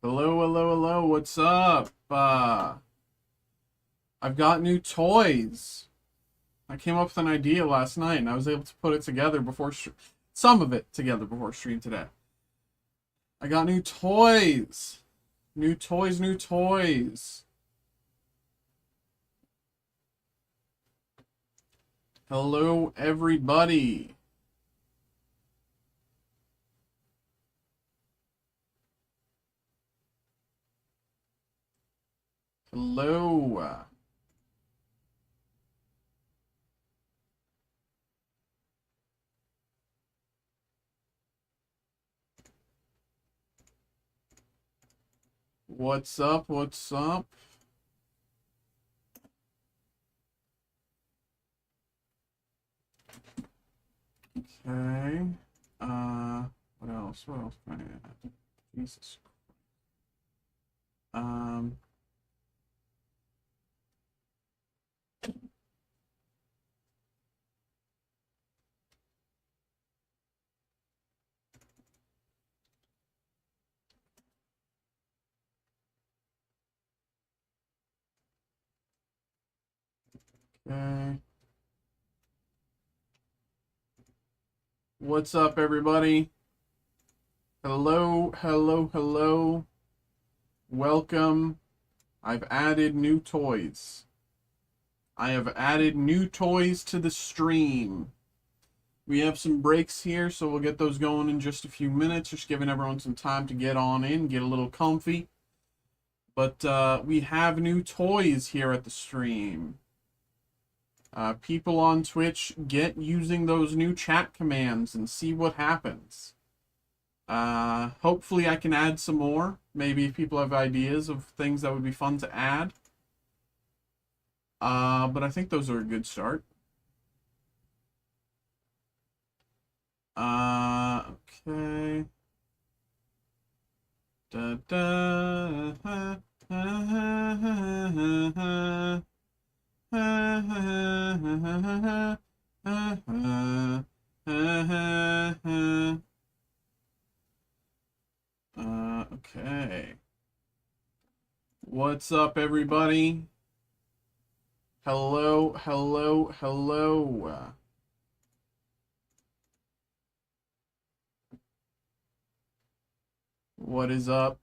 Hello, hello, hello. What's up? I've got new toys. I came up with an idea last night, and I was able to put it together before some of it together before stream today. I got new toys. New toys, new toys. Hello, everybody. Hello. What's up? What's up? Okay. What else? What else can I add? Jesus. Um. Okay. What's up, everybody? Hello, hello, hello. Welcome. I've added new toys. I have added new toys to the stream. We have some breaks here, so we'll get those going in just a few minutes. Just giving everyone some time to get on in, get a little comfy. But we have new toys here at the stream. People on Twitch, get using those new chat commands and see what happens. Hopefully I can add some more. Maybe if people have ideas of things that would be fun to add. But I think those are a good start. Okay. Da da ha, ha, ha, ha, ha, okay. What's up, everybody? Hello, hello, hello. What is up?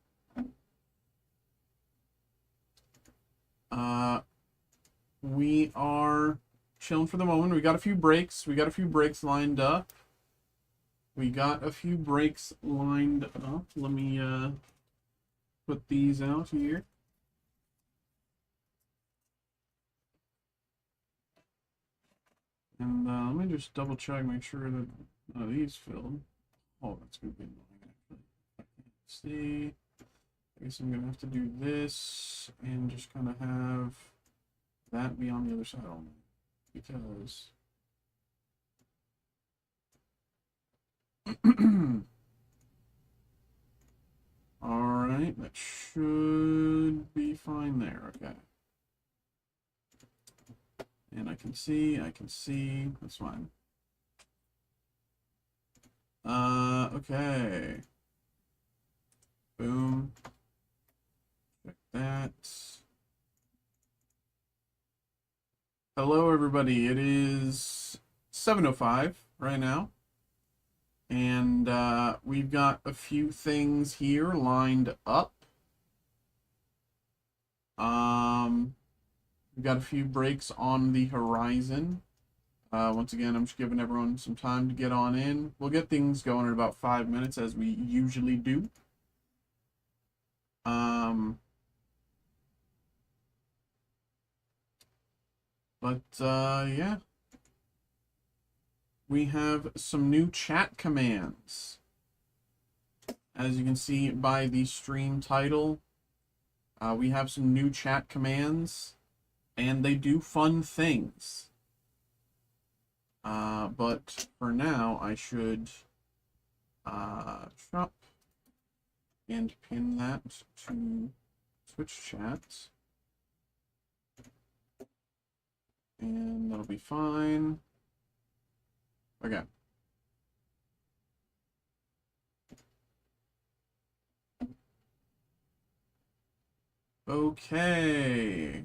We are chilling for the moment. We got a few breaks. We got a few breaks lined up. Let me put these out here. And let me just double check, make sure that these filled. Oh, that's gonna be annoying actually. I can't see. I guess I'm gonna have to do this and just kind of have that be on the other side only, because all right, that should be fine there. Okay. And I can see, that's fine. Okay. Boom. Check that. Hello, everybody. It is 7:05 right now. And we've got a few things here lined up. We've got a few breaks on the horizon. Once again, I'm just giving everyone some time to get on in. We'll get things going in about 5 minutes, as we usually do. Yeah. We have some new chat commands. As you can see by the stream title, we have some new chat commands, and they do fun things. But for now, I should shop and pin that to Twitch chat. And that'll be fine. Okay. Okay.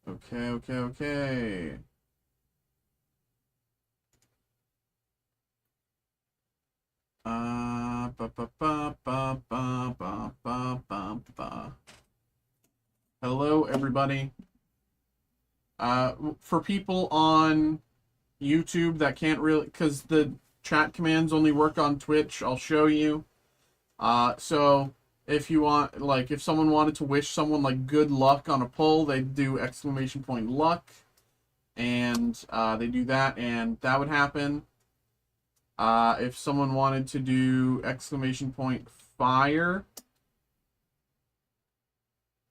Okay. Ba ba ba ba ba ba ba ba ba. Hello, everybody. For people on YouTube that can't really, because the chat commands only work on Twitch, I'll show you. So if you want, like, if someone wanted to wish someone like good luck on a pull, they'd do exclamation point luck, and they do that, and that would happen. If someone wanted to do exclamation point fire,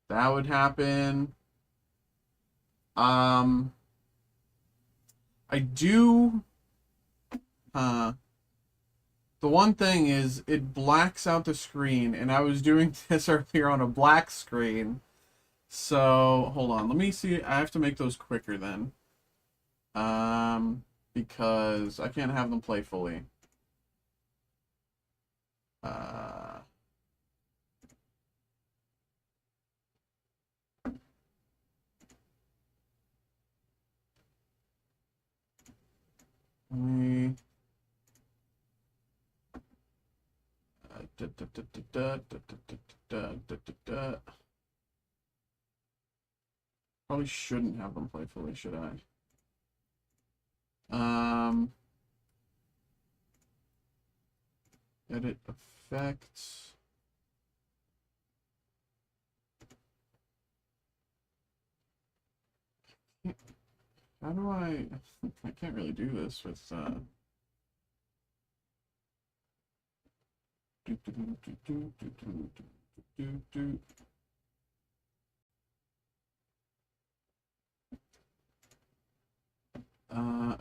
that would happen. I do. The one thing is it blacks out the screen, and I was doing this earlier on a black screen. So hold on, let me see. I have to make those quicker then, because I can't have them play fully. Uh, let me. Probably shouldn't have them play fully, should I? Edit effects. How do I can't really do this with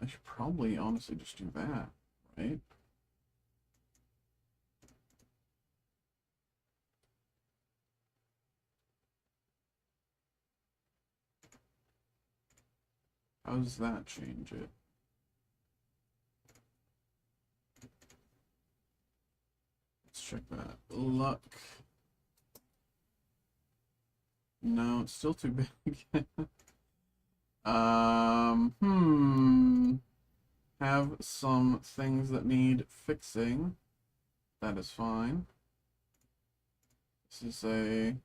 I should probably honestly just do that, right? How does that change it? Let's check that. Luck. No, it's still too big. Have some things that need fixing. That is fine. This is a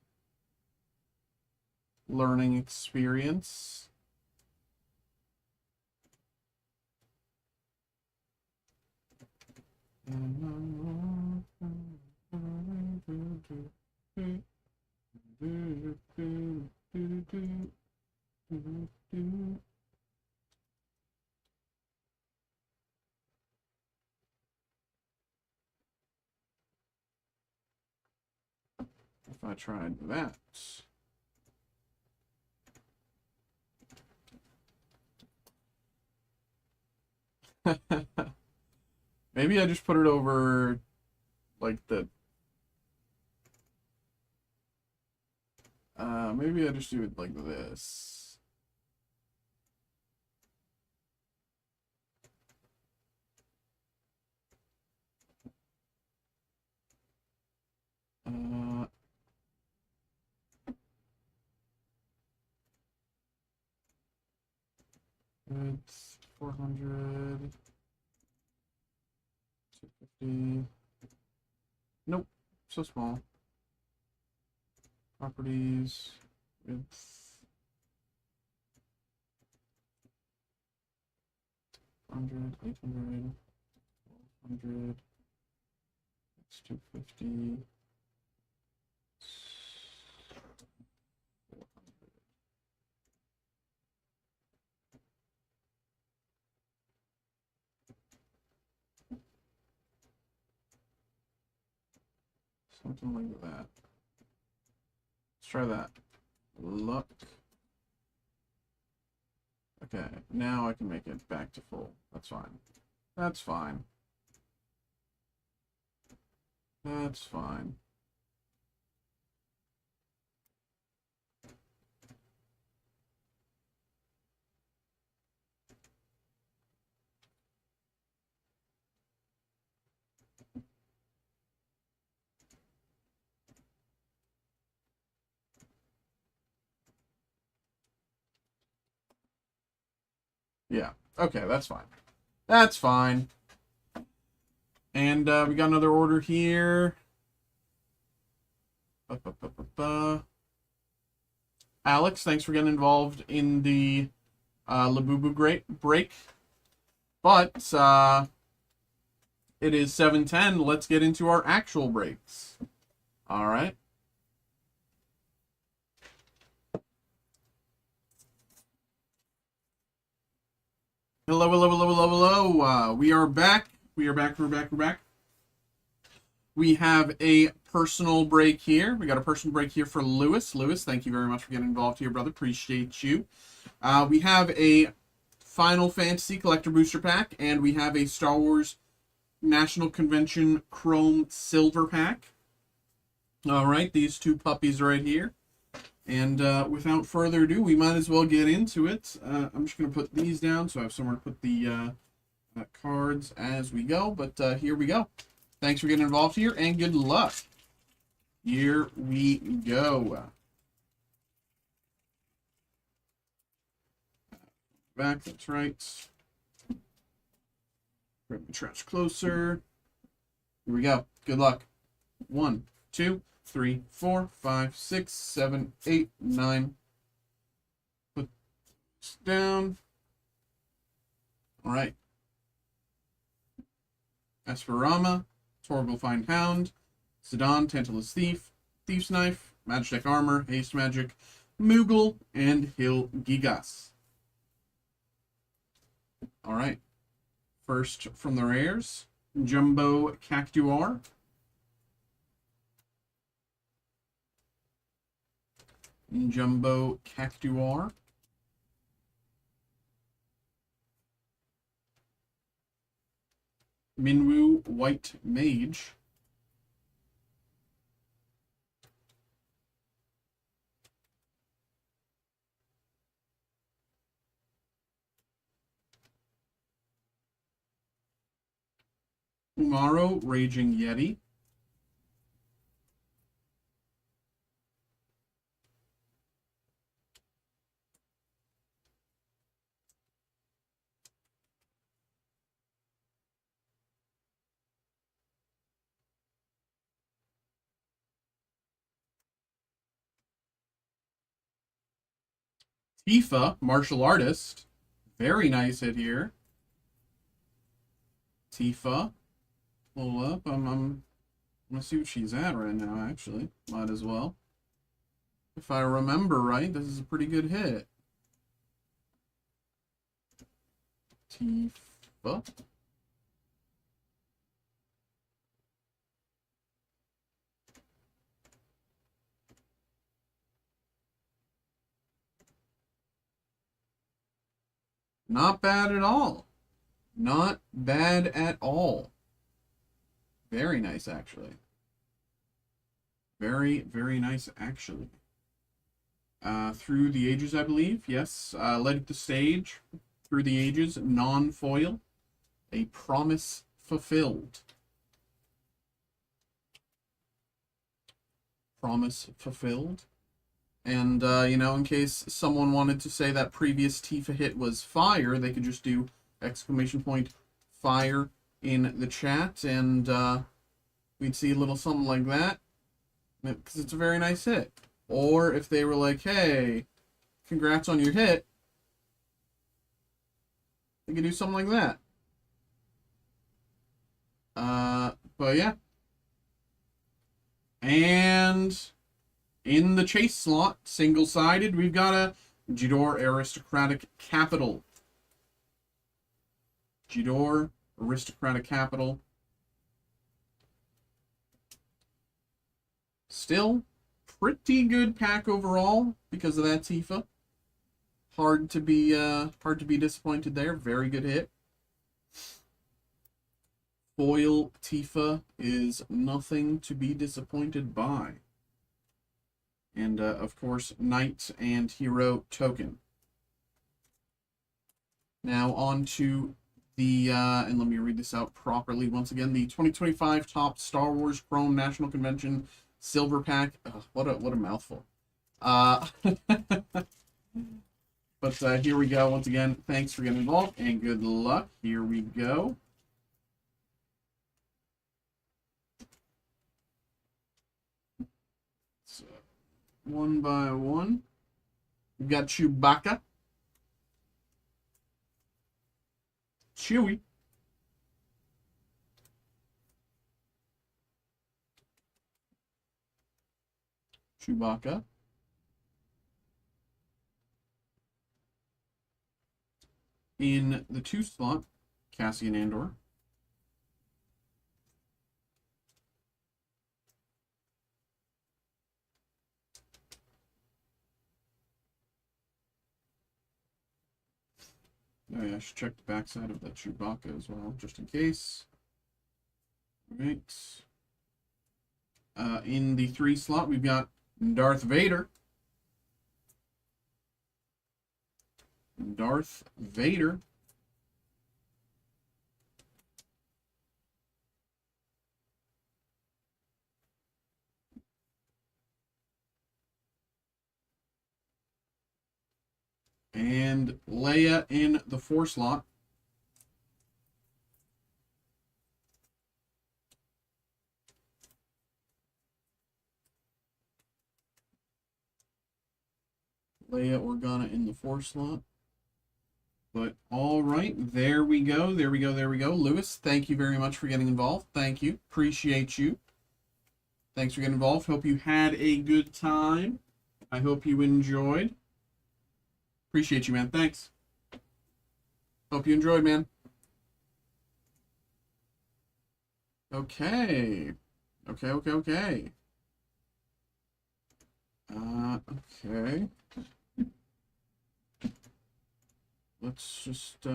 learning experience. If I tried that. Maybe I just put it over like the maybe I just do it like this. It's 400, 250. Nope, so small. Properties, it's 100, 800, 1200. It's 250. Something like that. Let's try that. Look. Okay, now I can make it back to full. That's fine. That's fine. That's fine. Yeah. Okay, that's fine. That's fine. And we got another order here. Alex, thanks for getting involved in the Labubu break. But it is 7:10. Let's get into our actual breaks. All right. Hello, hello, hello, hello, hello. We are back. We're back. We have a personal break here. We got a personal break here for Lewis. Lewis, thank you very much for getting involved here, brother. Appreciate you. We have a Final Fantasy Collector Booster Pack, and we have a Star Wars National Convention Chrome Silver Pack. All right, these two puppies right here. And without further ado, we might as well get into it. I'm just going to put these down so I have somewhere to put the cards as we go. But here we go. Thanks for getting involved here, and good luck. Here we go. Back, that's right. Grab the trash closer. Here we go. Good luck. 1, 2, 3, 4, 5, 6, 7, 8, 9. Put this down. All right. Asperama, Torgal Fine Hound, Zidane, Tantalus Thief, Thief's Knife, Magitech Armor, Haste Magic, Moogle, and Hill Gigas. All right. First from the rares, Jumbo Cactuar. Jumbo Cactuar. Minwoo White Mage. Umaro Raging Yeti. Tifa, Martial Artist. Very nice hit here. Tifa. Hold up. I'm gonna see what she's at right now, actually. Might as well. If I remember right, this is a pretty good hit. Tifa. Not bad at all. Not bad at all. Very nice, actually. Very, very nice, actually. Through the Ages, I believe. Yes. Led the stage. Through the Ages. Non-foil. A Promise Fulfilled. Promise Fulfilled. And, you know, in case someone wanted to say that previous Tifa hit was fire, they could just do exclamation point fire in the chat, and we'd see a little something like that, because it's a very nice hit. Or if they were like, hey, congrats on your hit, they could do something like that. But yeah. And in the chase slot, single-sided, we've got a Jidor Aristocratic Capital. Jidor Aristocratic Capital. Still, pretty good pack overall because of that Tifa. Hard to be disappointed there. Very good hit. Foil Tifa is nothing to be disappointed by. And, of course, Knight and Hero Token. Now on to the, and let me read this out properly once again, the 2025 Top Star Wars Chrome National Convention Silver Pack. What a mouthful. But But here we go. Once again, thanks for getting involved and good luck. Here we go. So, one by one. We've got Chewbacca. Chewie. Chewbacca. In the 2 slot, Cassian Andor. Oh yeah, I should check the backside of that Chewbacca as well, just in case. All right. In the 3 slot, we've got Darth Vader. Darth Vader. And Leia in the 4 slot. Leia Organa in the 4 slot. But all right, there we go. There we go. There we go. Lewis, thank you very much for getting involved. Thank you. Appreciate you. Thanks for getting involved. Hope you had a good time. I hope you enjoyed. Appreciate you, man. Thanks. Hope you enjoyed, man. Okay. Okay. Okay. Let's just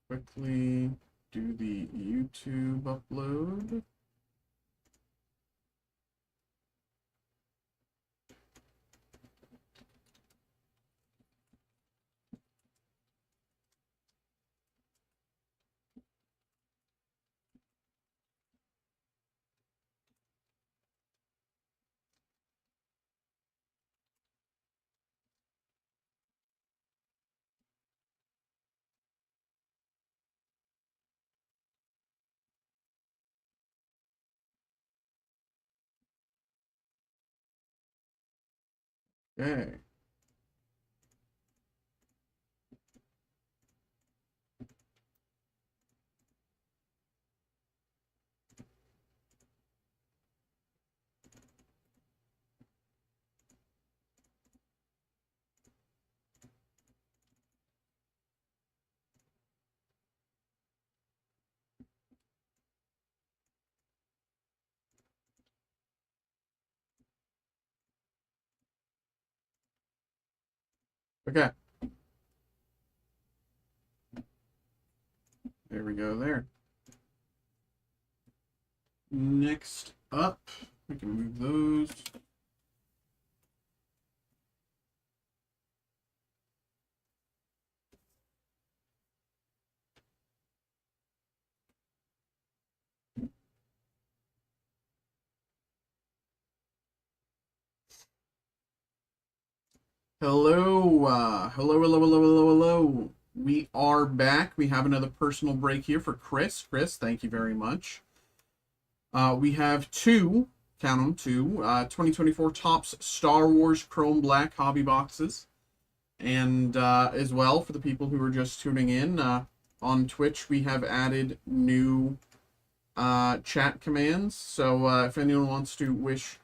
quickly do the YouTube upload. Okay. Okay. There we go there. Next up, we can move those. Hello. We are back. We have another personal break here for Chris. Chris, thank you very much. We have two, count them, two, 2024 Topps Star Wars Chrome Black hobby boxes. And as well, for the people who are just tuning in, on Twitch, we have added new chat commands. So if anyone wants to wish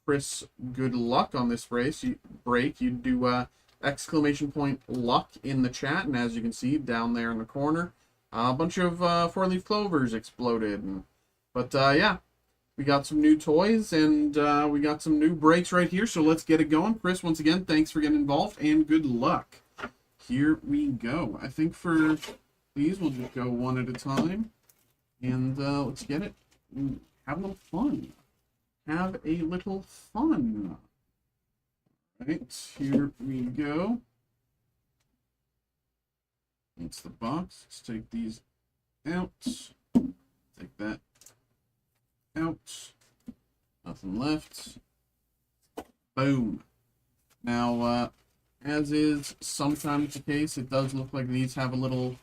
Chris good luck on this break, you do exclamation point luck in the chat, and as you can see down there in the corner, a bunch of 4-leaf clovers exploded. But yeah, we got some new toys, and we got some new breaks right here, so let's get it going. Chris, once again, thanks for getting involved, and good luck. Here we go. I think for these, we'll just go one at a time, and let's get it. Have a little fun. Have a little fun. Right, here we go. That's the box. Let's take these out. Take that out. Nothing left. Boom. Now, as is sometimes the case, it does look like these have a little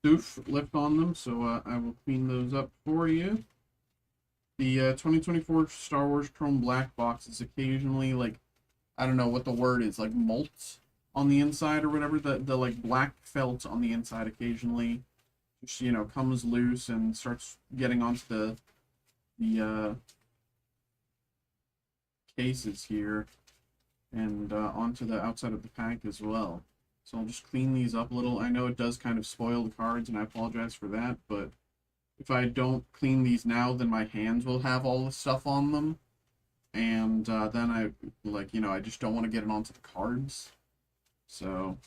doof left on them, so I will clean those up for you. The 2024 Star Wars Chrome Black box is occasionally like, I don't know what the word is, like molt on the inside or whatever. The like black felt on the inside occasionally just, comes loose and starts getting onto the cases here and onto the outside of the pack as well. So I'll just clean these up a little. I know it does kind of spoil the cards, and I apologize for that, but if I don't clean these now, then my hands will have all the stuff on them. And then I just don't want to get it onto the cards. So,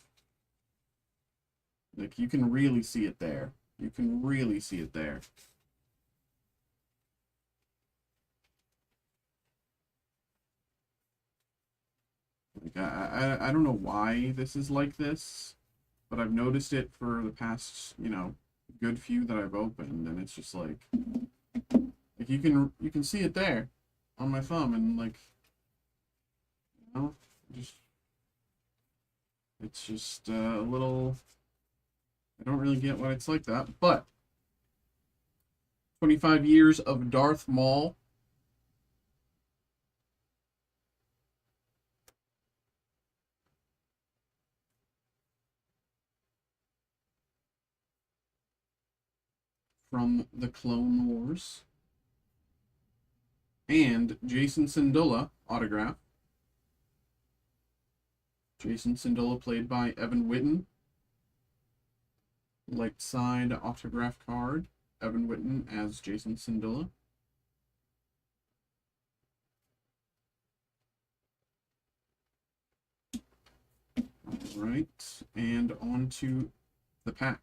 like, you can really see it there. You can really see it there. Like, I don't know why this is like this, but I've noticed it for the past, good few that I've opened, and it's just like you can see it there on my thumb, and like, just it's just a little. I don't really get why it's like that, but 25 years of Darth Maul. From the Clone Wars. And Jason Syndulla autograph. Jason Syndulla played by Evan Whitten. Light side autograph card. Evan Whitten as Jason Syndulla. Alright, and on to the pack.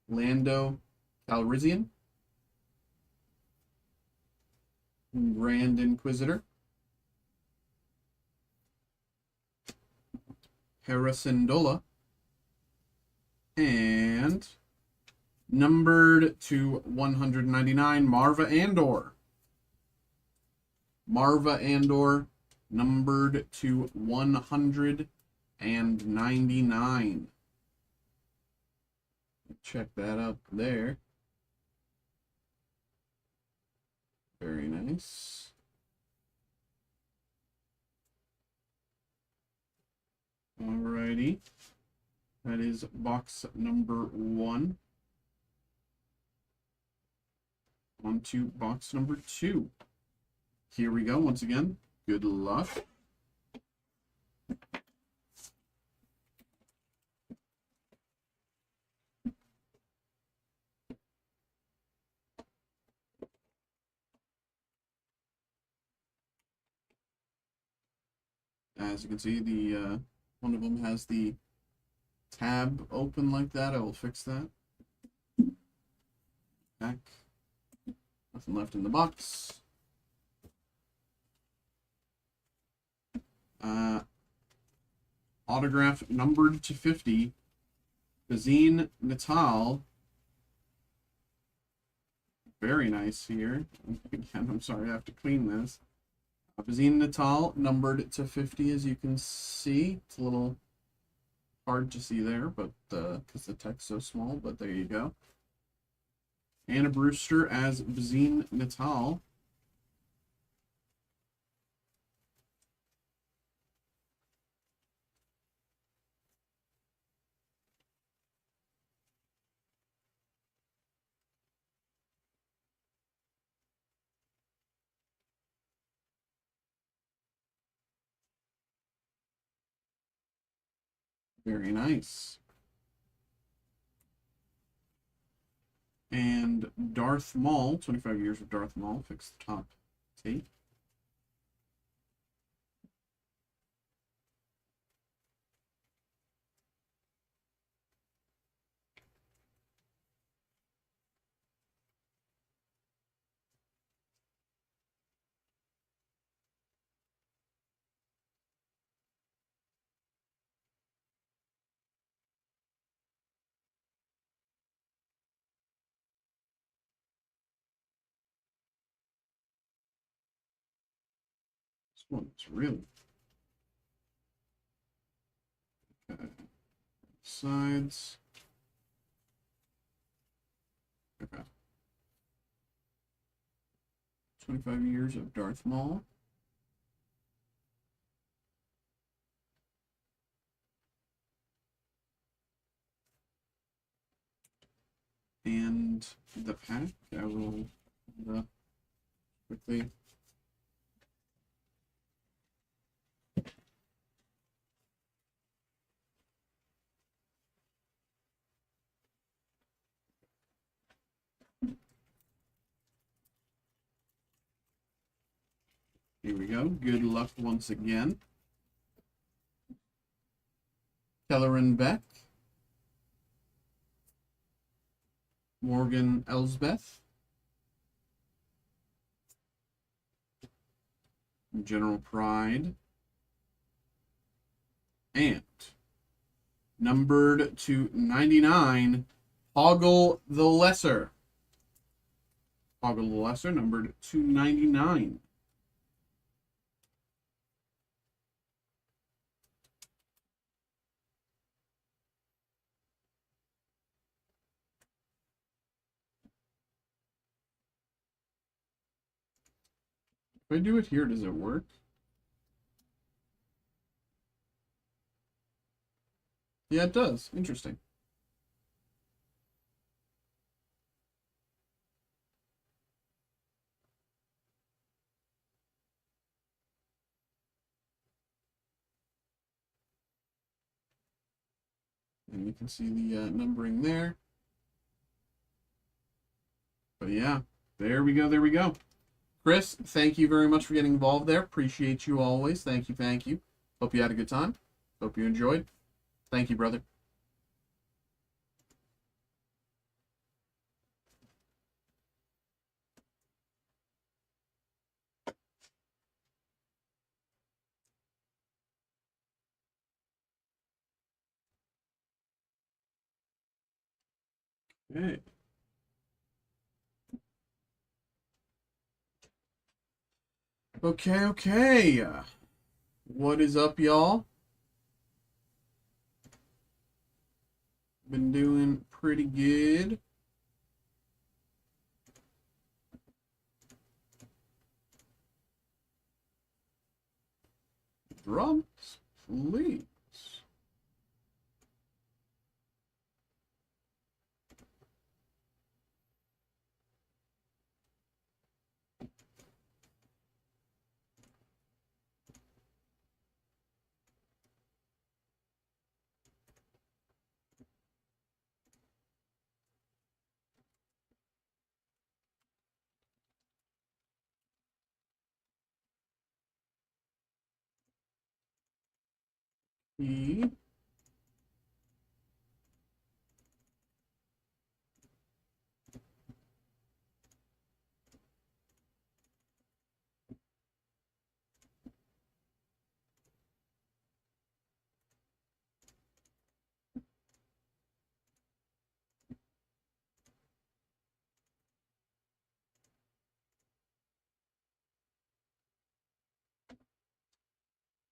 Lando Calrissian. Grand Inquisitor. Hera Syndulla. And numbered to 199, Marva Andor. Marva Andor, numbered to 199. Check that out there. Very nice. Alrighty. That is box number 1. On to box number 2. Here we go once again. Good luck. As you can see, the one of them has the tab open like that. I will fix that. Back. Nothing left in the box. Autograph numbered to 50. Bazine Natal. Very nice here. Again, I'm sorry, I have to clean this. Bazine Natal, numbered to 50, as you can see. It's a little hard to see there, but because the text's so small, but there you go. Anna Brewster as Bazine Natal. Very nice. And Darth Maul, 25 years of Darth Maul, fix the top tape. one's really okay. Sides. Okay. 25 years of Darth Maul. And the pack, I will quickly. Here we go. Good luck once again. Kelleran Beck. Morgan Elsbeth. General Pride. And numbered to 99, Hoggle the Lesser. Hoggle the Lesser, numbered to 99. If I do it here, does it work? Yeah, it does. Interesting. And you can see the numbering there. But yeah, there we go. There we go. Chris, thank you very much for getting involved there. Appreciate you always. Thank you. Thank you. Hope you had a good time. Hope you enjoyed. Thank you, brother. Okay. Okay. What is up, y'all? Been doing pretty good. Drums, please. E.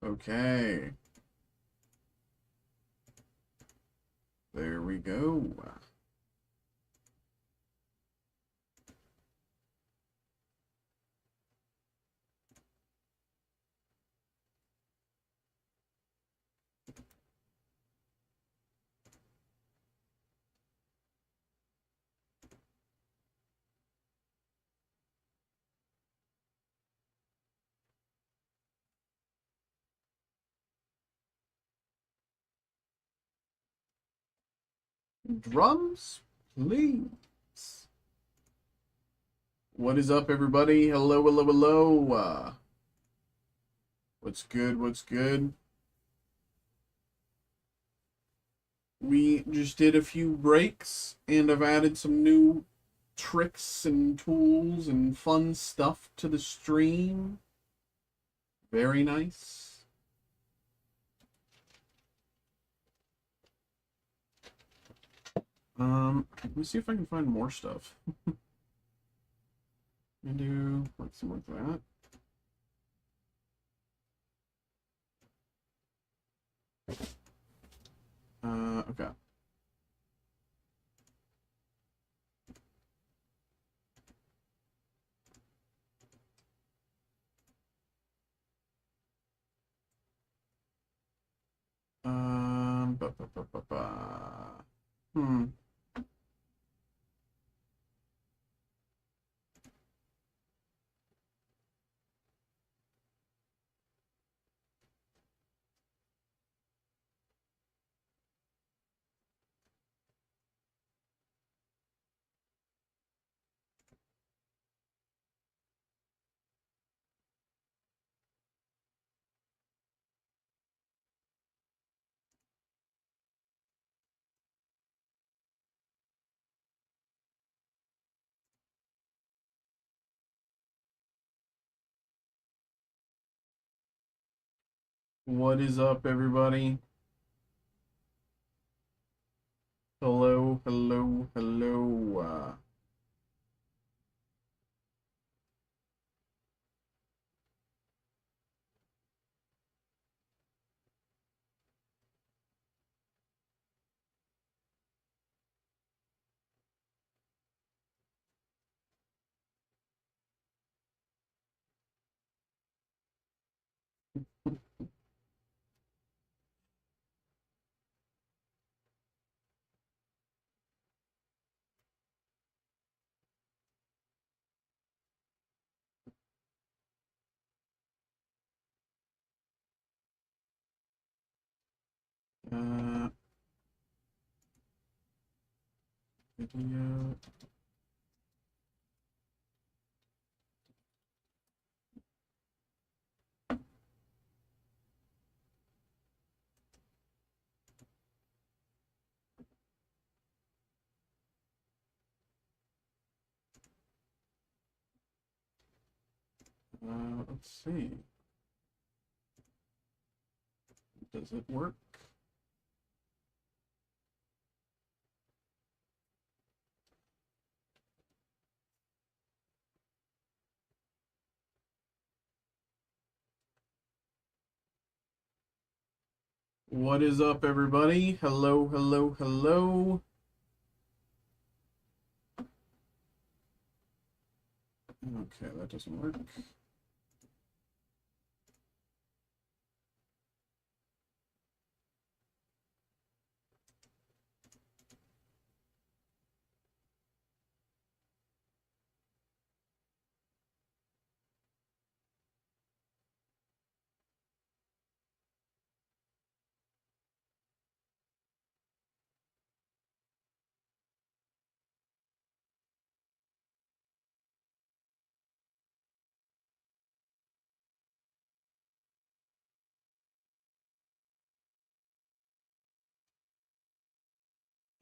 Okay. There we go. Drums, please. What is up, everybody? Hello, hello, hello. What's good? What's good? We just did a few breaks, and I've added some new tricks and tools and fun stuff to the stream. Very nice. Let me see if I can find more stuff. And do, let's see what's that. Okay. Ba, ba, ba, ba, ba. Hmm. What is up, everybody? Hello, hello, hello. Uh, Video. Let's see. Does it work? What is up, everybody? Hello, hello, hello. Okay, that doesn't work.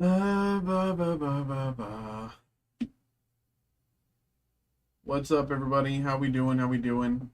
Ba, ba, ba, ba, ba. What's up, everybody? How we doing? How we doing?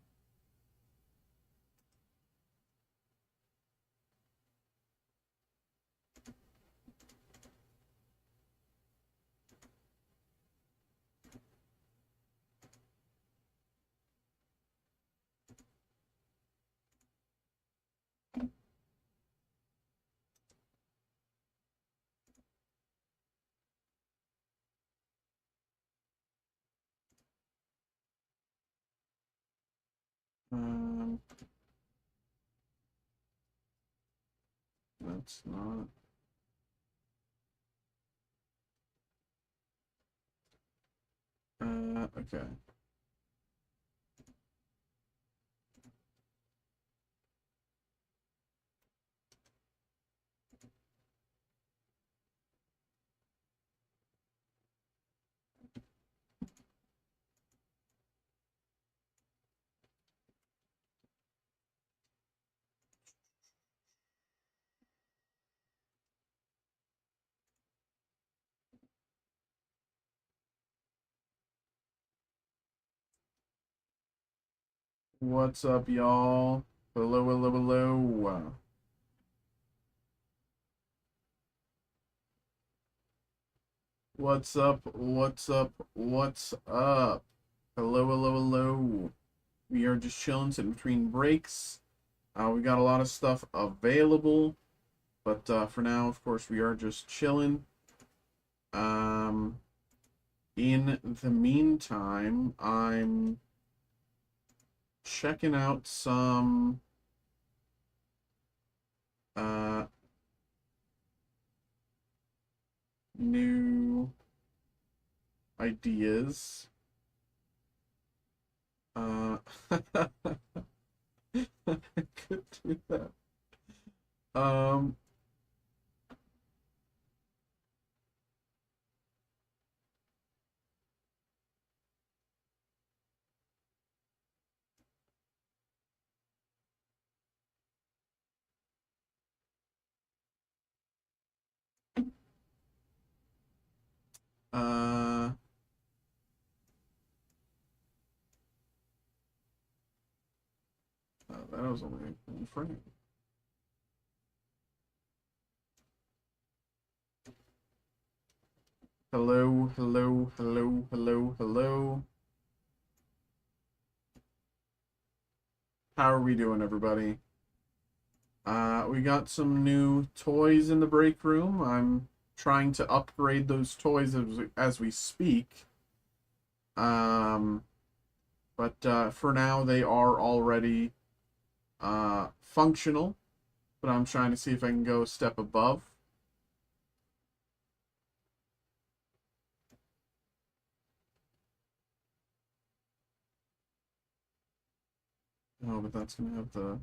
Um, that's not. Okay. What's up, y'all? Hello, hello, hello. What's up? What's up? What's up? Hello, hello, hello. We are just chilling, sitting between breaks. We got a lot of stuff available. But for now, of course, we are just chilling. In the meantime, I'm checking out some new ideas. I could do that. Um, uh, that was only one frame. Hello, hello, hello, hello, hello. How are we doing, everybody? We got some new toys in the break room. I'm trying to upgrade those toys as we speak. Um, but for now, they are already functional. But I'm trying to see if I can go a step above. Oh, but that's gonna have the...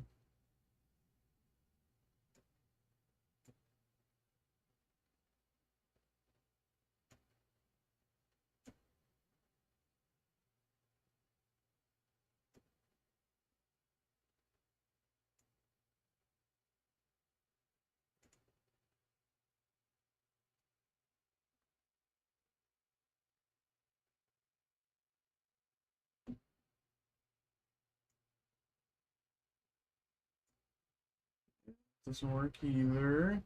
Doesn't work either.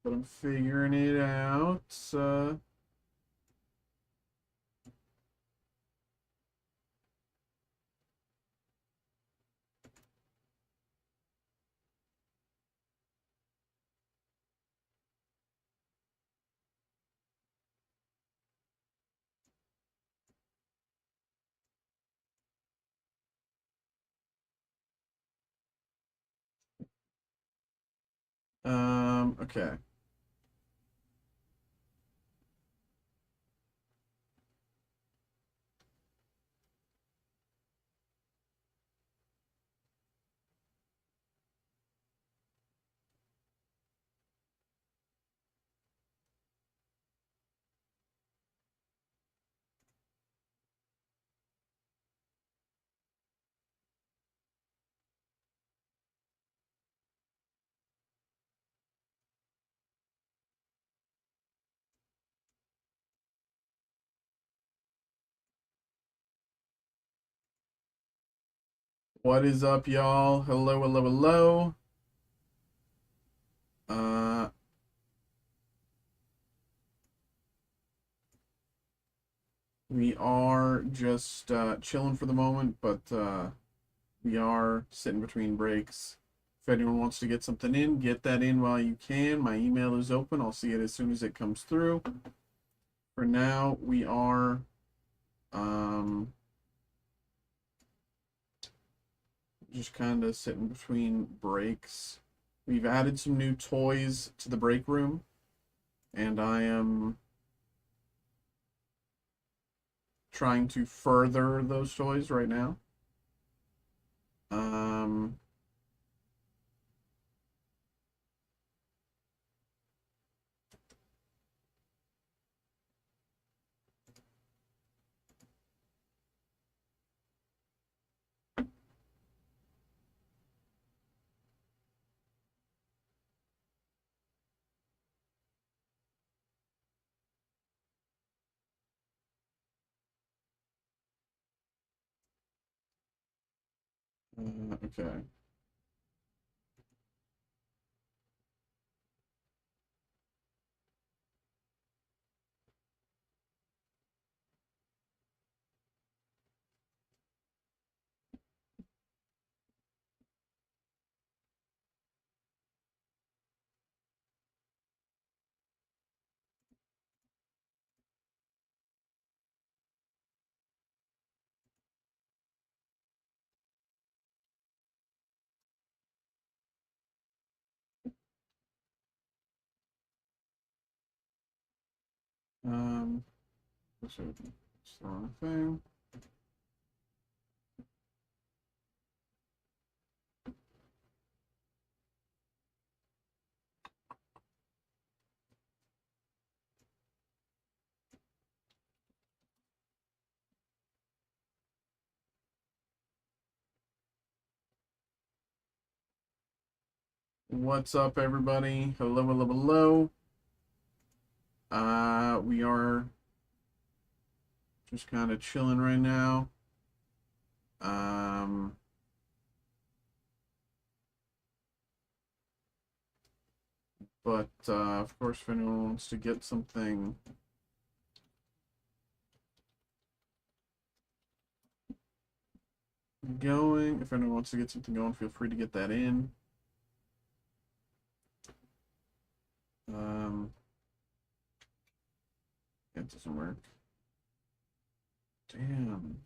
But I'm figuring it out. Okay. What is up, y'all? Hello, hello, hello. Uh, we are just chilling for the moment, but we are sitting between breaks. If anyone wants to get something in, get that in while you can. My email is open. I'll see it as soon as it comes through. For now, we are just kind of sitting between breaks. We've added some new toys to the break room, and I am trying to further those toys right now. Um, okay. It's the wrong thing. What's up, everybody? Hello, hello, hello. We are just kind of chilling right now. But of course, if anyone wants to get something going, feel free to get that in. It doesn't work. Damn.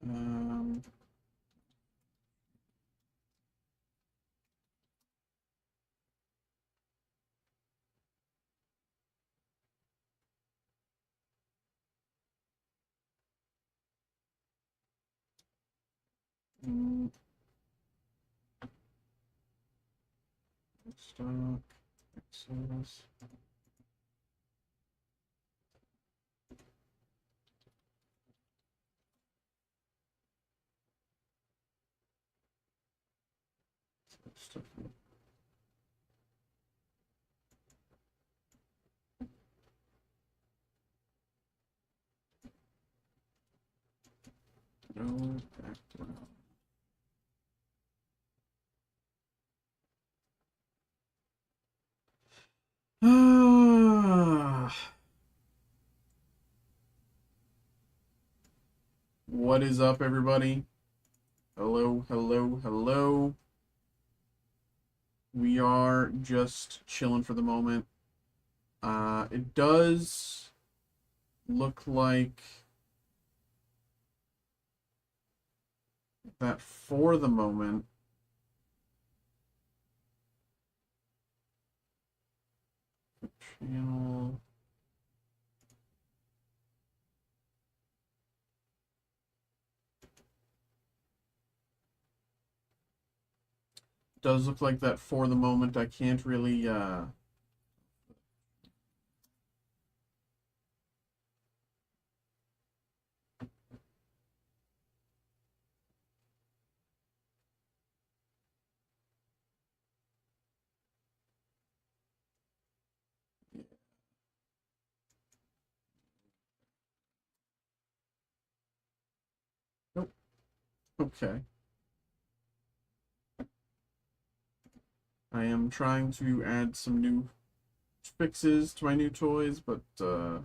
Um, Stock, access. Stuff. Go back around. What is up, everybody? Hello, hello, hello. We are just chilling for the moment. It does look like that for the moment. Channel. Does look like that for the moment. I can't really Nope. Okay. I am trying to add some new fixes to my new toys, but I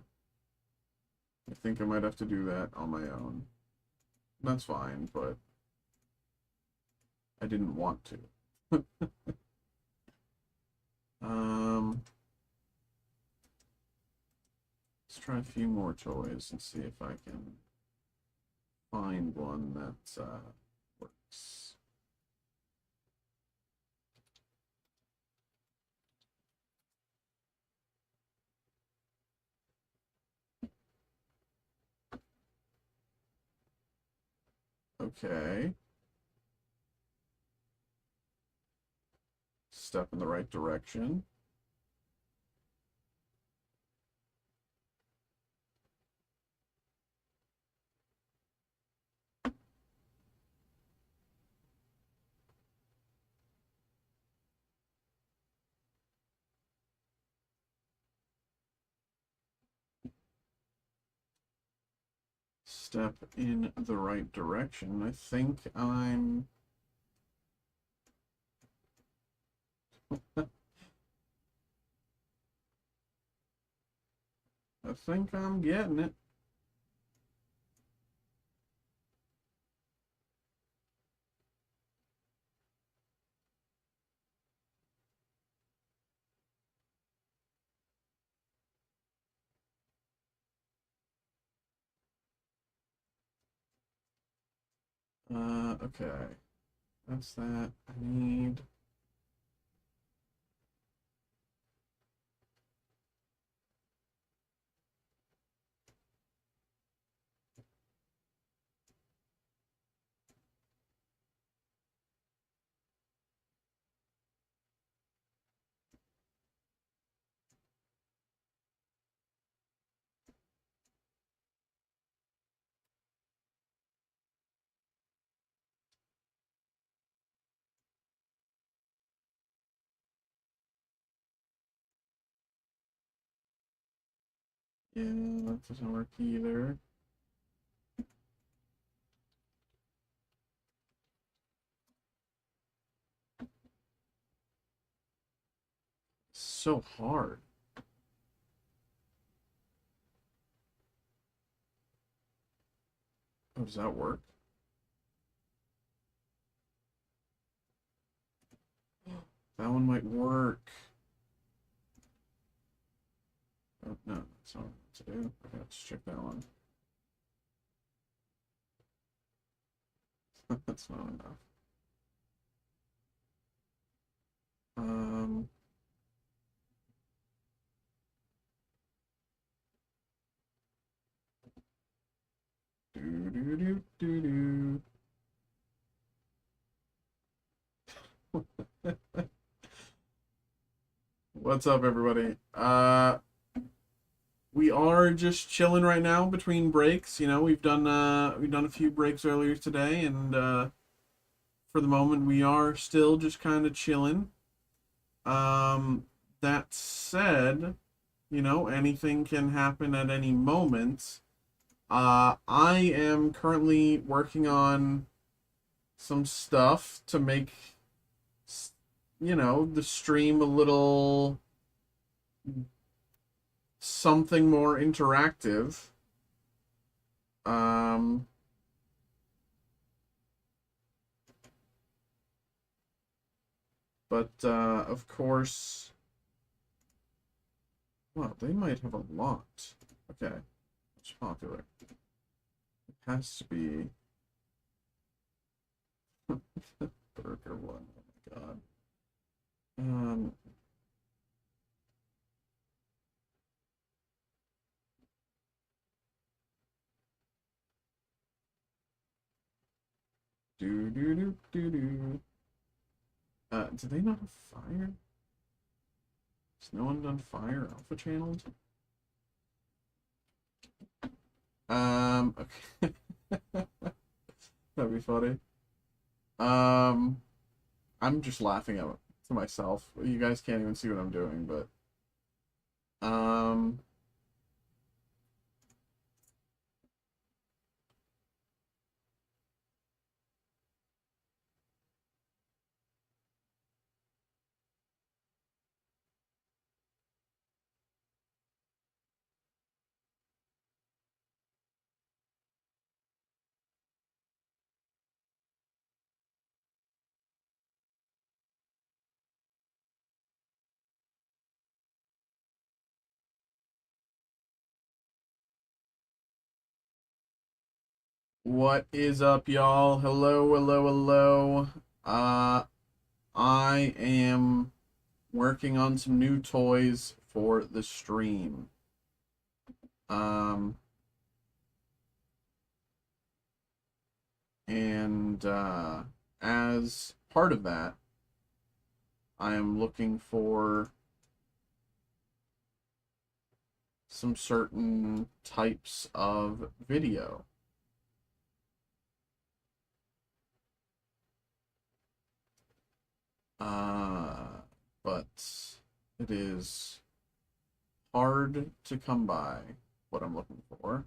think I might have to do that on my own. That's fine, but I didn't want to. Let's try a few more toys and see if I can find one that works. Okay. Step in the right direction. Step in the right direction. I think I'm I think I'm getting it. Okay. That's that. I need... Yeah, that doesn't work either. So hard. Oh, does that work? That one might work. Oh, no, that's not what to do. Okay, let's check that one. That's not enough. Um, do do do do do. What's up, everybody? We are just chilling right now between breaks. You know, we've done a few breaks earlier today, and for the moment, we are still just kind of chilling. Um, that said, you know, anything can happen at any moment. I am currently working on some stuff to make, you know, the stream a little something more interactive. Um, but of course, well, they might have a lot. Okay, it's popular. It has to be burger one. Oh my god. Um, do do do do do. Do they not have fire? Has no one done fire alpha channels? Okay. That'd be funny. Um, I'm just laughing at to myself. You guys can't even see what I'm doing, but um, what is up, y'all? Hello, hello, hello. Uh, I am working on some new toys for the stream. Um, and as part of that, I am looking for some certain types of video. But it is hard to come by what I'm looking for,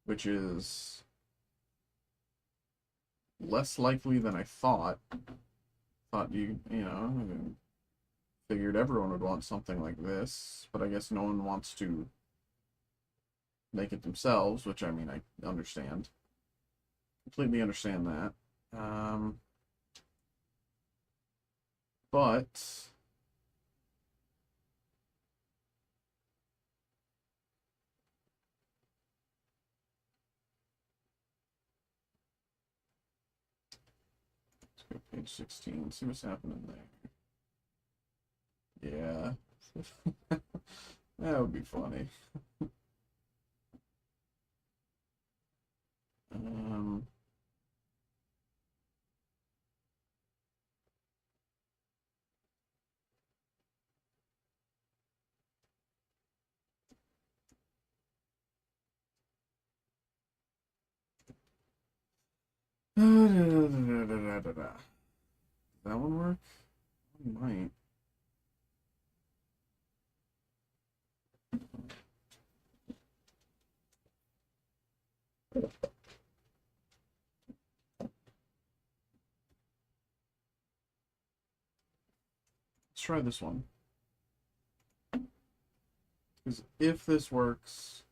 which is less likely than I thought. Thought you know, figured everyone would want something like this, but I guess no one wants to make it themselves, which I mean, I understand. Completely understand that. But let's go page 16, see what's happening there. Yeah. That would be funny. Um, Does that one work? It might. Let's try this one. Because if this works,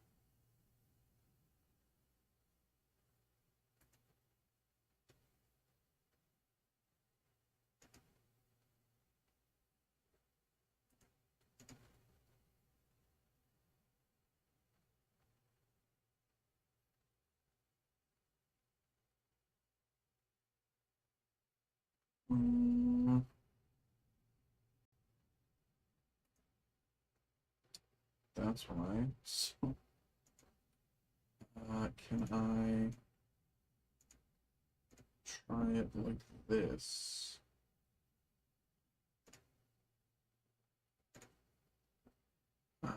that's why. So, can I try it like this? Uh,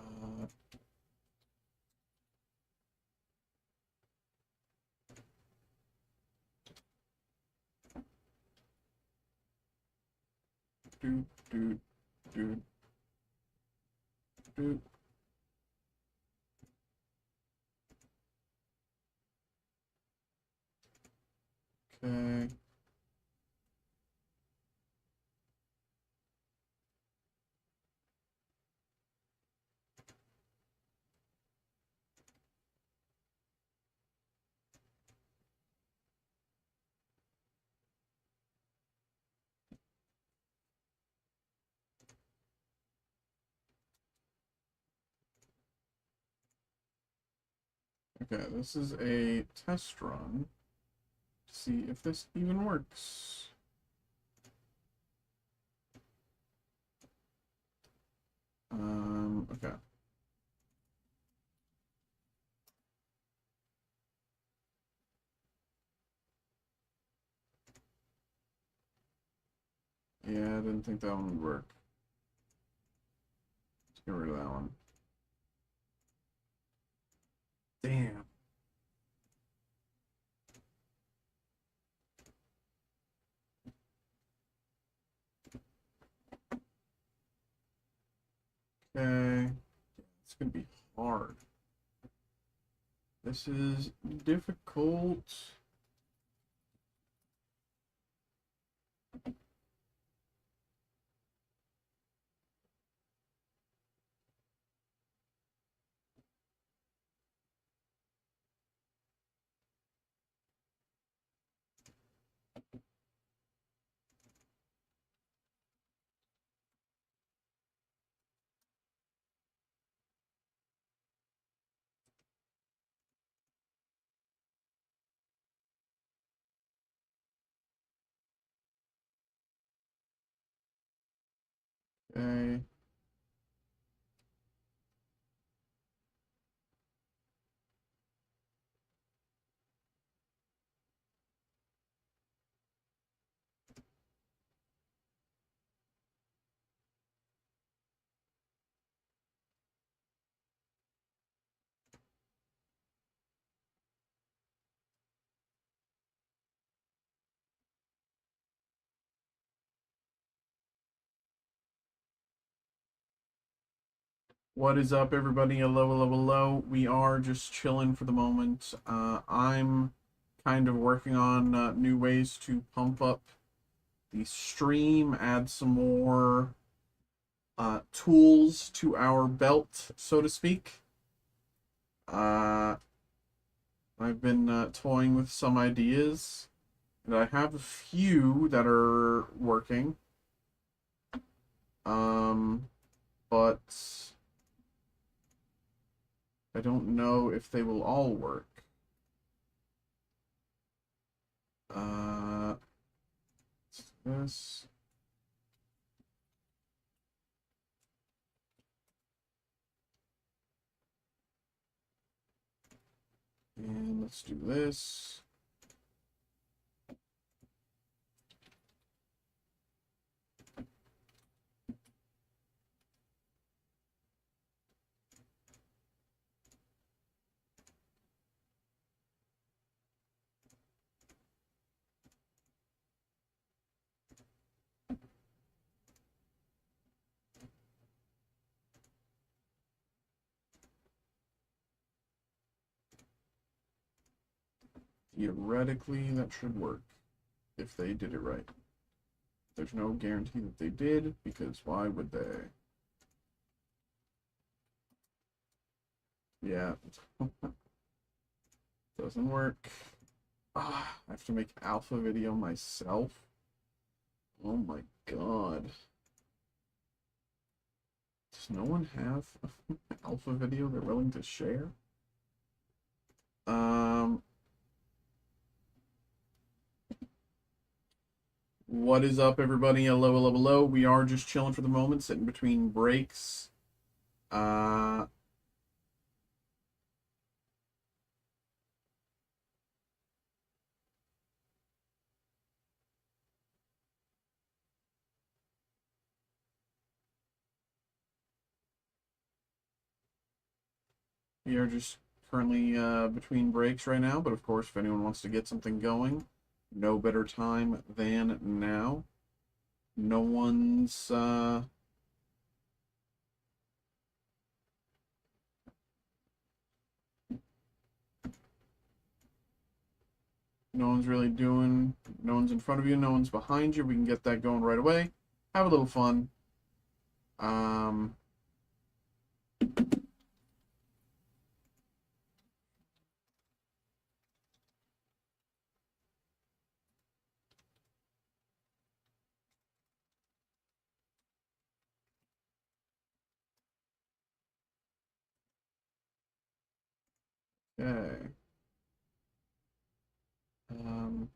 do, do, do, do. Okay. Okay, this is a test run to see if this even works. Okay. Yeah, I didn't think that one would work. Let's get rid of that one. Damn. Okay. It's gonna be hard. This is difficult. Okay. What is up, everybody? Hello, hello, hello. We are just chilling for the moment. I'm kind of working on new ways to pump up the stream, add some more tools to our belt, so to speak. I've been toying with some ideas, and I have a few that are working. But I don't know if they will all work. This. And let's do this. Theoretically, that should work if they did it right. There's no guarantee that they did, because why would they? Yeah. Doesn't work. I have to make alpha video myself. Oh my god. Does no one have alpha video they're willing to share? What is up, everybody? Hello, hello, hello. We are just chilling for the moment, sitting between breaks. We are just currently between breaks right now, but of course, if anyone wants to get something going, no better time than now. No one's no one's really doing, no one's in front of you, no one's behind you. We can get that going right away. Have a little fun. Okay. Um,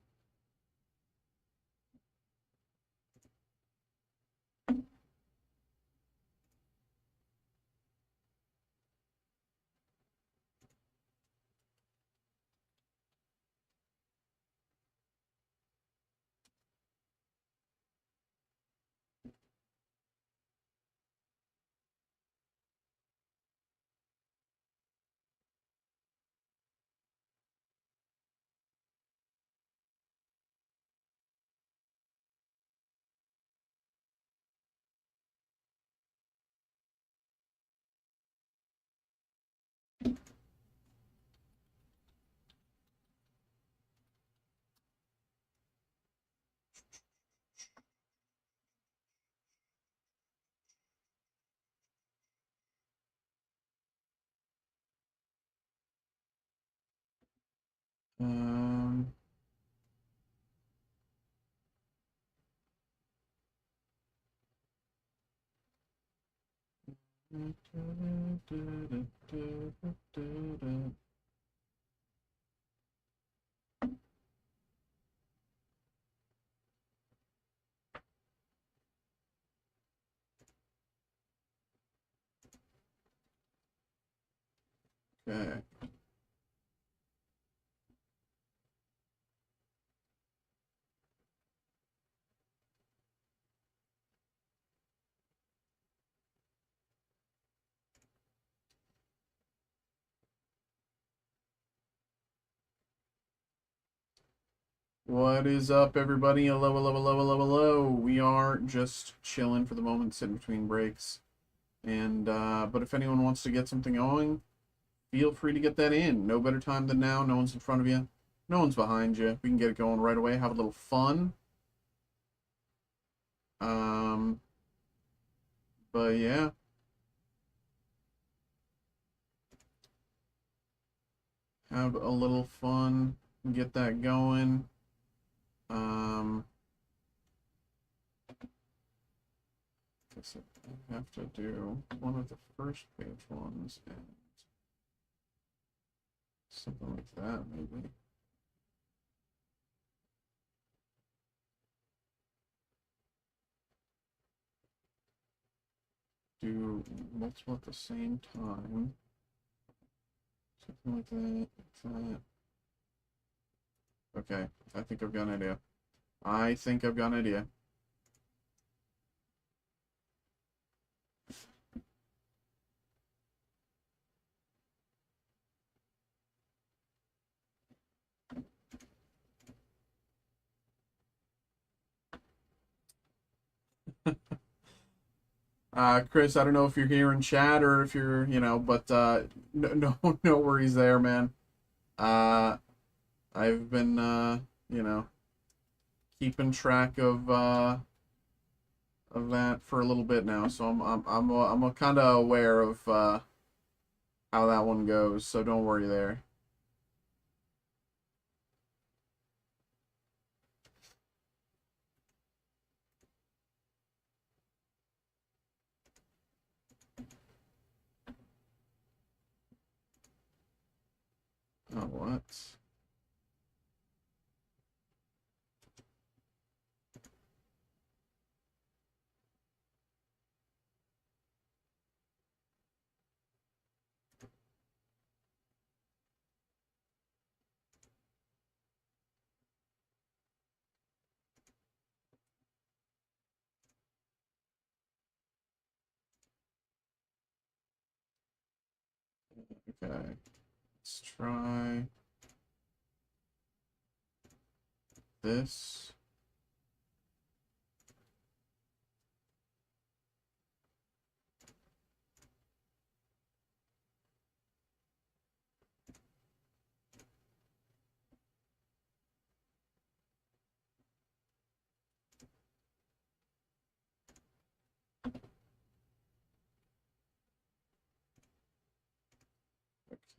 okay. What is up, everybody? Hello, hello, hello, hello, hello. We are just chilling for the moment, sitting between breaks. And, but if anyone wants to get something going, feel free to get that in. No better time than now. No one's in front of you. No one's behind you. We can get it going right away. Have a little fun. But yeah. Have a little fun. Get that going. Um, guess I have to do one of the first page ones and something like that, maybe. Do multiple at the same time. Something like that. Okay, I think I've got an idea. I think I've got an idea. Chris, I don't know if you're here in chat or if you're, but no worries there, man. I've been, you know, keeping track of that for a little bit now, so I'm kind of aware of how that one goes. So don't worry there. Oh, what? Okay, let's try this.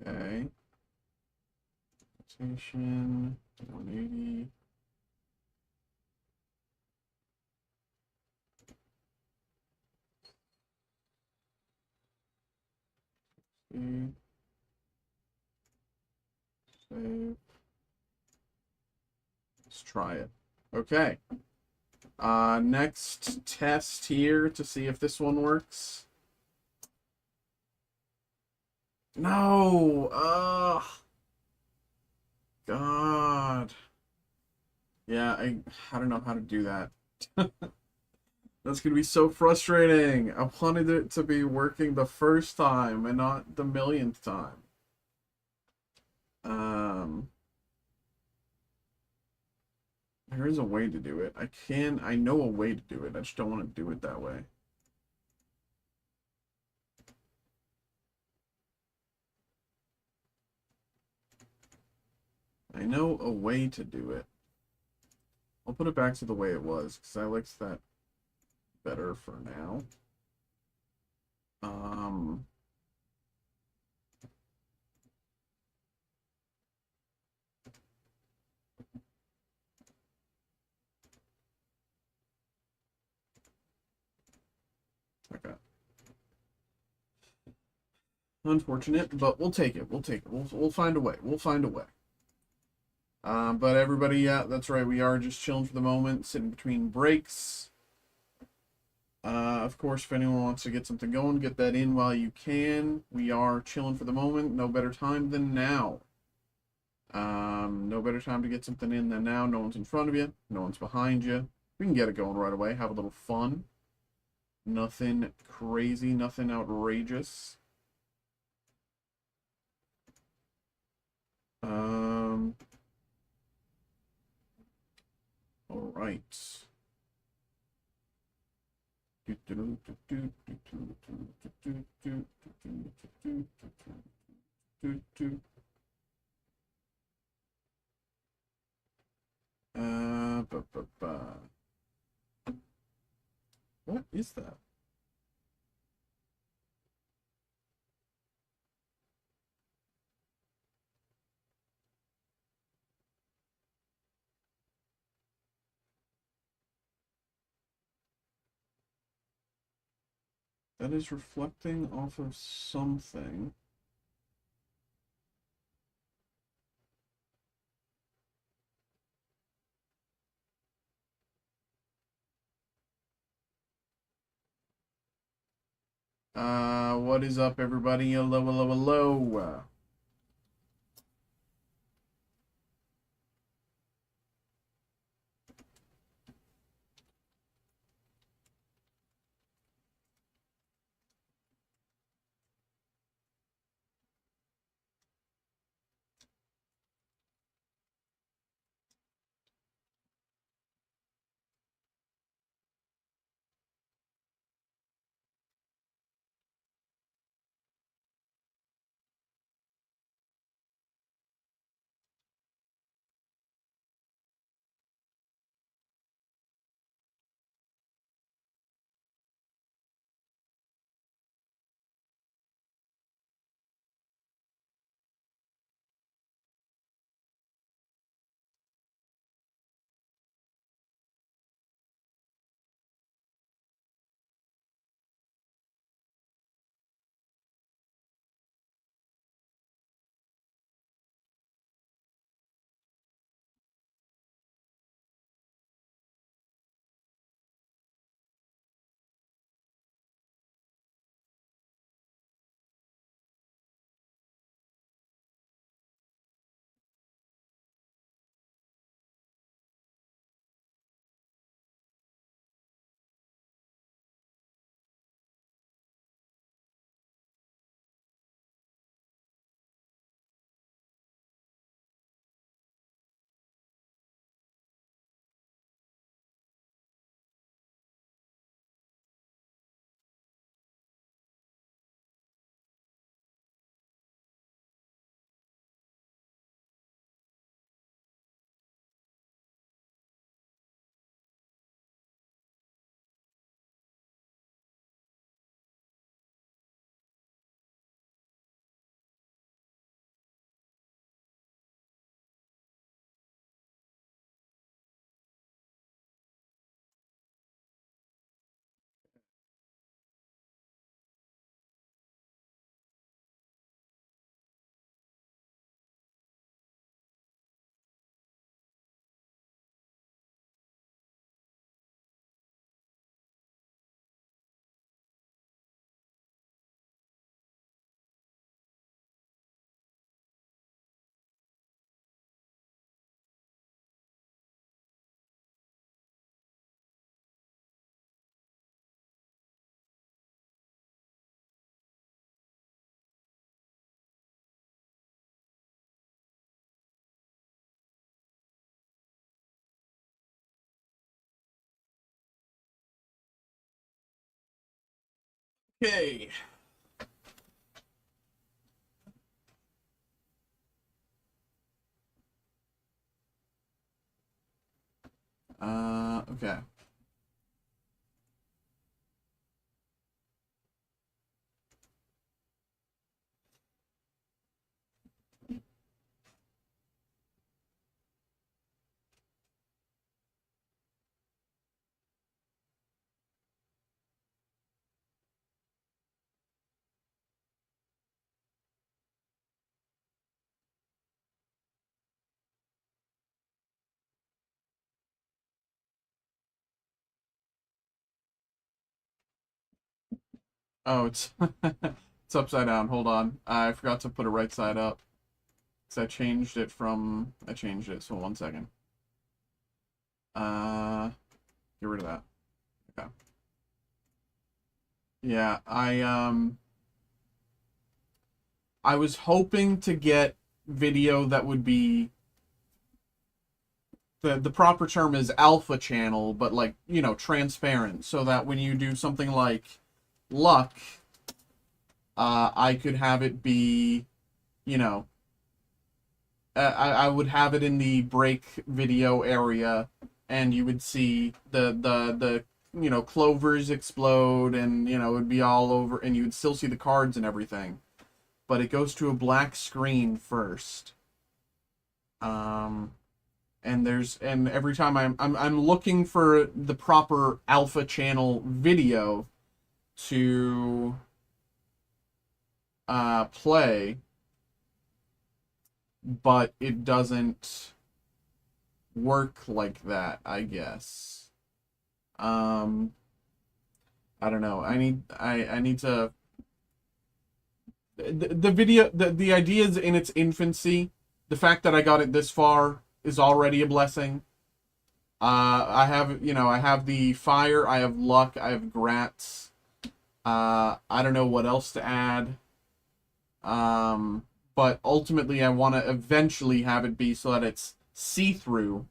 Okay. Rotation 180. See. Save. Let's try it. Okay. Next test here to see if this one works. No! Ugh. God. Yeah, I don't know how to do that. That's gonna be so frustrating. I wanted it to be working the first time and not the millionth time. Um, there is a way to do it. I know a way to do it. I just don't want to do it that way. I know a way to do it. I'll put it back to the way it was because I liked that better for now. Um, okay. Unfortunate, but we'll take it. We'll take it. We'll find a way. We'll find a way. But everybody, yeah, that's right. We are just chilling for the moment, sitting between breaks. Of course, if anyone wants to get something going, get that in while you can. We are chilling for the moment. No better time than now. No better time to get something in than now. No one's in front of you. No one's behind you. We can get it going right away. Have a little fun. Nothing crazy. Nothing outrageous. All right. Ba, ba, ba. What is that? That is reflecting off of something. What is up, everybody? Hello, hello, hello. Okay. Okay. Oh, it's it's upside down. Hold on. I forgot to put it right side up. Because I changed it, so 1 second. Uh, get rid of that. Okay. Yeah, I was hoping to get video that would be the proper term is alpha channel, but like, you know, transparent, so that when you do something like luck, I could have it be, you know, I would have it in the break video area, and you would see the you know, clovers explode, and you know, it would be all over, and you would still see the cards and everything, but it goes to a black screen first. Um, and every time I'm looking for the proper alpha channel video to play, but it doesn't work like that, I guess. I don't know. I need to the idea is in its infancy. The fact that I got it this far is already a blessing. I have the fire, I have luck, I have grats. I don't know what else to add. But ultimately I want to eventually have it be so that it's see-through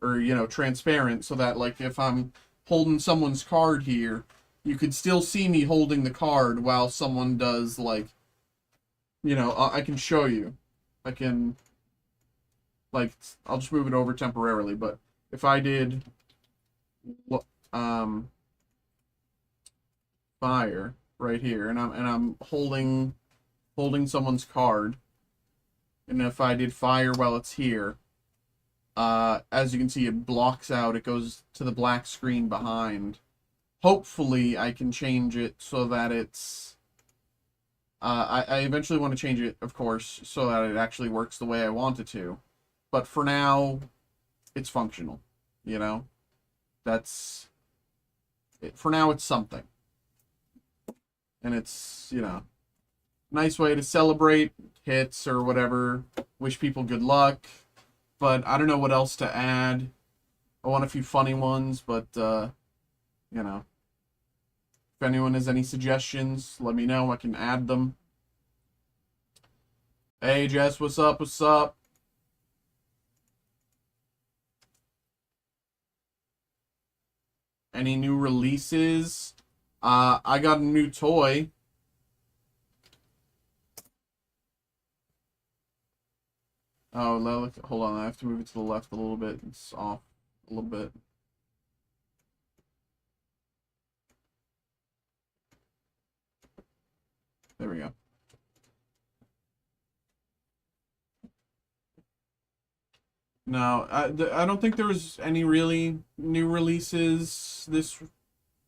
or, transparent, so that, like, if I'm holding someone's card here, you could still see me holding the card while someone does, like, I can show you. I can, like, I'll just move it over temporarily, but if I did, fire right here, and I'm holding someone's card, and if I did fire while it's here, as you can see, it blocks out. It goes to the black screen behind. Hopefully, I can change it so that it's. I eventually want to change it, of course, so that it actually works the way I want it to. But for now, it's functional. That's it. For now, it's something. And it's, nice way to celebrate hits or whatever. Wish people good luck. But I don't know what else to add. I want a few funny ones, but, if anyone has any suggestions, let me know. I can add them. Hey, Jess, what's up? What's up? Any new releases? I got a new toy. Oh, look, hold on. I have to move it to the left a little bit. It's off a little bit. There we go. No, I don't think there was any really new releases this.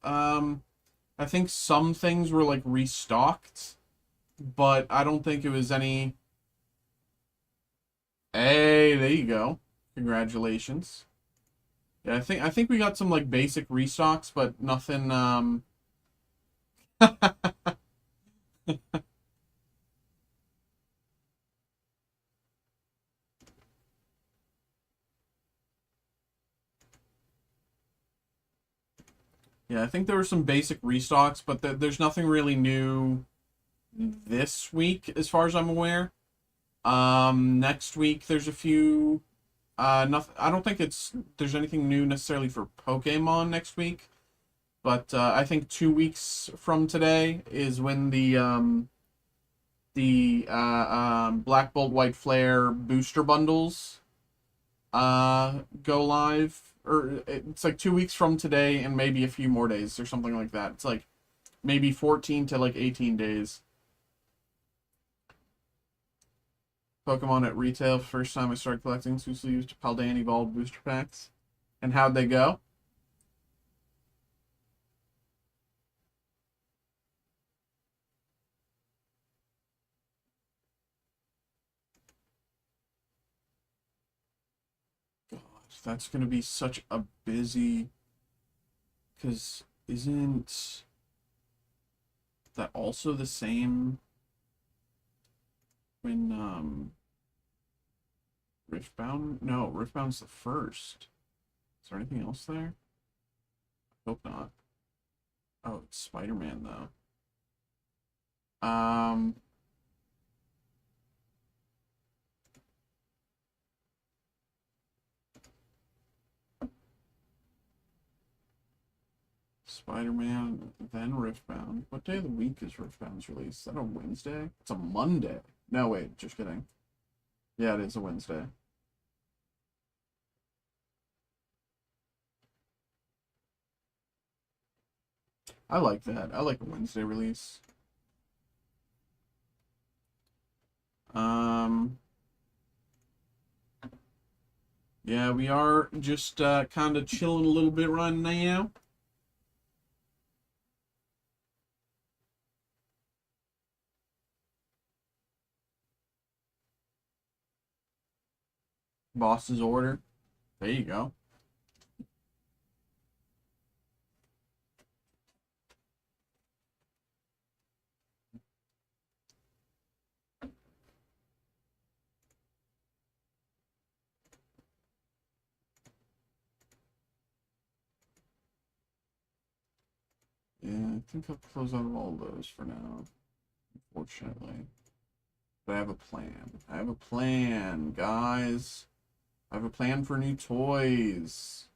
I think some things were, like, restocked, but I don't think it was any. Hey, there you go. Congratulations. Yeah, I think we got some, like, basic restocks, but nothing. Yeah, I think there were some basic restocks, but there's nothing really new this week, as far as I'm aware. Next week there's a few. Nothing. I don't think there's anything new necessarily for Pokemon next week, but I think 2 weeks from today is when the Black Bolt White Flare booster bundles go live. Or it's like 2 weeks from today and maybe a few more days or something like that. It's like maybe 14 to like 18 days. Pokemon at retail. First time I started collecting exclusively used Paldean Evolved booster packs. And how'd they go? Gosh, that's gonna be such a busy. Because isn't that also the same when Riftbound? No, Riftbound's the first. Is there anything else there? Hope not. Oh, it's Spider-Man though. Spider-Man, then Riftbound. What day of the week is Riftbound's release? Is that a Wednesday? It's a Monday. No, wait, just kidding. Yeah, it is a Wednesday. I like that. I like a Wednesday release. Yeah, we are just kind of chilling a little bit right now. Boss's order. There you go. Yeah, I think I'll close out all those for now, unfortunately. But I have a plan. I have a plan, guys. I have a plan for new toys.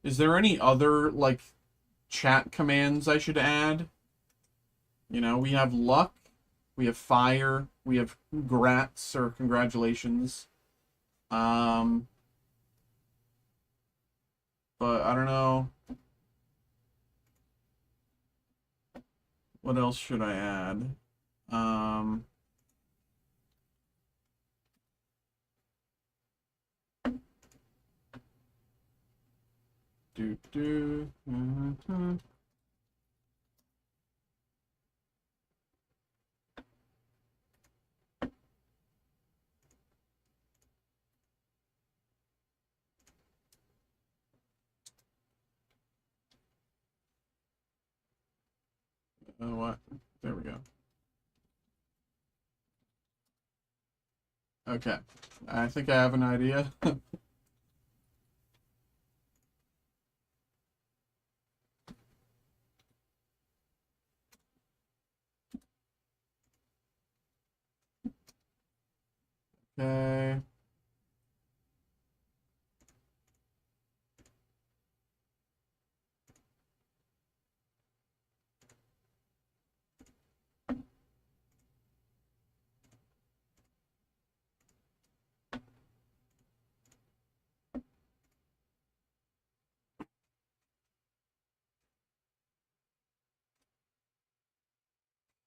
Is there any other, like, chat commands I should add? You know, we have luck, we have fire, we have grats, or congratulations. But I don't know. What else should I add? Mm-hmm. What? There we go. Okay. I think I have an idea. Okay.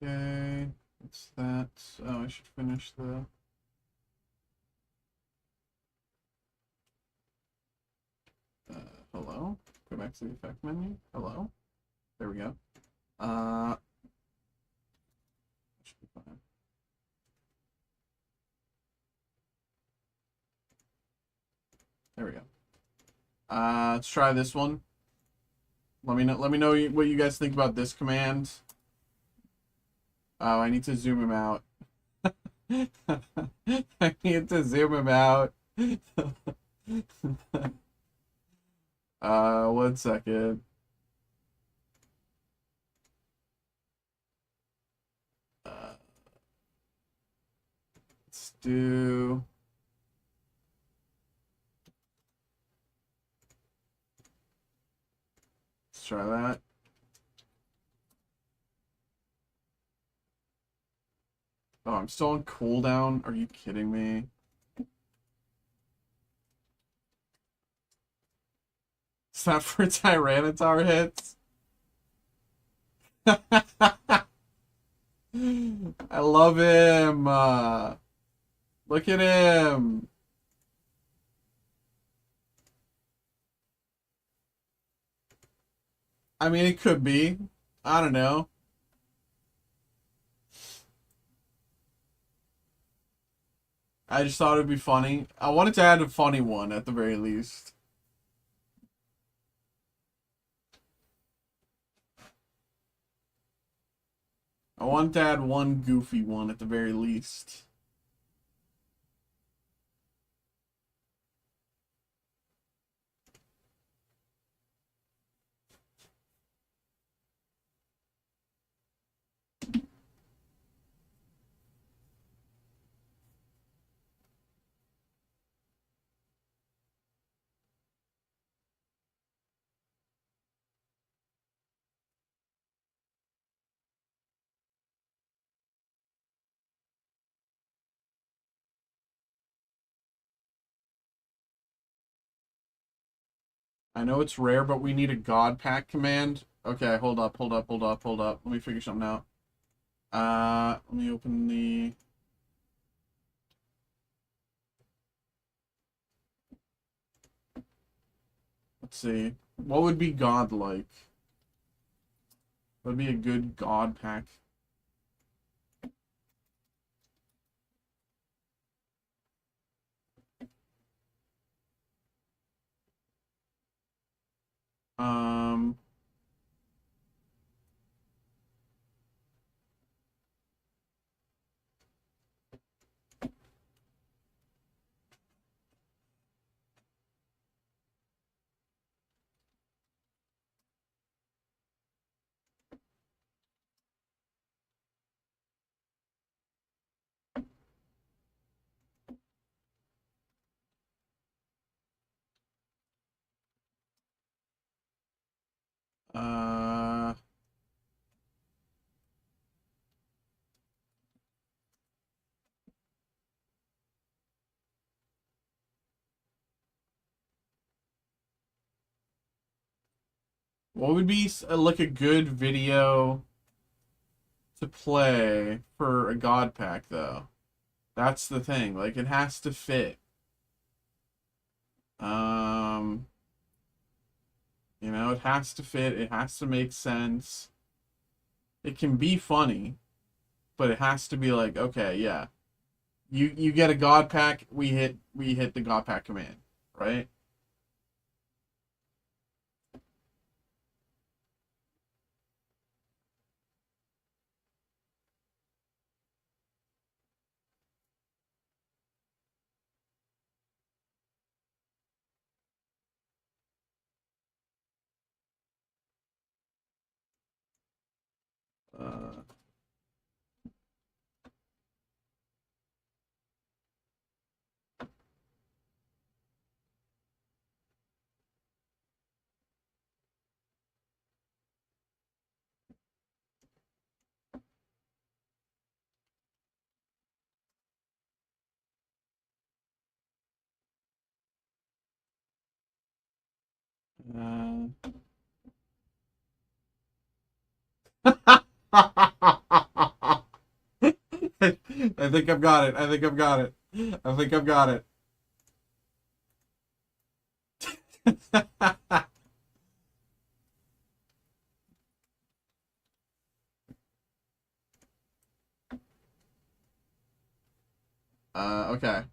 Okay. What's that? Oh, I should finish the... Hello? Go back to the effect menu. Hello? There we go. Should be fine. There we go. Let's try this one. Let me know what you guys think about this command. Oh, I need to zoom him out. I need to zoom him out. 1 second. Let's do... Let's try that. Oh, I'm still on cooldown. Are you kidding me? Is that for Tyranitar hits? I love him. Look at him. I mean, it could be. I don't know. I just thought it'd be funny. I wanted to add a funny one at the very least. I wanted to add one goofy one at the very least. I know it's rare, but we need a God Pack command. Okay, hold up. Let me figure something out. Let me open the... Let's see. What would be God-like? What would be a good God Pack? What would be like a good video to play for a God pack, though? That's the thing. Like, it has to fit. Um, it has to fit. It has to make sense. It can be funny, but it has to be like, okay, yeah. You get a God pack, we hit the God pack command, right? Uh, uh... I think I've got it. I think I've got it. I think I've got it. Okay.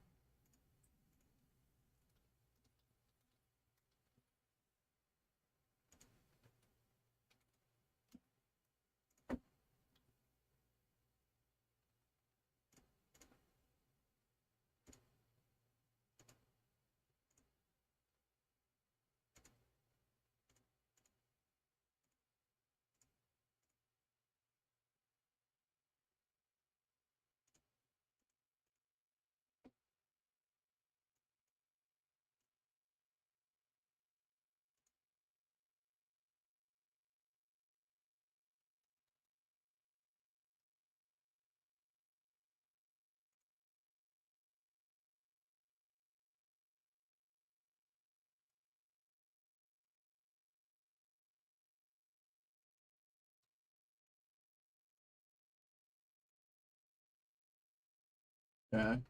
Okay.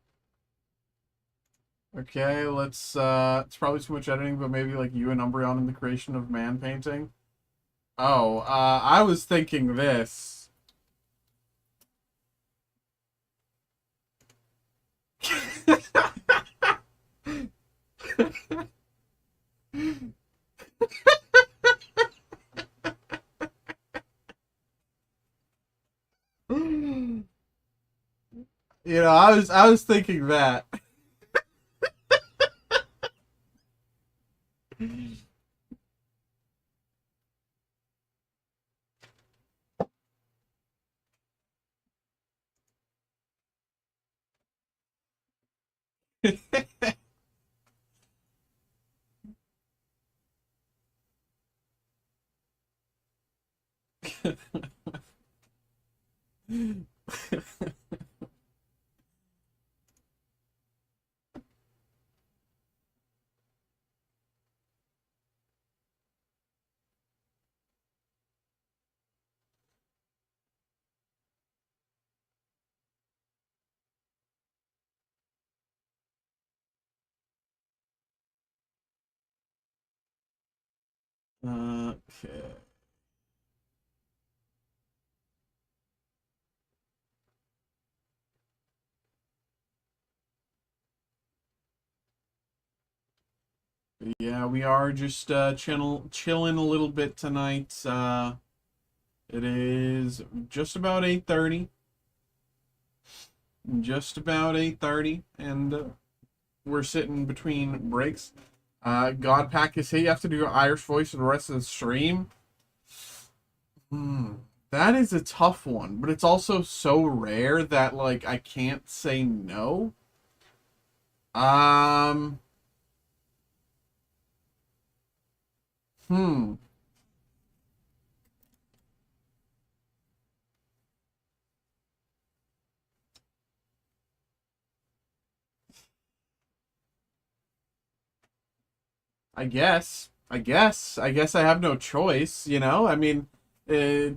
Okay, let's it's probably too much editing, but maybe like you and Umbreon in the creation of man painting. Oh, I was thinking this. I was thinking that. Okay. Yeah, we are just chilling a little bit tonight. It is just about 8:30. Just about 8:30, and we're sitting between breaks. God Pack is here. You have to do your Irish voice for the rest of the stream. Hmm. That is a tough one, but it's also so rare that like I can't say no. Um. Hmm. I guess. I guess I have no choice, you know? I mean, uh,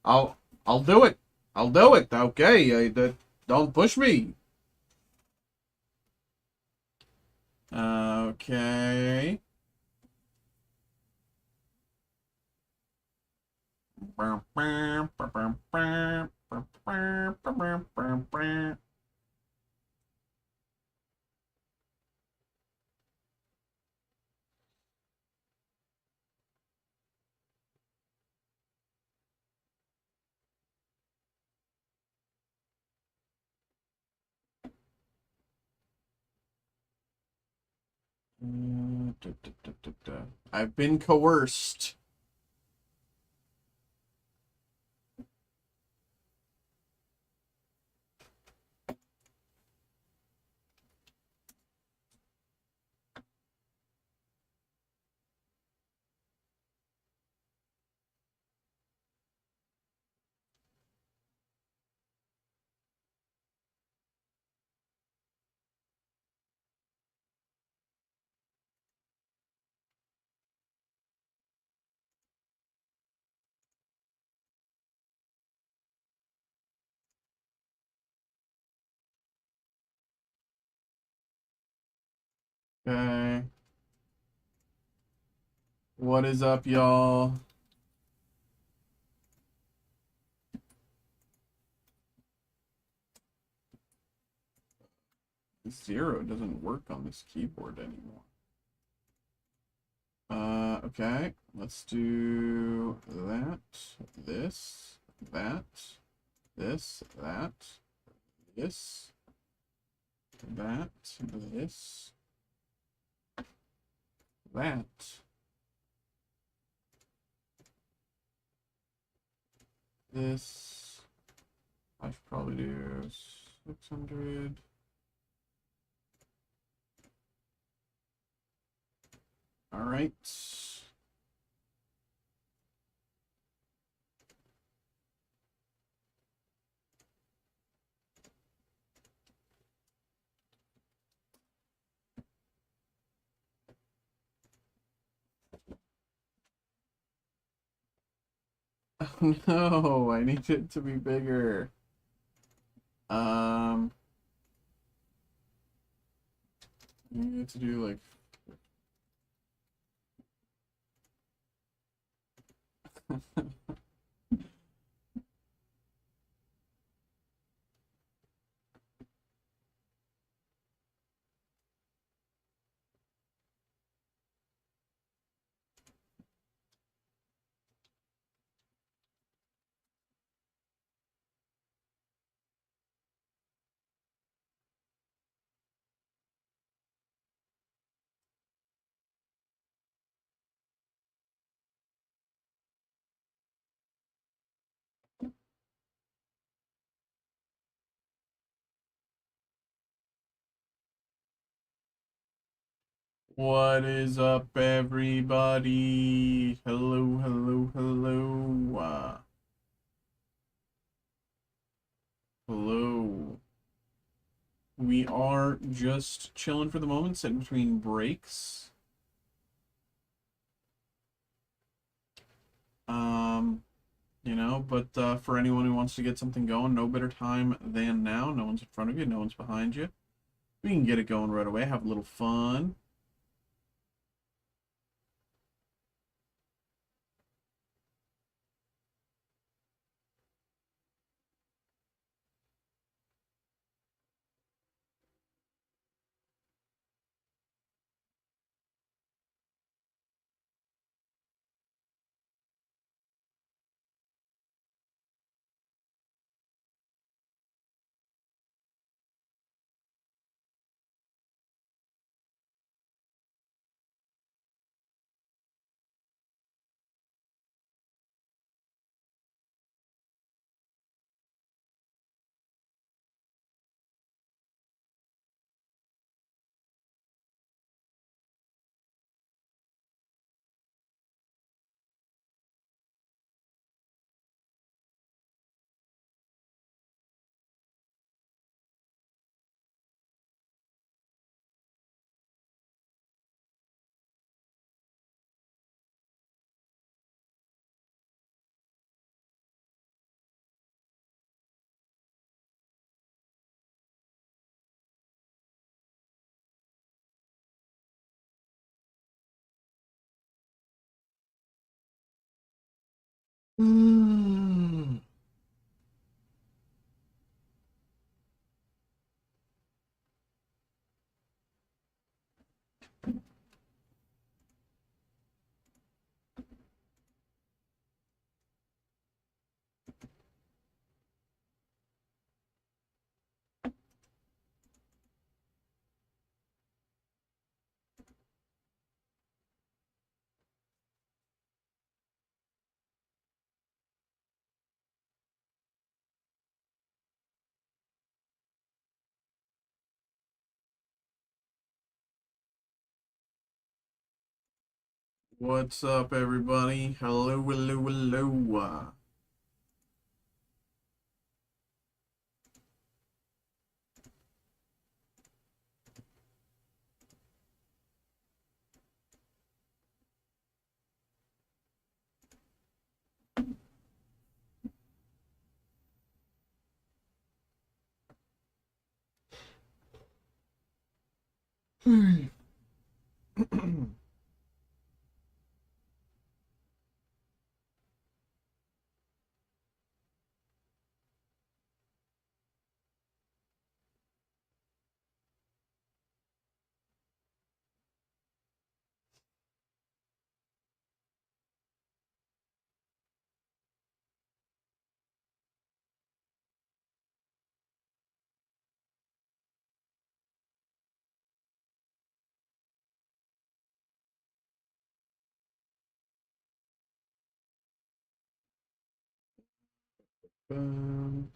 I'll I'll do it. I'll do it. Okay, don't push me. Okay. I've been coerced. Okay. What is up, y'all? Zero doesn't work on this keyboard anymore. Okay. Let's do that, this, that, this, that, this, that, this, that. This, I should probably do 600. All right. Oh no, I need it to be bigger. Um, I need to do like what is up, everybody? Hello, hello, hello. Hello. We are just chilling for the moment, sitting between breaks. Um, you know, but for anyone who wants to get something going, no better time than now. No one's in front of you, no one's behind you. We can get it going right away, have a little fun. Mm. What's up, everybody? Hello, hello, hello. Um,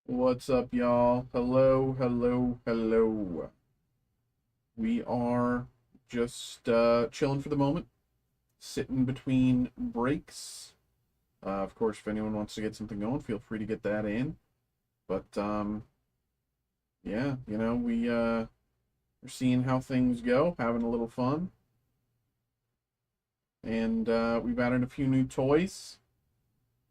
what's up, y'all? Hello, hello, hello. We are just chilling for the moment, sitting between breaks. Of course, if anyone wants to get something going, feel free to get that in. But yeah, we're seeing how things go, having a little fun, and we've added a few new toys.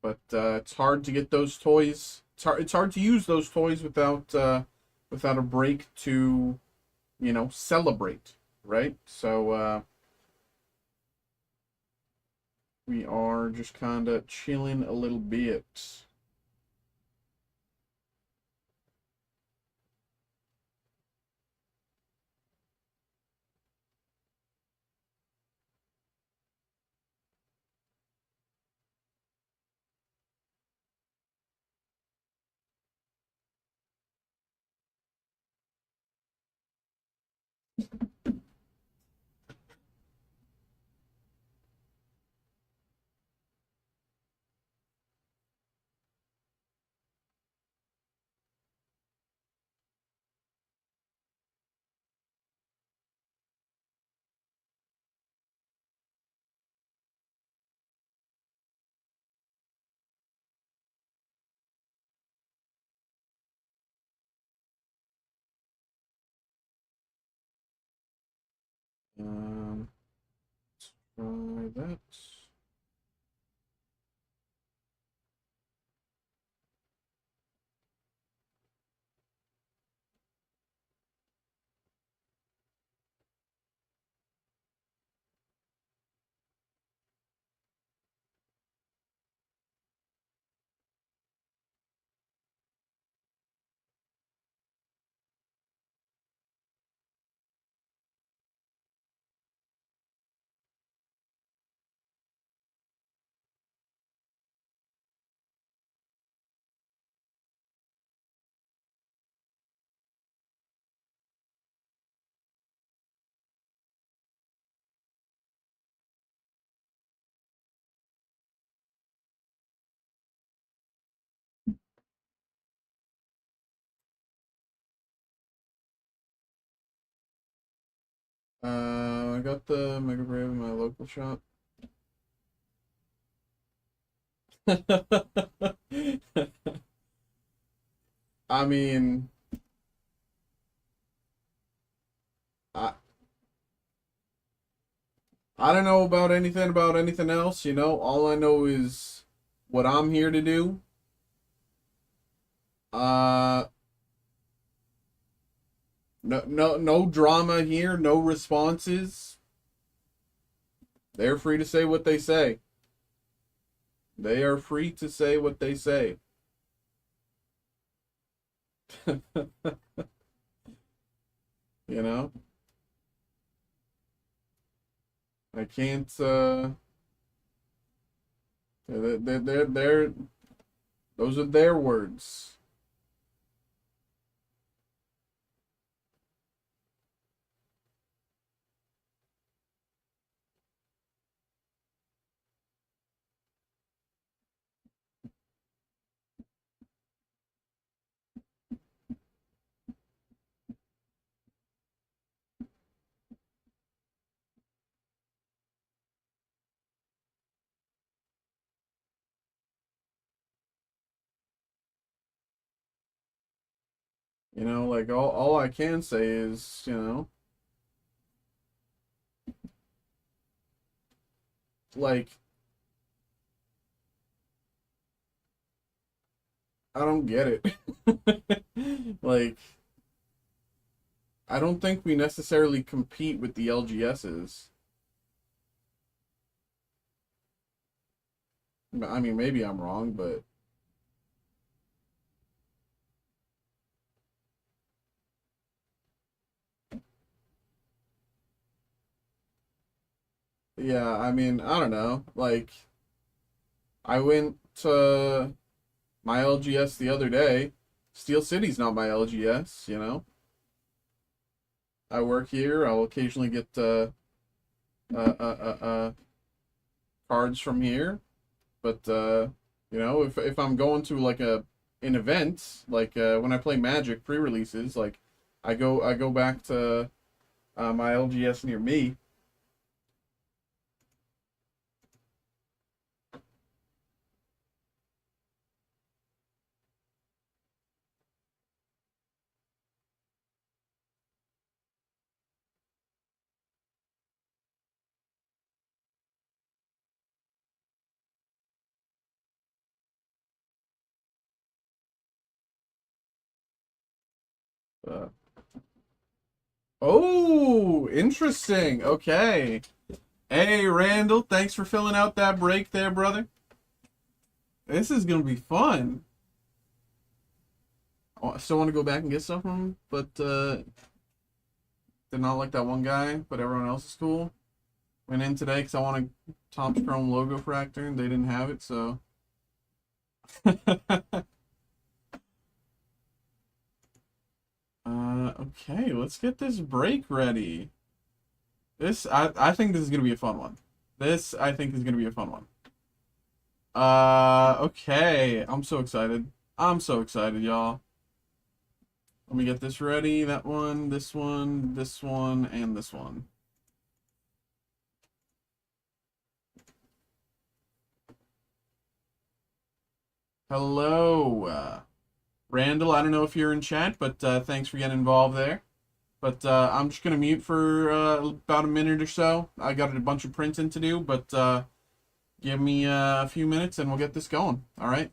But it's hard to get those toys. It's hard to use those toys without a break to celebrate, right? So we are just kind of chilling a little bit. Um, try that. I got the Mega Brave in my local shop. I mean, I don't know about anything else, you know. All I know is what I'm here to do. Uh, no drama here, no responses. They're free to say what they say. They are free to say what they say. You know? I can't they're those are their words. You know, like all I can say is, you know, like I don't get it. Like I don't think we necessarily compete with the LGSs. I mean, maybe I'm wrong, but yeah, I mean, I don't know. Like I went to my LGS the other day. Steel City's not my LGS, you know. I work here. I'll occasionally get uh, uh, uh, uh, cards from here, but you know, if I'm going to like an event, like when I play Magic pre-releases, like I go back to my LGS near me. Uh, oh, interesting. Okay. Hey, Randall, thanks for filling out that break there, brother. This is gonna be fun. I still want to go back and get some from him, but did not like that one guy, but everyone else is cool. Went in today because I want a Topps Chrome logo fractor, and they didn't have it, so. Okay, let's get this break ready. I think this is gonna be a fun one. This, I think, is gonna be a fun one. Okay, I'm so excited. I'm so excited, y'all. Let me get this ready. That one, this one, this one, and this one. Hello, Randall. I don't know if you're in chat, but thanks for getting involved there. But I'm just gonna mute for about a minute or so. I got a bunch of printing to do, but give me a few minutes and we'll get this going. All right.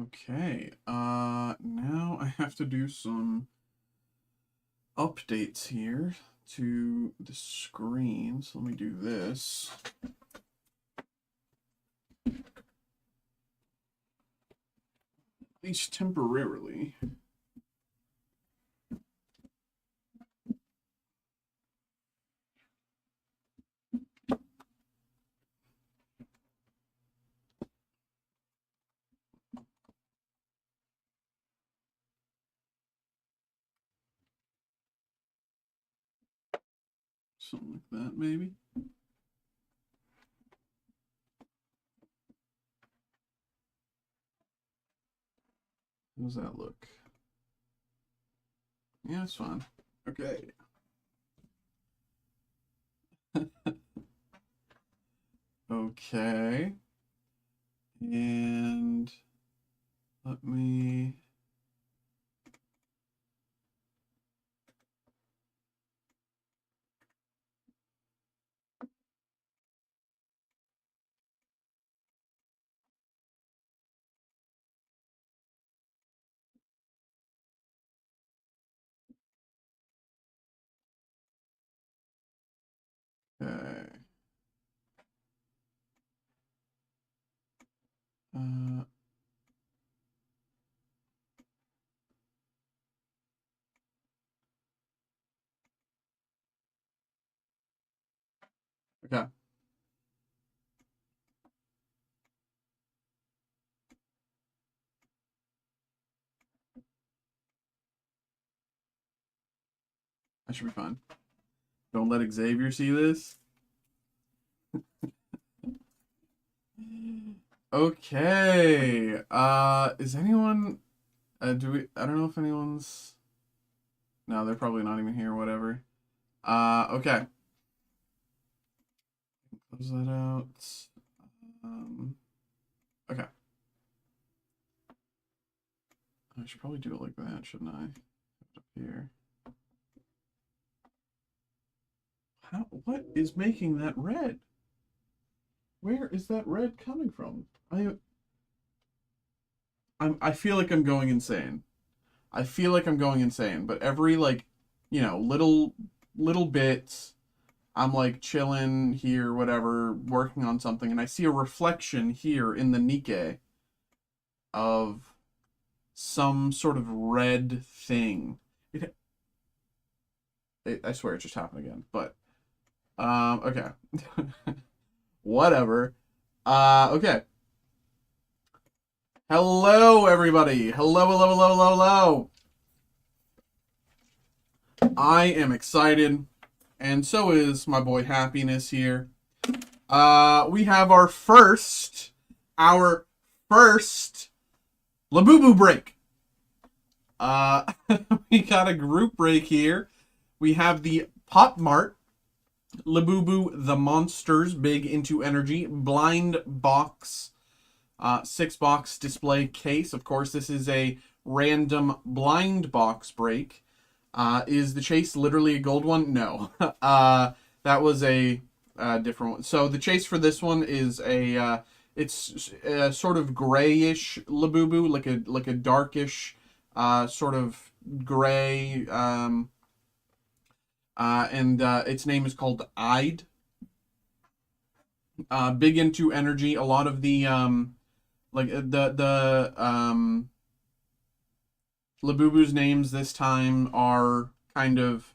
Okay, now I have to do some updates here to the screen. So let me do this. At least temporarily. Something like that, maybe. How does that look? Yeah, it's fine. Okay. Okay. And let me... Okay. Uh, okay. I should be fine. Don't let Xavier see this. Okay. Is anyone... I don't know if anyone's... No, they're probably not even here, whatever. Okay. Close that out. Okay. I should probably do it like that, shouldn't I? Up here. What is making that red? Where is that red coming from? I feel like I'm going insane. I feel like I'm going insane, but every like, little bits, I'm like chilling here, whatever, working on something, and I see a reflection here in the Nikkei of some sort of red thing. I swear it just happened again, but okay. Whatever. Okay. Hello, everybody. Hello, hello, hello, hello, hello. I am excited, and so is my boy Happiness here. We have our first Labubu break. We got a group break here. We have the Pop Mart Labubu the Monsters Big Into Energy blind box, 6-box display case. Of course, this is a random blind box break. Is the chase literally a gold one? No. That was a different one. So the chase for this one is it's a sort of grayish Labubu, like a darkish sort of gray. And its name is called Ide. Big into energy. A lot of the Labubu's names this time are kind of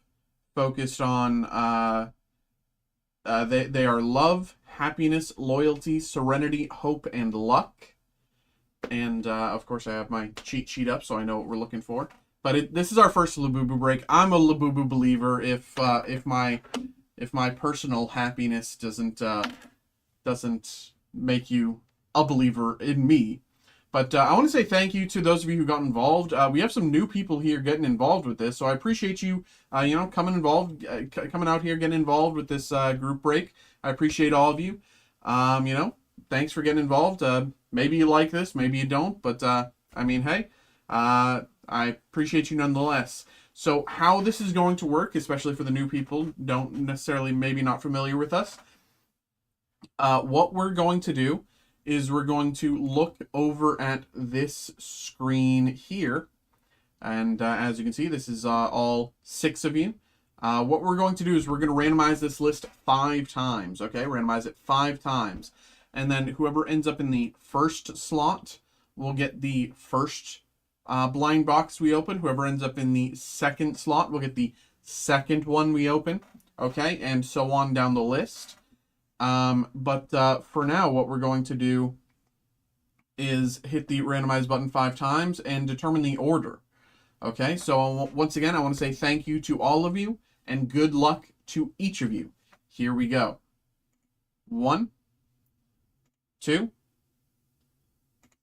focused on they are love, happiness, loyalty, serenity, hope, and luck. And of course I have my cheat sheet up so I know what we're looking for. But this is our first Labubu break. I'm a Labubu believer. If my personal happiness doesn't make you a believer in me. But I want to say thank you to those of you who got involved. We have some new people here getting involved with this, so I appreciate you, coming out here, getting involved with this group break. I appreciate all of you. Thanks for getting involved. Maybe you like this, maybe you don't, but hey, I appreciate you nonetheless. So how this is going to work, especially for the new people, maybe not familiar with us. What we're going to do is we're going to look over at this screen here. And as you can see, this is all 6 of you. What we're going to do is we're going to randomize this list 5 times, okay? Randomize it 5 times. And then whoever ends up in the first slot will get the first blind box we open. Whoever ends up in the second slot will get the second one we open, okay? And so on down the list. But for now, what we're going to do is hit the randomize button 5 times and determine the order. Okay, so once again, I want to say thank you to all of you and good luck to each of you. Here we go. 1, 2,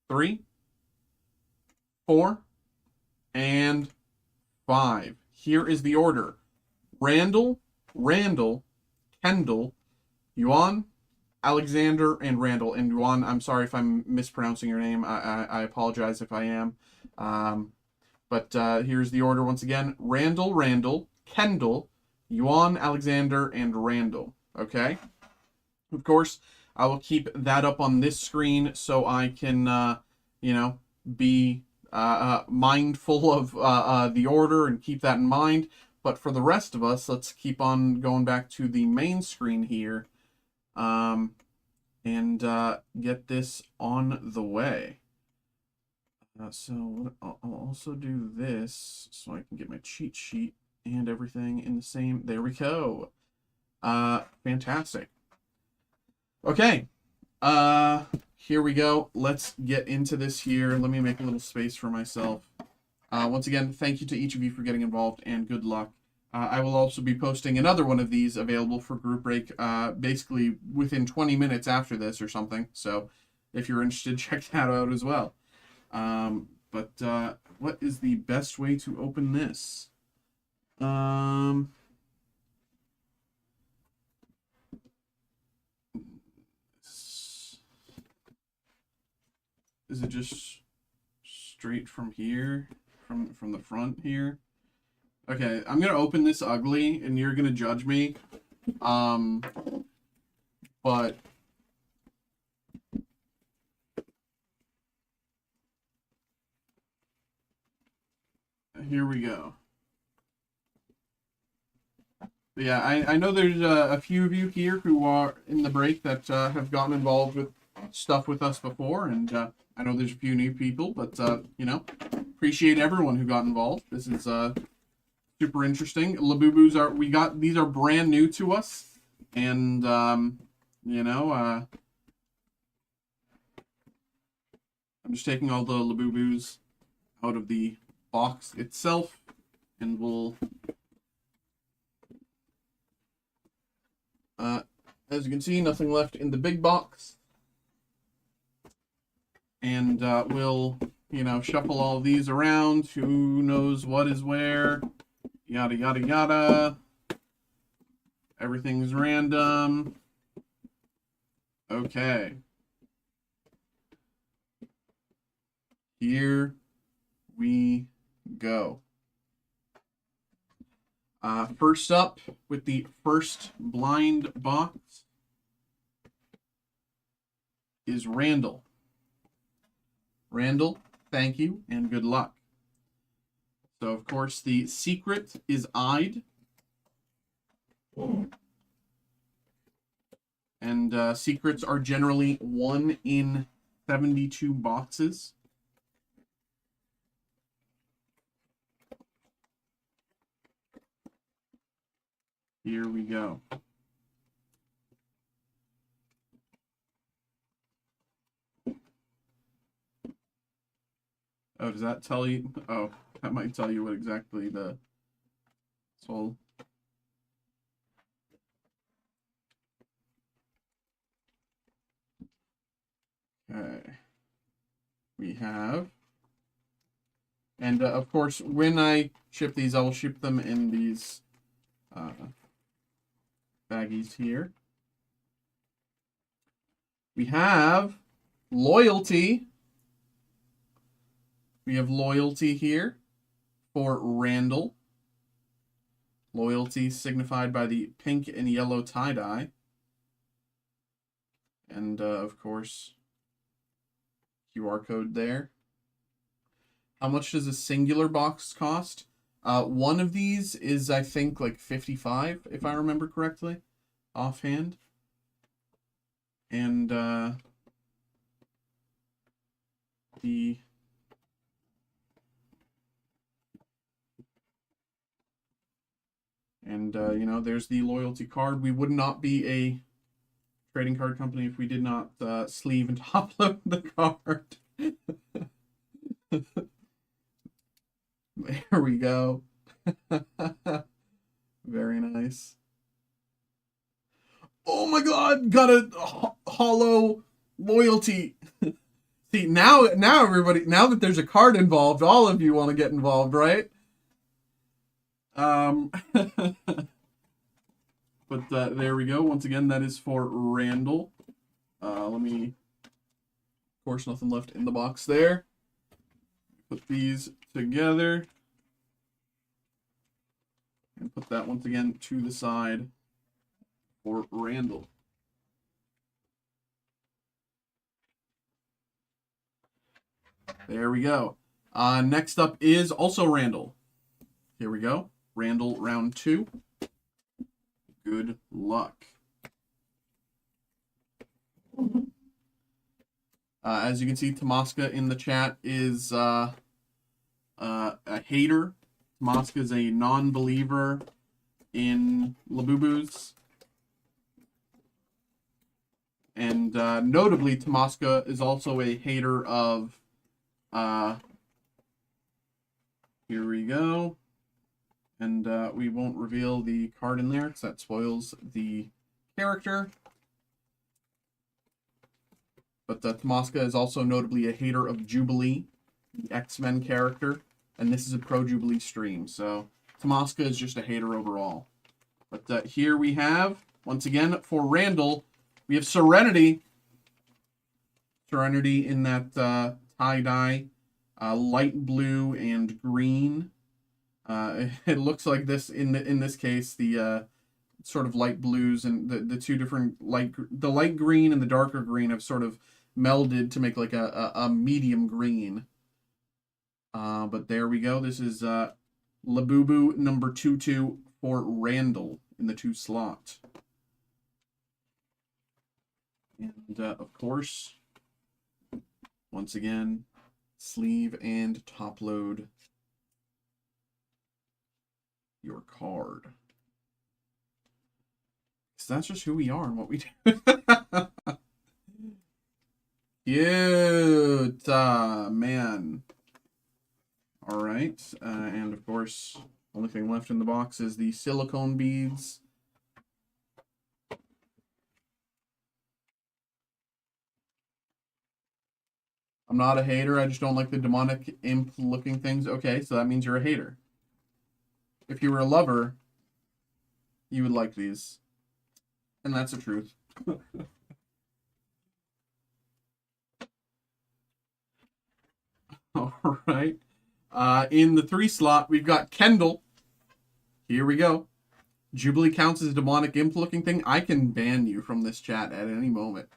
3, 4, and 5. Here is the order. Randall, Kendall, Yuan, Alexander, and Randall. And Yuan, I'm sorry if I'm mispronouncing your name. I apologize if I am. But here's the order once again. Randall, Kendall, Yuan, Alexander, and Randall. Okay? Of course, I will keep that up on this screen so I can, be mindful of the order and keep that in mind. But for the rest of us, let's keep on going back to the main screen here and get this on the way. So I'll also do this so I can get my cheat sheet and everything in the same. There we go. Fantastic. Okay. Here we go. Let's get into this here. Let me make a little space for myself. Once again, thank you to each of you for getting involved and good luck. I will also be posting another one of these available for group break basically within 20 minutes after this or something. So if you're interested, check that out as well. But what is the best way to open this? Is it just straight from here, from the front here? Okay, I'm gonna open this ugly, and you're gonna judge me. But here we go. But yeah, I know there's a few of you here who are in the break that have gotten involved with stuff with us before, and I know there's a few new people, but appreciate everyone who got involved. This is super interesting. Labubus these are brand new to us, and I'm just taking all the Labubus out of the box itself, and we'll as you can see, nothing left in the big box, and we'll shuffle all these around. Who knows what is where? Yada yada yada. Everything's random. Okay. Here we go. First up with the first blind box is Randall. Randall, thank you and good luck. So, of course, the secret is eyed. And secrets are generally 1 in 72 boxes. Here we go. Oh, does that tell you? Oh, that might tell you what exactly the soul. Okay. We have. And of course, when I ship these, I will ship them in these baggies here. We have loyalty. We have loyalty here for Randall. Loyalty signified by the pink and yellow tie-dye. And of course, QR code there. How much does a singular box cost? One of these is, I think, like 55, if I remember correctly, offhand. And you know, there's the loyalty card. We would not be a trading card company if we did not sleeve and top load the card. There we go. Very nice. Oh my god, got a hollow loyalty. See, now everybody, now that there's a card involved, all of you want to get involved, right? But there we go. Once again, that is for Randall. Let me, of course, nothing left in the box there. Put these together. And put that once again to the side for Randall. There we go. Next up is also Randall. Here we go. Randall round 2. Good luck. As you can see, Tomaska in the chat is a hater. Tomaska is a non-believer in Labubus. And notably, Tomaska is also a hater of... here we go. And we won't reveal the card in there because that spoils the character. But Tomaska is also notably a hater of Jubilee, the X-Men character. And this is a pro-Jubilee stream, so Tomaska is just a hater overall. But here we have, once again, for Randall, we have Serenity. Serenity in that tie-dye, light blue and green. It looks like this in this case, the sort of light blues and the two different the light green and the darker green have sort of melded to make like a medium green. But there we go. This is Labubu number 22 for Randall in the 2 slot. And of course, once again, sleeve and top load your card. So that's just who we are and what we do. Cute, man. All right, and of course, only thing left in the box is the silicone beads. I'm not a hater, I just don't like the demonic imp-looking things. Okay, so that means you're a hater. If you were a lover, you would like these. And that's the truth. All right. In the 3 slot, we've got Kendall. Here we go. Jubilee counts as a demonic imp-looking thing. I can ban you from this chat at any moment.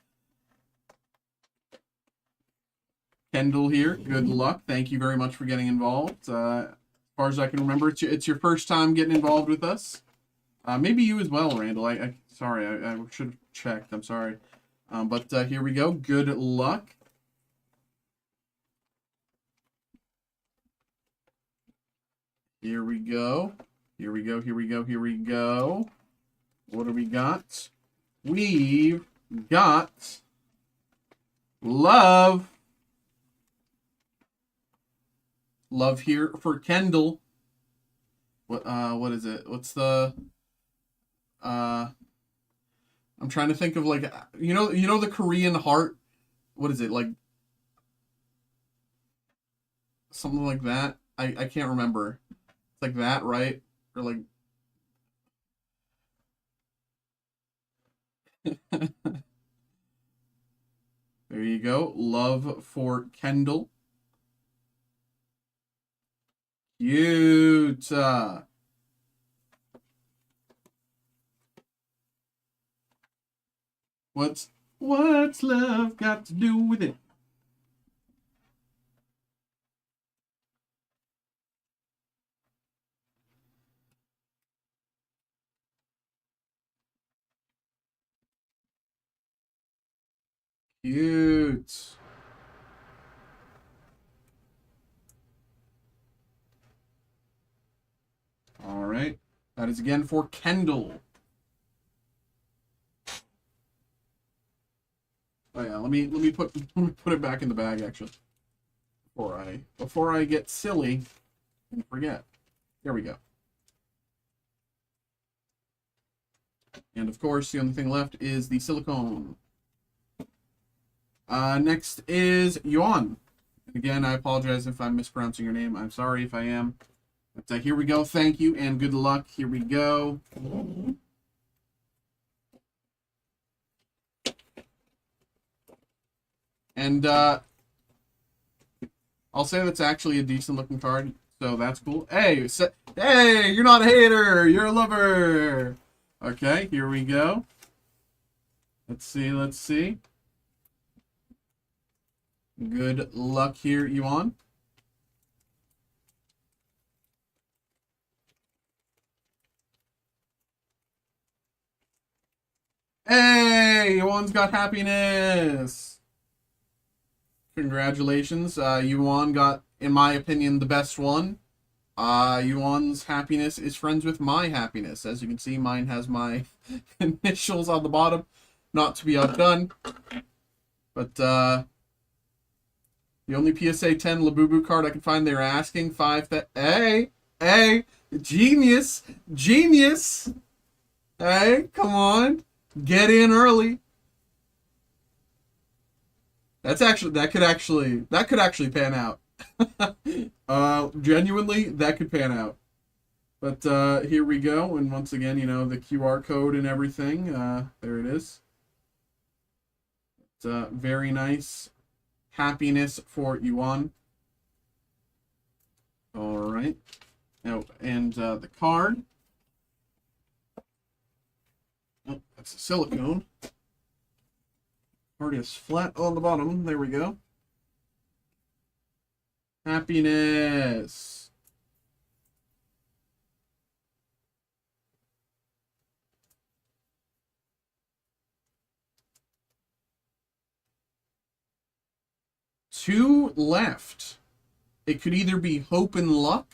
Kendall here. Good luck. Thank you very much for getting involved. As far as I can remember, it's your first time getting involved with us. Maybe you as well, Randall. Sorry, I should have checked. I'm sorry. But here we go. Good luck. Here we go. Here we go. Here we go. Here we go. What do we got? We've got Love. Love here for Kendall. What is it? What's the I'm trying to think of, like, you know the Korean heart? What is it? Like something like that? I can't remember. It's like that, right? Or like there you go. Love for Kendall. Cute. What's love got to do with it? Cute. All right. That is again for Kendall. Oh yeah, let me put it back in the bag actually. Before I get silly and forget. There we go. And of course, the only thing left is the silicone. Next is Yuan. Again, I apologize if I'm mispronouncing your name. I'm sorry if I am. But here we go. Thank you and good luck. Here we go. And I'll say that's actually a decent looking card, so that's cool. Hey, hey, you're not a hater, you're a lover. Okay, here we go. Let's see. Good luck here, Yuan. Hey, Yuan's got happiness. Congratulations. Yuan got, in my opinion, the best one. Yuan's happiness is friends with my happiness. As you can see, mine has my initials on the bottom. Not to be outdone. But, the only PSA 10 Labubu card I can find, they're asking 5 that. Hey! Genius! Genius! Hey, come on. Get in early. That could actually pan out. Genuinely, that could pan out. But here we go, and once again, you know, the QR code and everything. There it is. It's very nice. Happiness for Yuan. All right. Oh, and the card. Oh, that's a silicone. Card is flat on the bottom. There we go. Happiness. Two left. It could either be Hope and Luck,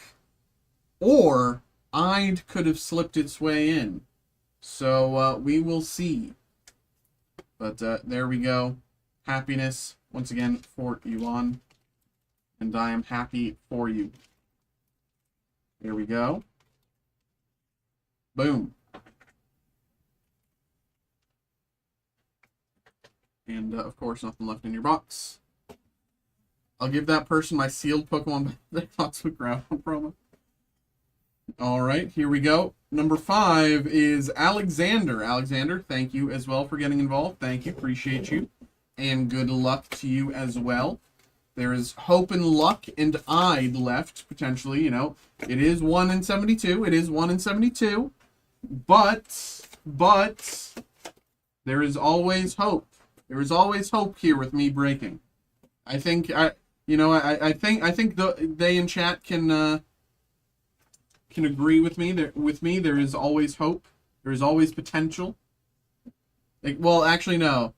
or I'd could have slipped its way in. So we will see. But there we go. Happiness, once again, for Yuan. And I am happy for you. Here we go. Boom. And, of course, nothing left in your box. I'll give that person my sealed Pokemon ground promo. Alright, here we go. Number 5 is Alexander. Alexander, thank you as well for getting involved. Thank you. Appreciate you. And good luck to you as well. There is Hope and Luck and I'd left, potentially, you know. It is 1 in 72. It is 1 in 72. But, there is always hope. There is always hope here with me breaking. I think, I think they in chat can agree with me. There is always hope. There is always potential. Like, well, actually, no.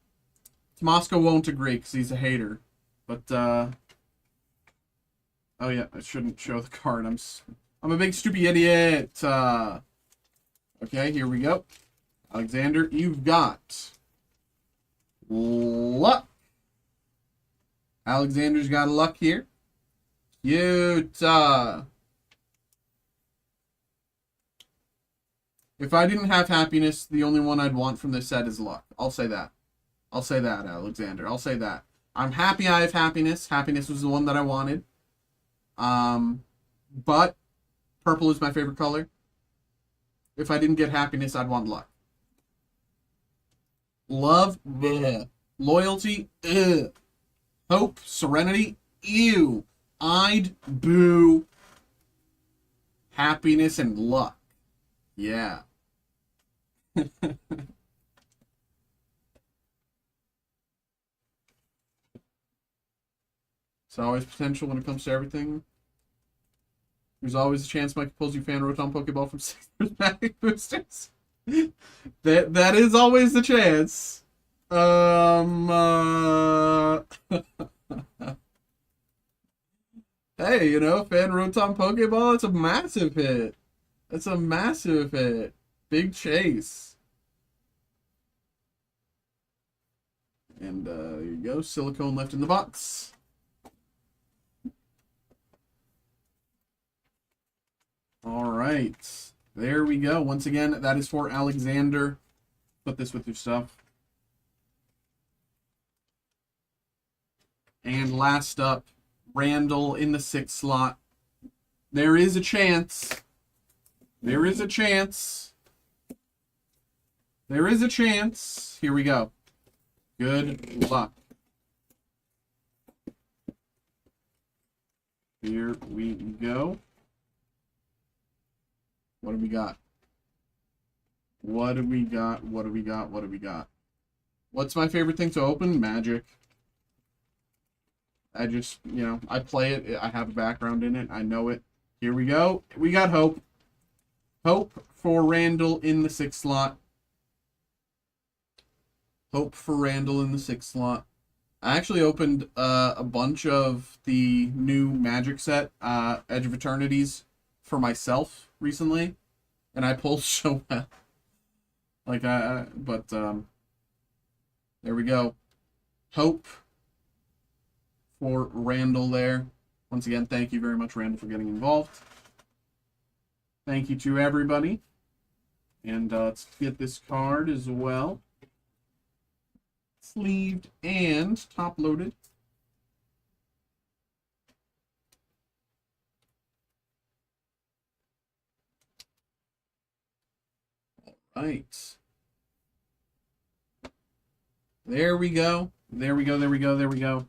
Tomasco won't agree because he's a hater. But, oh yeah, I shouldn't show the card. I'm a big stupid idiot. Okay, here we go. Alexander, you've got luck. Alexander's got luck here. Cute. If I didn't have happiness, the only one I'd want from this set is luck. I'll say that. I'll say that, Alexander. I'll say that. I'm happy I have happiness. Happiness was the one that I wanted. But purple is my favorite color. If I didn't get happiness, I'd want luck. Love, bleh. Loyalty, ugh. Hope, serenity, ew. I'd boo. Happiness and luck. Yeah. It's always potential when it comes to everything. There's always a chance Mikey pulls you fan Rotom Pokeball from 6 prismatic boosters. that is always the chance. hey, you know, fan Rotom Pokeball, it's a massive hit. It's a massive hit. Big chase. And there you go. Silicone left in the box. All right. There we go. Once again, that is for Alexander. Put this with your stuff. And last up, Randall in the 6th slot. There is a chance. There is a chance. There is a chance. Here we go. Good luck. Here we go. What do we got? What do we got? What do we got? What do we got? What's my favorite thing to open? Magic. I just, you know, I play it. I have a background in it. I know it. Here we go. We got Hope. Hope for Randall in the 6th slot. Hope for Randall in the 6th slot. I actually opened a bunch of the new Magic set, Edge of Eternities, for myself recently, and I pulled so well. Like, there we go. Hope for Randall there. Once again, thank you very much, Randall, for getting involved. Thank you to everybody. And let's get this card as well. Sleeved and top-loaded. All right. There we go. There we go. There we go. There we go.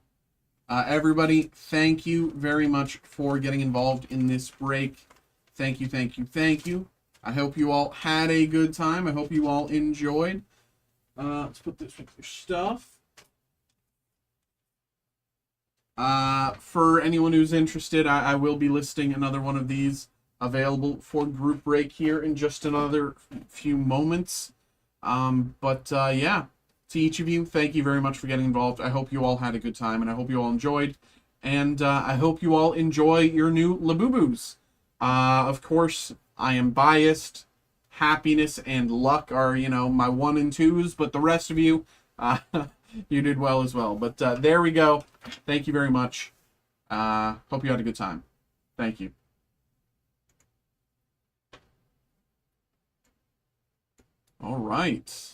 Everybody, thank you very much for getting involved in this break. Thank you, thank you, thank you. I hope you all had a good time. I hope you all enjoyed. Let's put this with your stuff. For anyone who's interested, I will be listing another one of these available for group break here in just another few moments. Yeah, to each of you, thank you very much for getting involved. I hope you all had a good time, and I hope you all enjoyed. And I hope you all enjoy your new Labubus. Of course, I am biased. Happiness and luck are, you know, my 1 and 2s, but the rest of you, you did well as well. But there we go. Thank you very much. Hope you had a good time. Thank you. All right.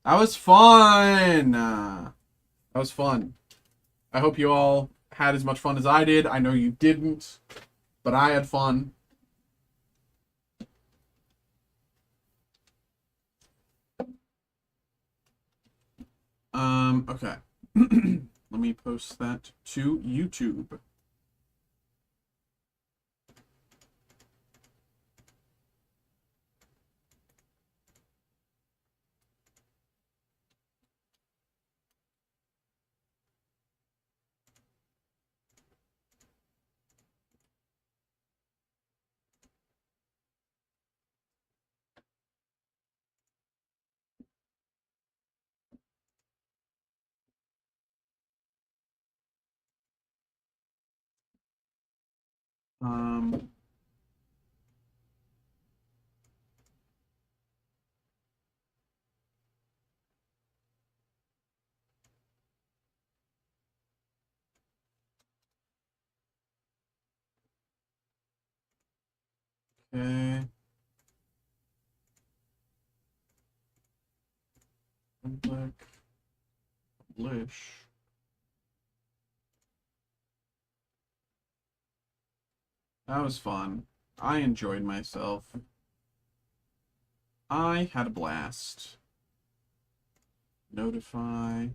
That was fun. That was fun. I hope you all had as much fun as I did. I know you didn't, but I had fun. Okay. Let me post that to YouTube. Okay. Publish. That was fun. I enjoyed myself. I had a blast. Notify.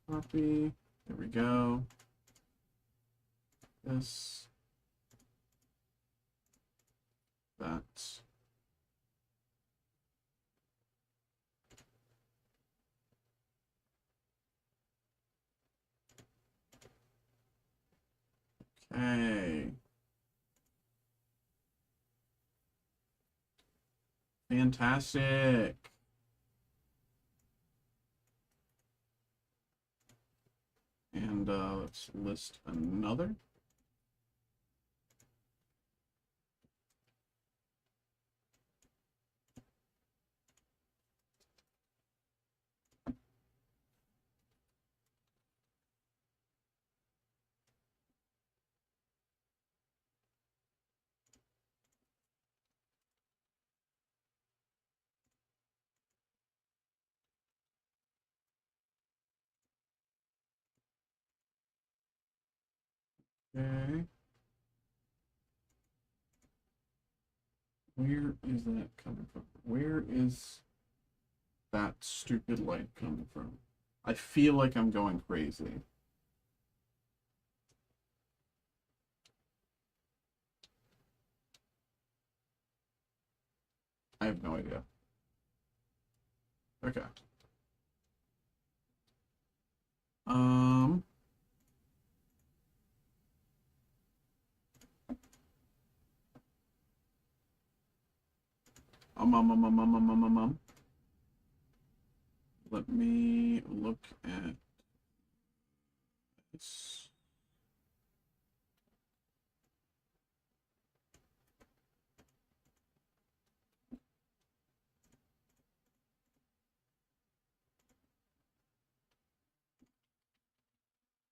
Copy. There we go. This. That. Okay. Fantastic. And let's list another. Okay. Where is that coming from? Where is that stupid light coming from? I feel like I'm going crazy. I have no idea. Okay. Um, Let me look at this.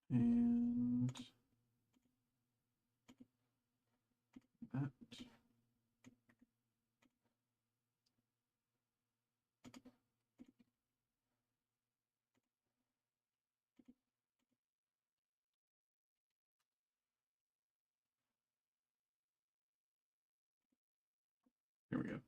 And that. Here we go.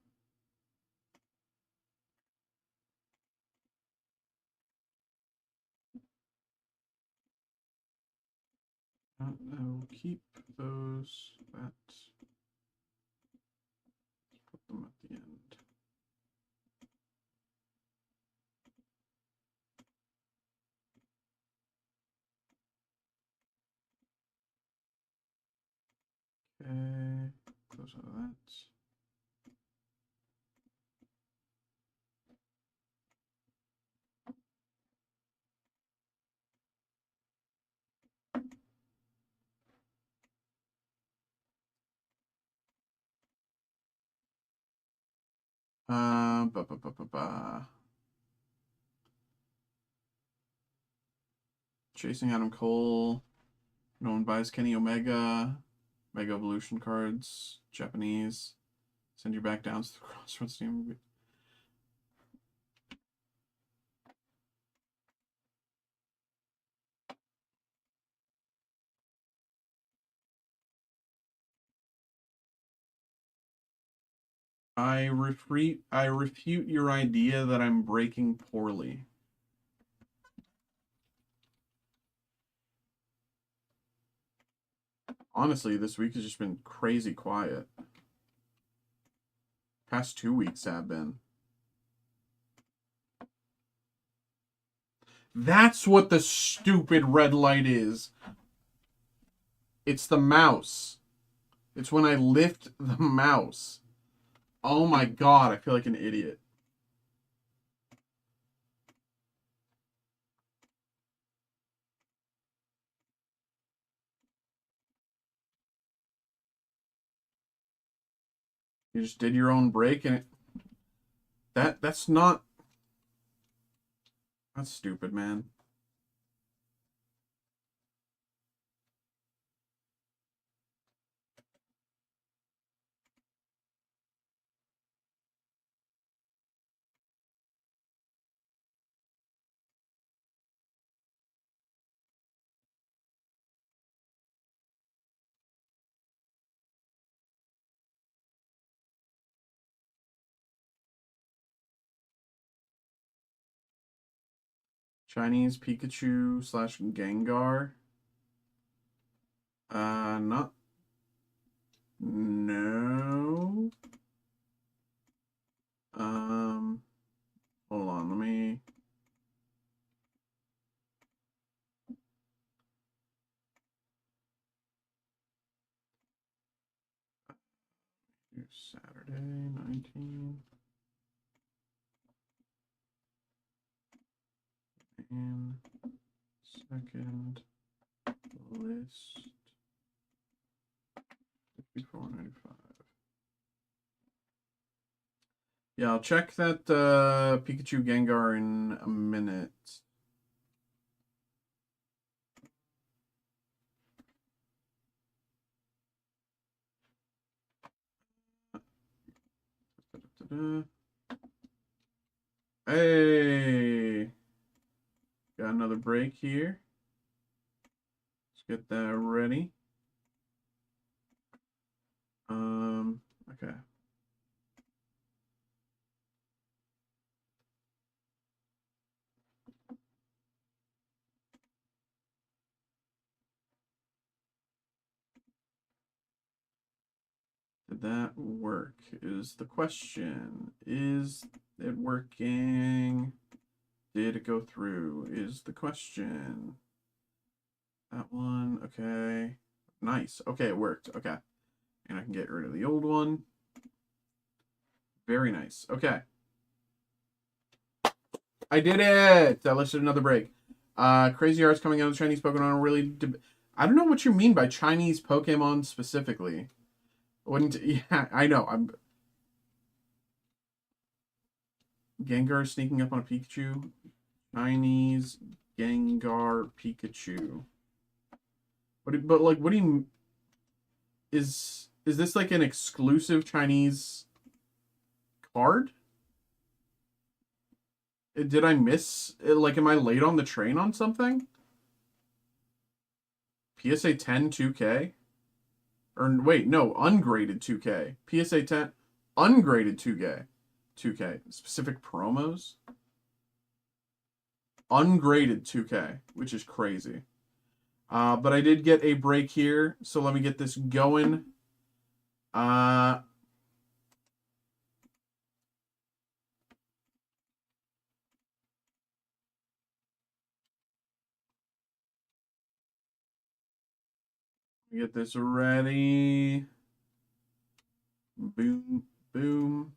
I'll keep those. That. Put them at the end. Okay. Close out of that. Ba, ba, ba, ba, ba. Chasing Adam Cole. No one buys Kenny Omega. Mega Evolution cards. Japanese. Send you back down to the Crossroads team. I refute your idea that I'm breaking poorly. Honestly, this week has just been crazy quiet. Past 2 weeks have been. That's what the stupid red light is. It's the mouse. It's when I lift the mouse. Oh my god, I feel like an idiot. You just did your own break and that's not. That's stupid, man. Chinese Pikachu slash Gengar. Not. No. Hold on, let me. Do Saturday, 19. And second list. 54.95. Yeah, I'll check that Pikachu Gengar in a minute. Hey! Got another break here. Let's get that ready. Okay. Did that work? Is the question. Is it working? Did it go through? Is the question. That one, okay. Nice. Okay, it worked. Okay. And I can get rid of the old one. Very nice. Okay. I did it! Let's do another break. Crazy arts coming out of Chinese Pokemon really... I don't know what you mean by Chinese Pokemon specifically. Wouldn't... Yeah, I know. I'm... Gengar sneaking up on a Pikachu. Chinese Gengar Pikachu. But like, what do you... Is this like an exclusive Chinese card? Did I miss... Like, am I late on the train on something? PSA 10 2K? Or wait, no, ungraded 2K. PSA 10 ungraded 2K. 2K. Specific promos? Ungraded 2K, which is crazy. But I did get a break here, so let me get this going. Get this ready. Boom, boom.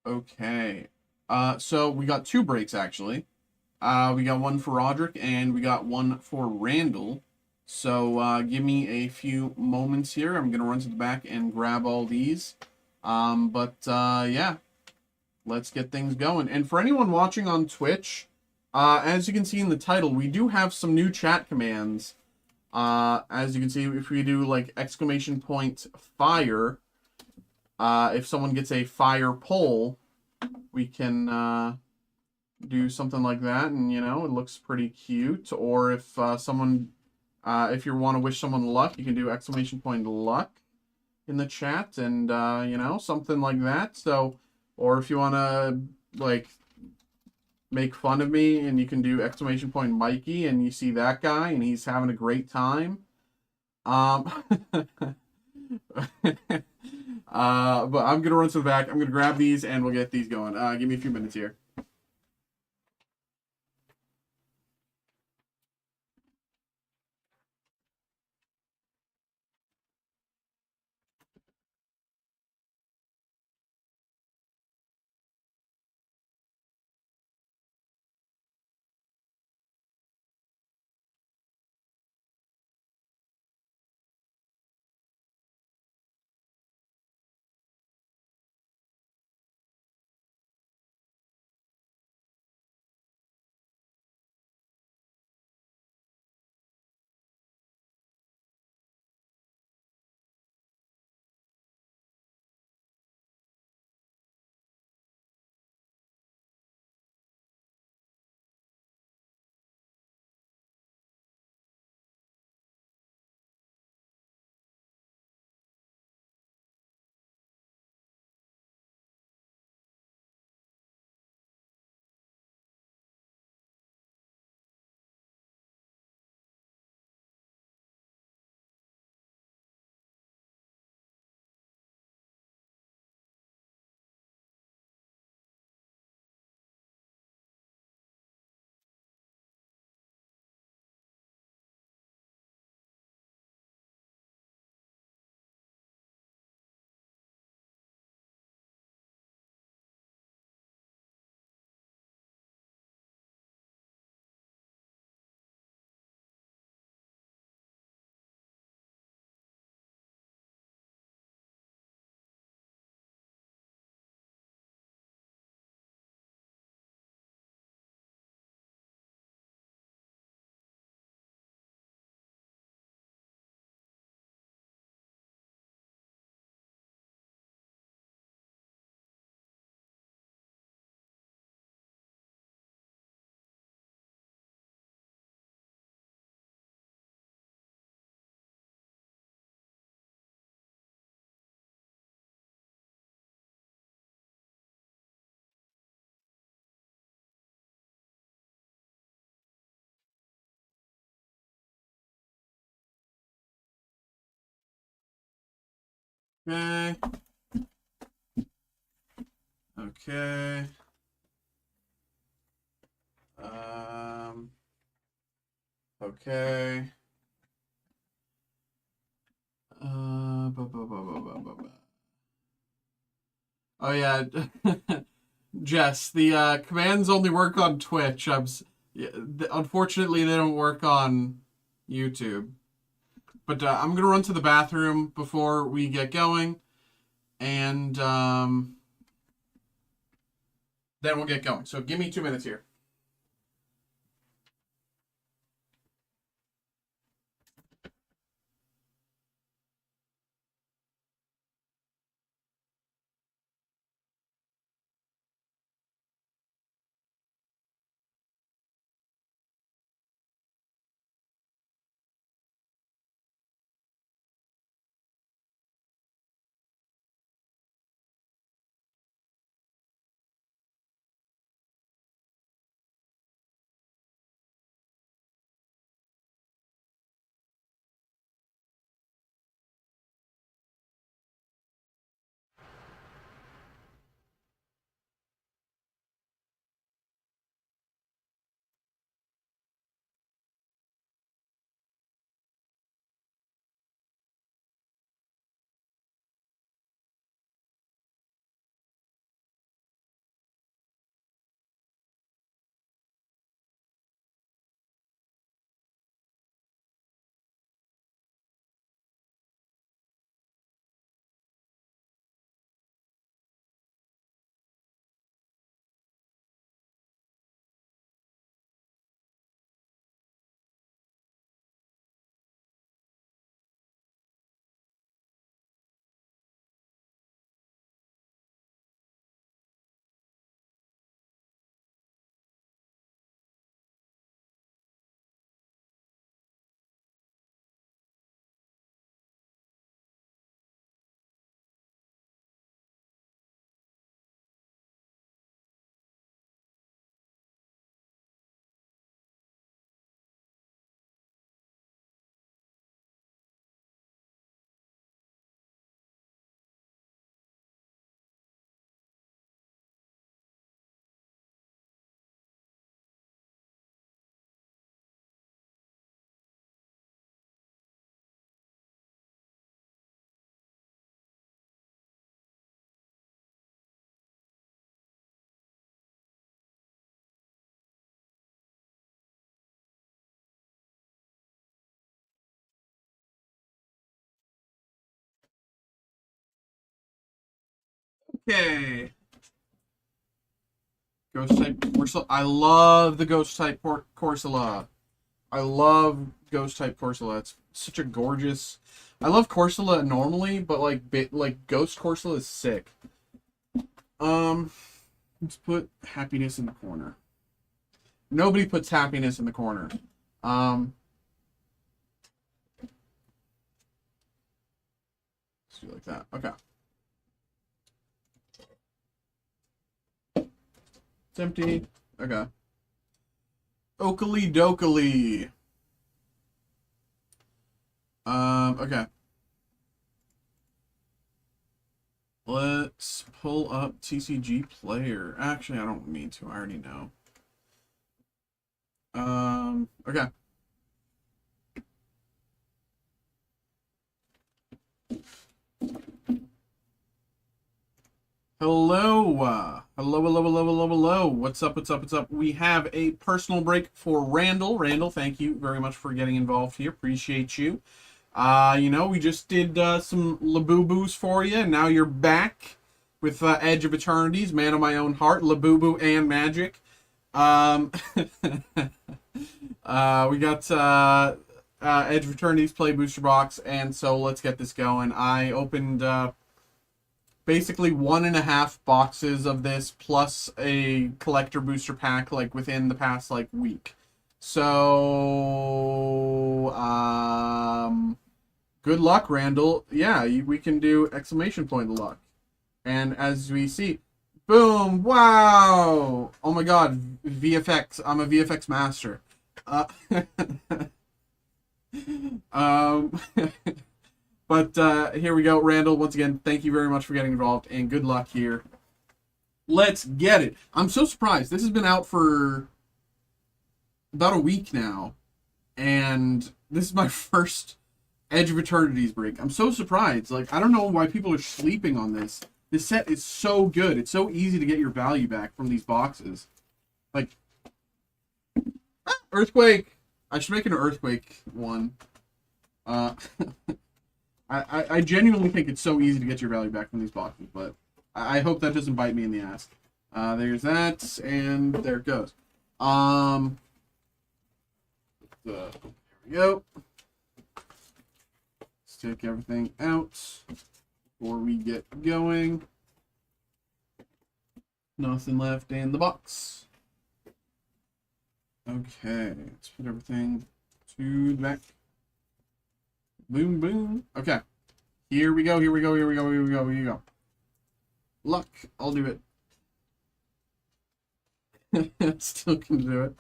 Okay. So we got two breaks actually. We got one for Roderick and we got one for Randall. So give me a few moments here. I'm gonna run to the back and grab all these. Yeah, let's get things going. And for anyone watching on Twitch, as you can see in the title, we do have some new chat commands. As you can see, if we do like exclamation point fire, if someone gets a fire pull, we can do something like that, and you know, it looks pretty cute. Or if if you want to wish someone luck, you can do exclamation point luck in the chat, and you know, something like that. So, or if you want to like make fun of me, and you can do exclamation point Mikey, and you see that guy, and he's having a great time. But I'm gonna run to the back. I'm gonna grab these, and we'll get these going. Give me a few minutes here. Okay. Okay. Okay. Oh yeah, Jess. The commands only work on Twitch. Yeah, unfortunately, they don't work on YouTube. But I'm gonna run to the bathroom before we get going, and then we'll get going. So give me 2 minutes here. Okay. Ghost type Corsola. I love the ghost type Corsola. I love ghost type Corsola. It's such a gorgeous. I love Corsola normally, but like ghost Corsola is sick. Let's put happiness in the corner. Nobody puts happiness in the corner. Let's do it like that. Okay. It's empty. Okay. Oakley Dokley. Okay. Let's pull up TCG player. Actually, I don't need to. I already know. Okay. Hello. Hello. What's up? We have a personal break for Randall. Randall, thank you very much for getting involved here. Appreciate you. We just did some Labubu's for you, and now you're back with Edge of Eternities, Man of My Own Heart, Labubu, and Magic. We got Edge of Eternities Play Booster Box, and so let's get this going. I opened basically 1.5 boxes of this plus a collector booster pack like within the past week. So good luck, Randall. Yeah, we can do exclamation point luck. And as we see, boom, wow. Oh my god, VFX. I'm a VFX master. But here we go. Randall, once again, thank you very much for getting involved, and good luck here. Let's get it. I'm so surprised. This has been out for about a week now, and this is my first Edge of Eternity's break. I'm so surprised. Like, I don't know why people are sleeping on this. This set is so good. It's so easy to get your value back from these boxes. Like, Earthquake. I should make an Earthquake one. I genuinely think it's so easy to get your value back from these boxes, but I hope that doesn't bite me in the ass. There's that, and there it goes. There we go. Let's take everything out before we get going. Nothing left in the box. Okay, let's put everything to the back. Boom, boom. Okay. Here we go, here we go, here we go, here we go, here we go. Luck. I'll do it. Still can do it.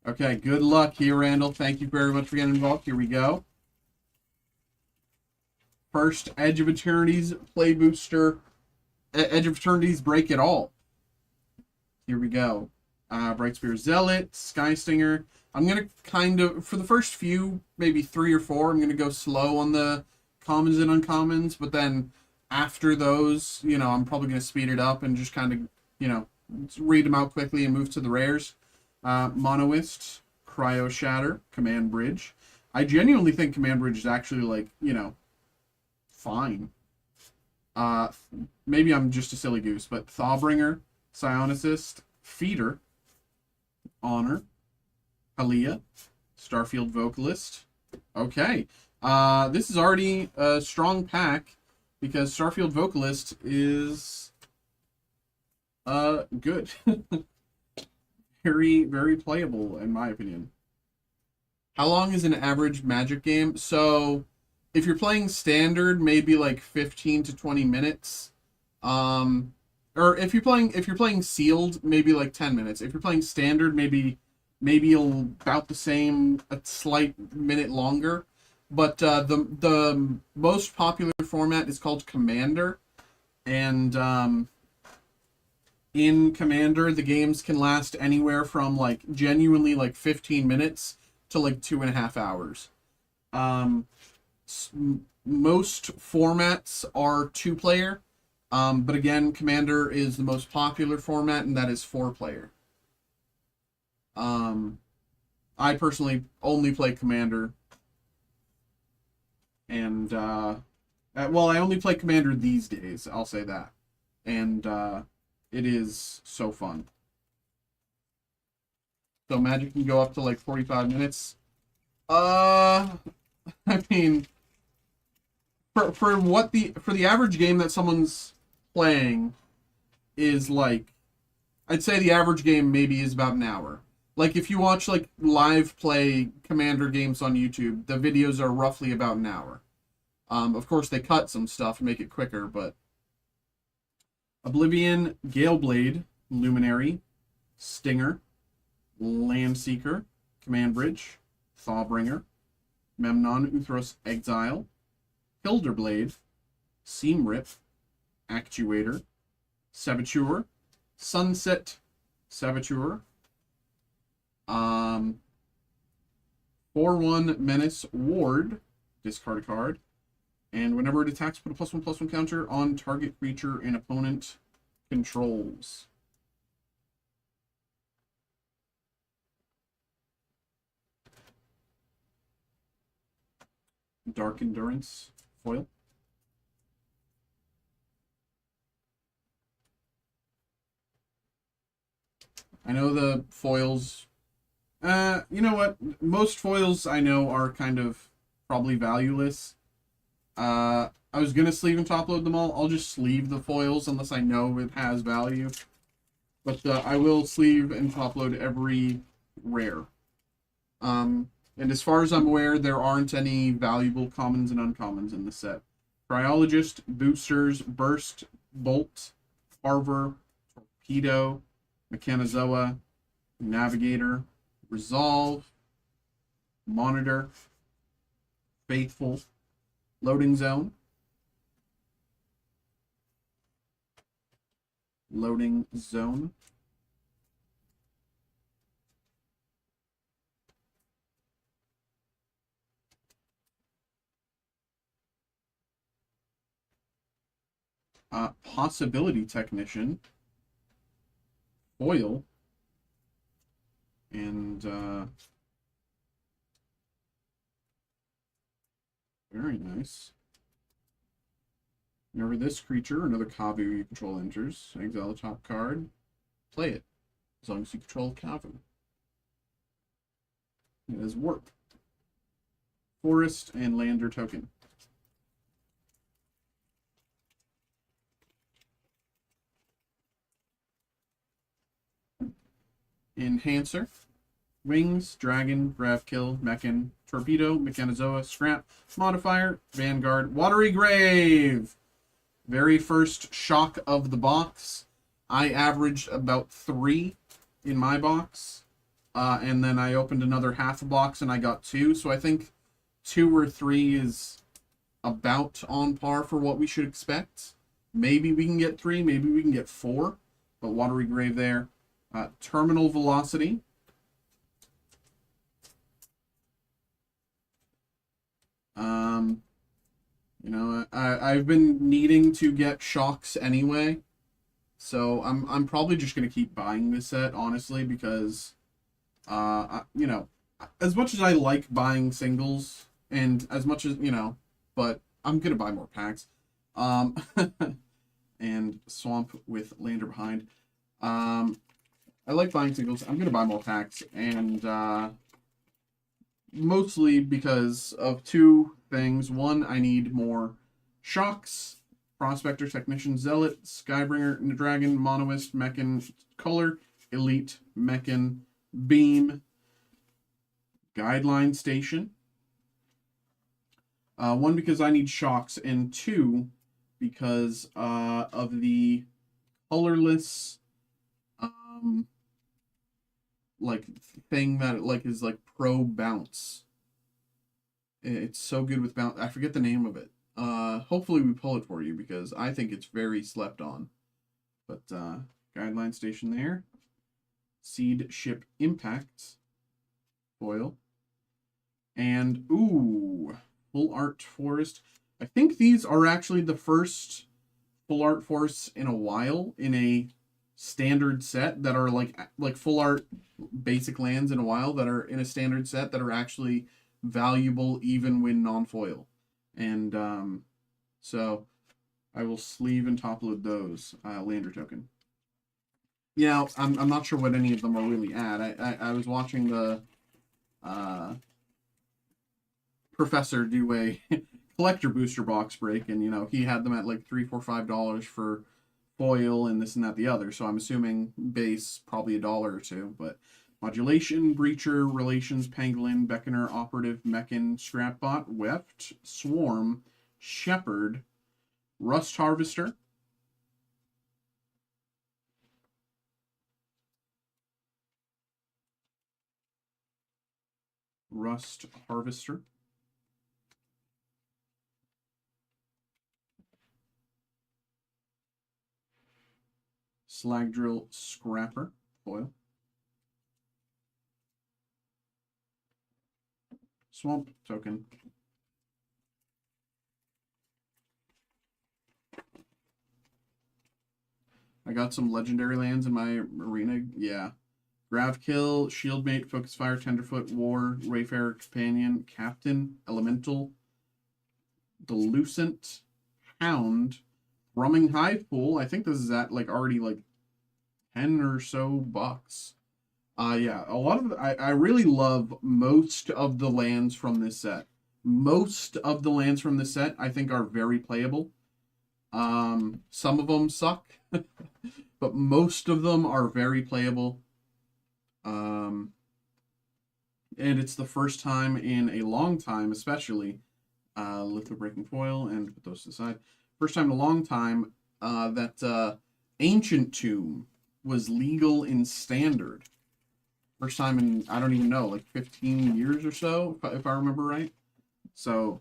Okay, good luck here, Randall. Thank you very much for getting involved. Here we go. First Edge of Eternity's Play Booster. Edge of Eternity's Break It All. Here we go. Brightspear Zealot, Sky Stinger. I'm going to kind of, for the first few, maybe 3 or 4, I'm going to go slow on the commons and uncommons, but then after those, you know, I'm probably going to speed it up and just kind of, you know, read them out quickly and move to the rares. Monoist, Cryo Shatter, Command Bridge. I genuinely think Command Bridge is actually, like, you know, fine. Maybe I'm just a silly goose, but Thawbringer, Psionicist, Feeder, Honor, Halia, Starfield Vocalist. Okay. This is already a strong pack because Starfield Vocalist is good. Very, very playable in my opinion. How long is an average Magic game? So if you're playing standard, maybe like 15 to 20 minutes. Or if you're playing sealed, maybe like 10 minutes. If you're playing standard, maybe about the same, a slight minute longer. But the most popular format is called Commander, and in Commander the games can last anywhere from like genuinely like 15 minutes to like 2.5 hours. Most formats are 2-player, but again, Commander is the most popular format, and that is 4-player. I personally only play Commander, and well, I only play Commander these days, I'll say that, and it is so fun. So Magic can go up to like 45 minutes. I mean, for the average game that someone's playing is like, I'd say the average game maybe is about an hour. Like, if you watch, like, live play Commander games on YouTube, the videos are roughly about an hour. Of course, they cut some stuff and make it quicker, but... Oblivion, Galeblade, Luminary, Stinger, Landseeker, Command Bridge, Thawbringer, Memnon Uthros Exile, Hilderblade, Seamrip, Actuator, Saboteur, Sunset Saboteur, 4/1 Menace Ward, discard a card, and whenever it attacks, put a +1/+1 counter on target creature and opponent controls. Dark Endurance foil. I know the foils, you know what? Most foils I know are kind of probably valueless. I was going to sleeve and top load them all. I'll just sleeve the foils unless I know it has value. But I will sleeve and top load every rare. And as far as I'm aware, there aren't any valuable commons and uncommons in the set. Cryologist, Boosters, Burst, Bolt, Carver, Torpedo, Mechanozoa, Navigator, Resolve, Monitor, faithful. Loading zone. Loading zone. Possibility Technician. Foil. And, very nice. Whenever this creature, another Kavu you control enters, exile the top card, play it, as long as you control Kavu. It has Warp. Forest and Lander token. Enhancer. Wings, Dragon, Gravkill, Mechan, Torpedo, Mechanizoa, Scrap, Modifier, Vanguard, Watery Grave! Very first shock of the box. I averaged about 3 in my box. And then I opened another half a box and I got 2. So I think 2 or 3 is about on par for what we should expect. Maybe we can get 3, maybe we can get 4. But Watery Grave there. Terminal Velocity. You know, I've been needing to get shocks anyway, so I'm probably just gonna keep buying this set, honestly, because you know, as much as I like buying singles, and as much as, you know, but I'm gonna buy more packs. And Swamp with Lander behind. I like buying singles. I'm gonna buy more packs, and mostly because of 2 things. One, I need more shocks. Prospector, Technician, Zealot, Skybringer, Dragon, Monoist, Mechan, Color, Elite, Mechan, Beam, Guideline Station. 1, because I need shocks, and 2, because of the colorless like thing that like is like pro bounce. It's so good with bounce. I forget the name of it. Hopefully we pull it for you because I think it's very slept on. But Guideline Station there. Seed Ship Impact. Foil. And ooh, Full Art Forest. I think these are actually the first Full Art Forests in a while in a standard set that are like full art basic lands in a while that are in a standard set that are actually valuable even when non-foil. And so I will sleeve and top load those Lander token. Yeah, I'm not sure what any of them are really at. I was watching the professor do a collector booster box break, and you know, he had them at like $3, $4, $5 for foil and this and that the other, so I'm assuming base probably $1 or 2. But Modulation, Breacher, Relations, Pangolin, Beckoner, Operative, Mechan, Scrapbot, Weft, Swarm, Shepherd, Rust Harvester, Slag Drill, Scrapper, foil, Swamp token, I got some legendary lands in my arena. Yeah. Gravkill, Shieldmate, Focus Fire, Tenderfoot, War, Wayfarer, Companion, Captain, Elemental, Delucent, Hound, Thrumming Hive Pool. I think this is at like already like 10 or so bucks. Yeah, a lot of I really love most of the lands from this set. Most of the lands from this set I think are very playable. Some of them suck, but most of them are very playable. And it's the first time in a long time, especially Litho Breaking Foil, and put those to the side. First time in a long time that Ancient Tomb was legal in Standard. First time in, I don't even know, like 15 years or so, if I remember right. So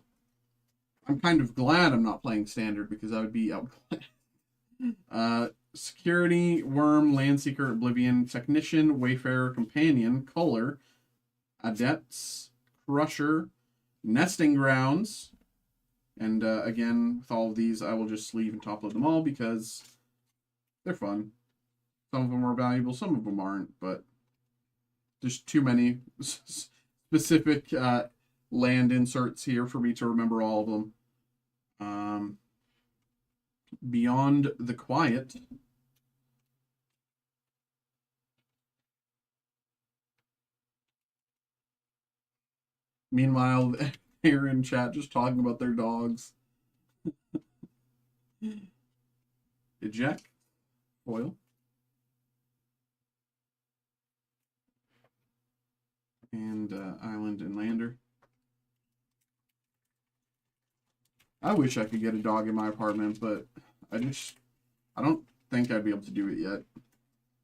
I'm kind of glad I'm not playing standard because I would be outplayed. Security, Worm, Landseeker, Oblivion, Technician, Wayfarer, Companion, Color, Adepts, Crusher, Nesting Grounds, and again, with all of these, I will just leave and top load them all because they're fun. Some of them are valuable, some of them aren't, but there's too many specific land inserts here for me to remember all of them. Beyond the Quiet. Meanwhile, they're in chat just talking about their dogs. Eject. Foil. And Island and Lander. I wish I could get a dog in my apartment, but I don't think I'd be able to do it yet.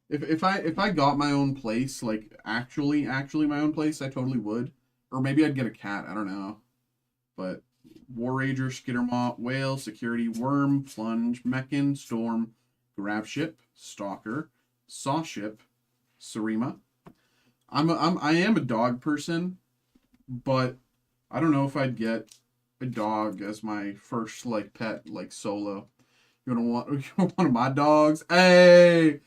If I got my own place, like actually my own place, I totally would. Or maybe I'd get a cat, I don't know. But War Rager, Skittermaw, Whale, Security, Worm, Plunge, Mechan, Storm, Grab Ship, Stalker, Saw Ship, Sarima. I am a dog person, but I don't know if I'd get a dog as my first like pet, like solo. You wanna want one of my dogs? Hey,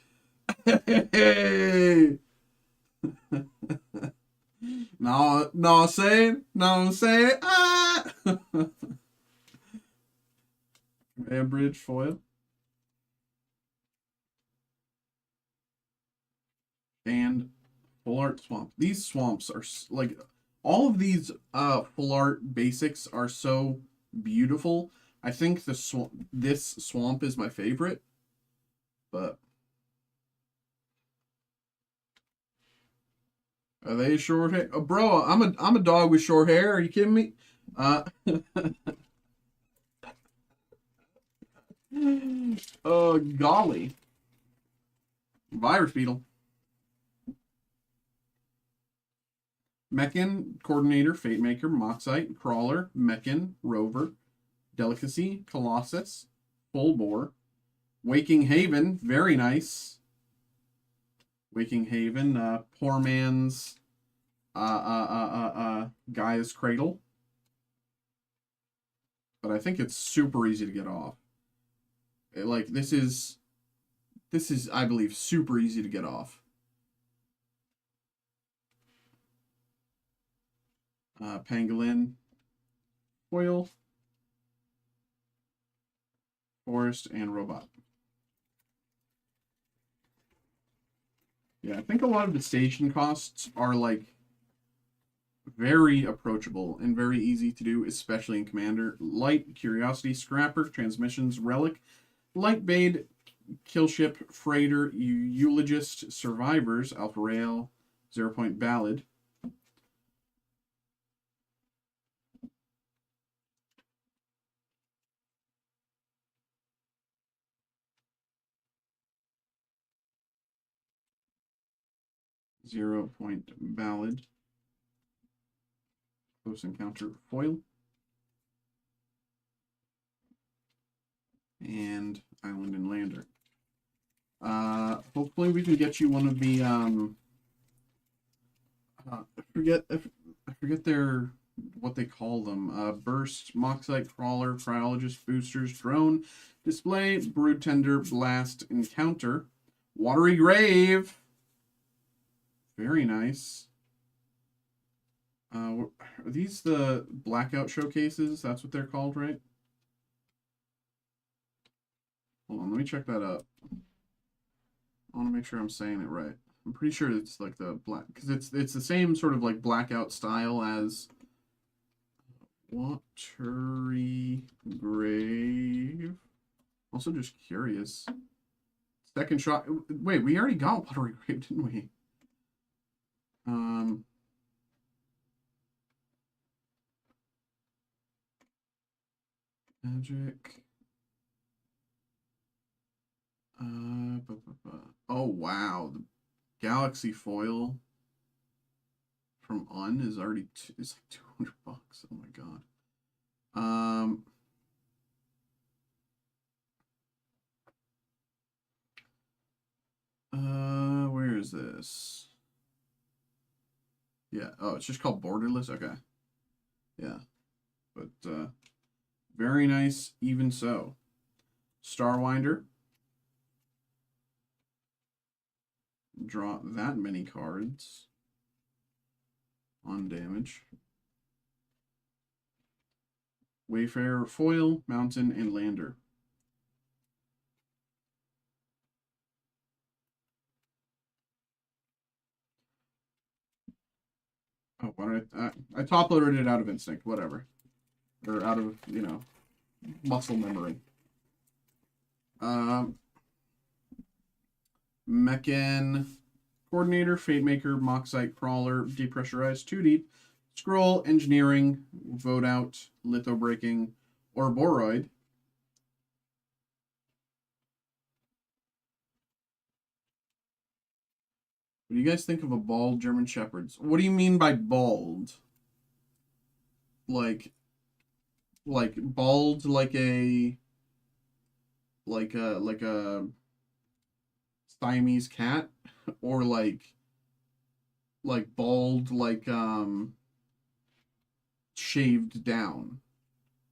hey. No, saying, ah. Command Bridge foil. And full art swamp. These swamps are like all of these full art basics are so beautiful. I think this swamp is my favorite, but are they short hair? Oh, bro, I'm a dog with short hair. Are you kidding me? Oh golly, virus beetle. Mechan, Coordinator, Fate Maker, Moxite, Crawler, Mechan, Rover, Delicacy, Colossus, Full Bore, Waking Haven, very nice. Waking Haven, Poor Man's Gaia's Cradle. But I think it's super easy to get off. Like this is I believe super easy to get off. Pangolin, Foil, Forest, and Robot. Yeah, I think a lot of the station costs are like very approachable and very easy to do, especially in Commander. Light, Curiosity, Scrapper, Transmissions, Relic, Lightbait, Killship, Freighter, Eulogist, Survivors, Alpha Rail, 0 Point Ballad. Zero-Point Ballad. Close Encounter Foil. And Island and Lander. Hopefully we can get you one of the I forget their what they call them. Burst, Moxite, Crawler, Cryologist, Boosters, Drone, Display, Brood Tender, Blast, Encounter, Watery Grave. Very nice. Are these the Blackout Showcases? That's what they're called, right? Hold on, let me check that up. I want to make sure I'm saying it right. I'm pretty sure it's like the black, because it's the same sort of like Blackout style as Watery Grave. Also just curious. Second shot. Wait, we already got Watery Grave, didn't we? Magic. Oh wow, the Galaxy foil from Un is already is like $200. Oh my god. Where is this? Yeah. Oh, it's just called Borderless. Okay. Yeah. But very nice. Even so, Starwinder. Draw that many cards on damage. Wayfarer, Foil, Mountain, and Lander. Oh, what I top loaded it out of instinct, whatever, or out of muscle memory. Mechan, Coordinator, Fate Maker, Moxite, Crawler, Depressurized, 2 Deep, Scroll, Engineering, Vote Out, Litho Breaking, or Boroid. What do you guys think of a bald German Shepherds? What do you mean by bald? Like bald, like a Siamese cat, or like bald, like shaved down.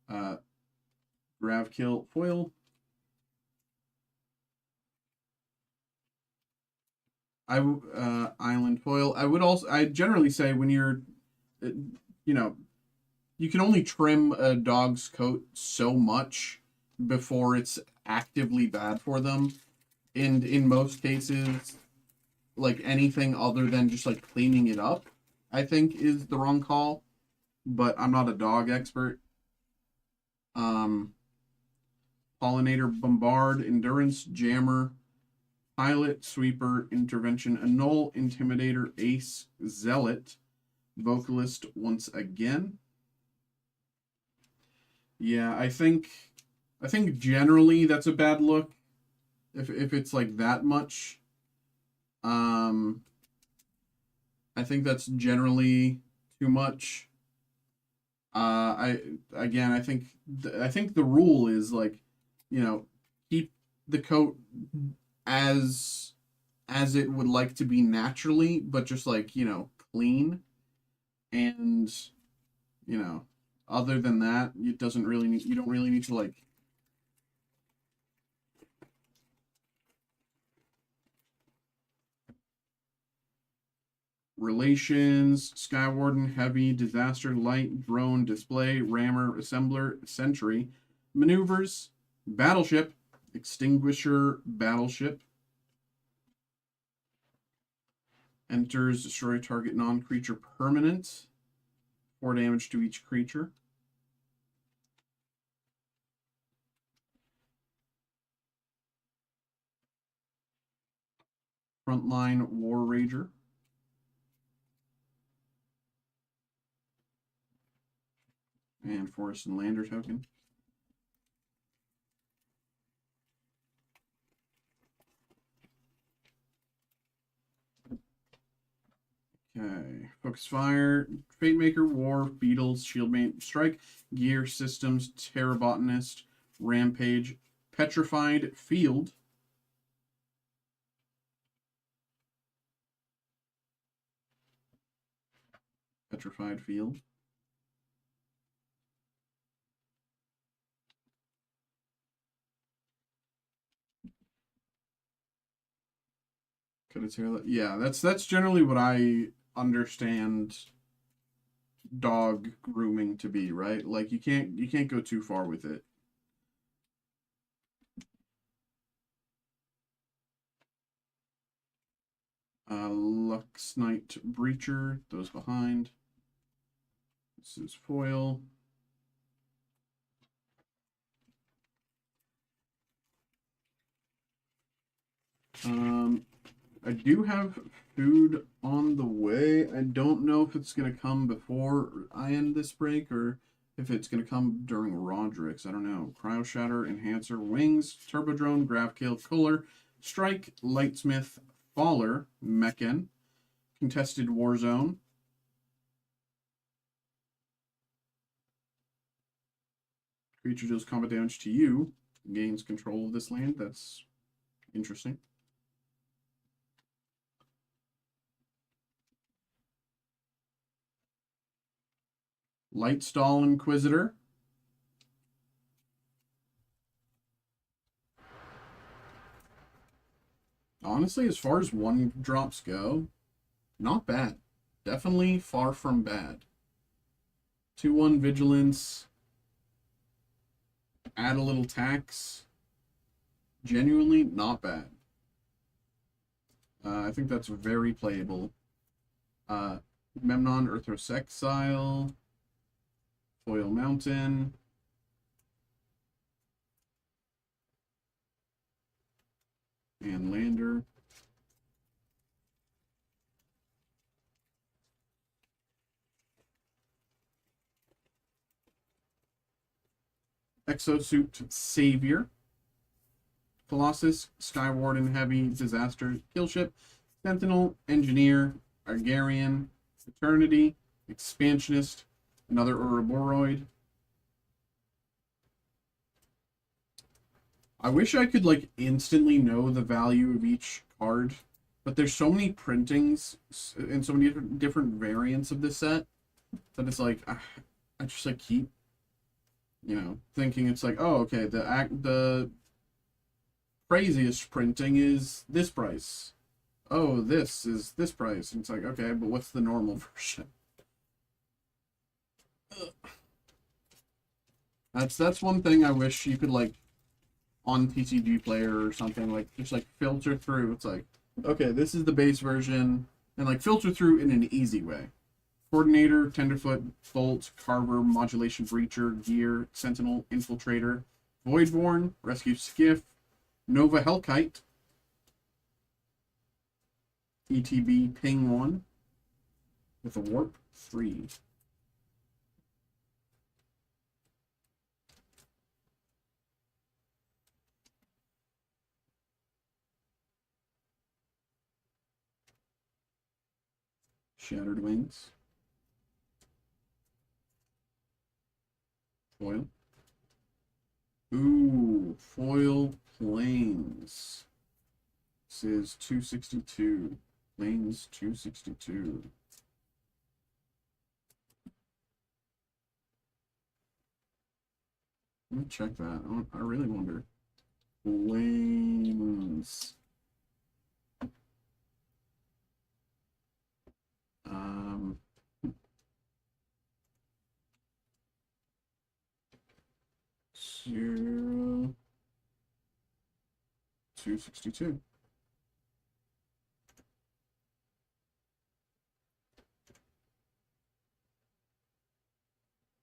Grav Kill, Foil. Island Foil. I generally say when you're, you know, you can only trim a dog's coat so much before it's actively bad for them. And in most cases, like anything other than just like cleaning it up, I think is the wrong call. But I'm not a dog expert. Pollinator, Bombard, Endurance, Jammer, Pilot, Sweeper, Intervention, Annul, Intimidator, Ace, Zealot, Vocalist once again. Yeah, I think generally that's a bad look. If it's like that much. I think that's generally too much. I think the rule is like, keep the coat as it would like to be naturally, but just like, clean. And, other than that, you don't really need to like Relations, Skywarden, Heavy, Disaster, Light, Drone, Display, Rammer, Assembler, Sentry, Maneuvers, Battleship, Extinguisher, Battleship. Enters, destroy target non-creature permanent. 4 damage to each creature. Frontline War Rager. And Forest and Lander token. Okay. Focus Fire, Fate Maker, War, Beetles, Shieldmate, Strike, Gear Systems, Terra Botanist, Rampage, Petrified Field. Petrified Field. Yeah, that's generally what I understand dog grooming to be, right? Like you can't go too far with it. Lux Knight Breacher, those behind. This is foil. I do have food on the way. I don't know if it's going to come before I end this break or if it's going to come during Roderick's. I don't know. Cryo Shatter, Enhancer, Wings, Turbo Drone, Gravkill, Cooler, Strike, Lightsmith, Faller, Mechan, Contested Warzone, Creature deals combat damage to you, gains control of this land. That's interesting. Lightstall Inquisitor. Honestly, as far as 1-drops go, not bad. Definitely far from bad. 2/1 Vigilance. Add a little tax. Genuinely not bad. I think that's very playable. Memnon, Earthros Exile. Foil Mountain. And Lander. Exosuit Savior. Colossus, Skywarden, Heavy, Disaster, Killship, Sentinel, Engineer, Argarian, Eternity, Expansionist, another Ouroboros. I wish I could, like, instantly know the value of each card, but there's so many printings and so many different variants of this set that it's like, I just, like, keep, thinking it's like, oh, okay, the craziest printing is this price. Oh, this is this price. And it's like, okay, but what's the normal version? That's one thing I wish you could, like, on TCG Player or something, like, just, like, filter through. It's like, okay, this is the base version, and, like, filter through in an easy way. Coordinator, Tenderfoot, Bolt, Carver, Modulation Breacher, Gear, Sentinel, Infiltrator, Voidborn, Rescue Skiff, Nova Hellkite, ETB Ping 1, with a Warp 3. Shattered Wings. Foil. Ooh, foil planes. This is 262. Planes 262. Let me check that. I really wonder. Planes. 262.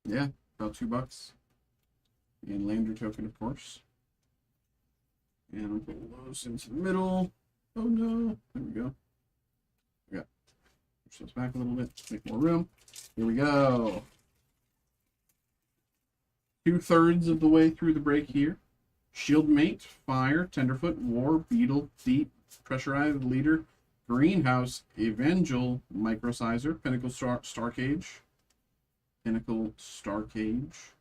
Yeah, about $2. And Lander token, of course. And I'll put those into the middle. Oh no. There we go. Yeah. Push those back a little bit. Make more room. Here we go. 2/3 of the way through the break here. Shieldmate, Fire, Tenderfoot, War, Beetle, Deep, Pressurized Leader, Greenhouse, Evangel, Microsizer, Pinnacle Starcage. Pinnacle Starcage.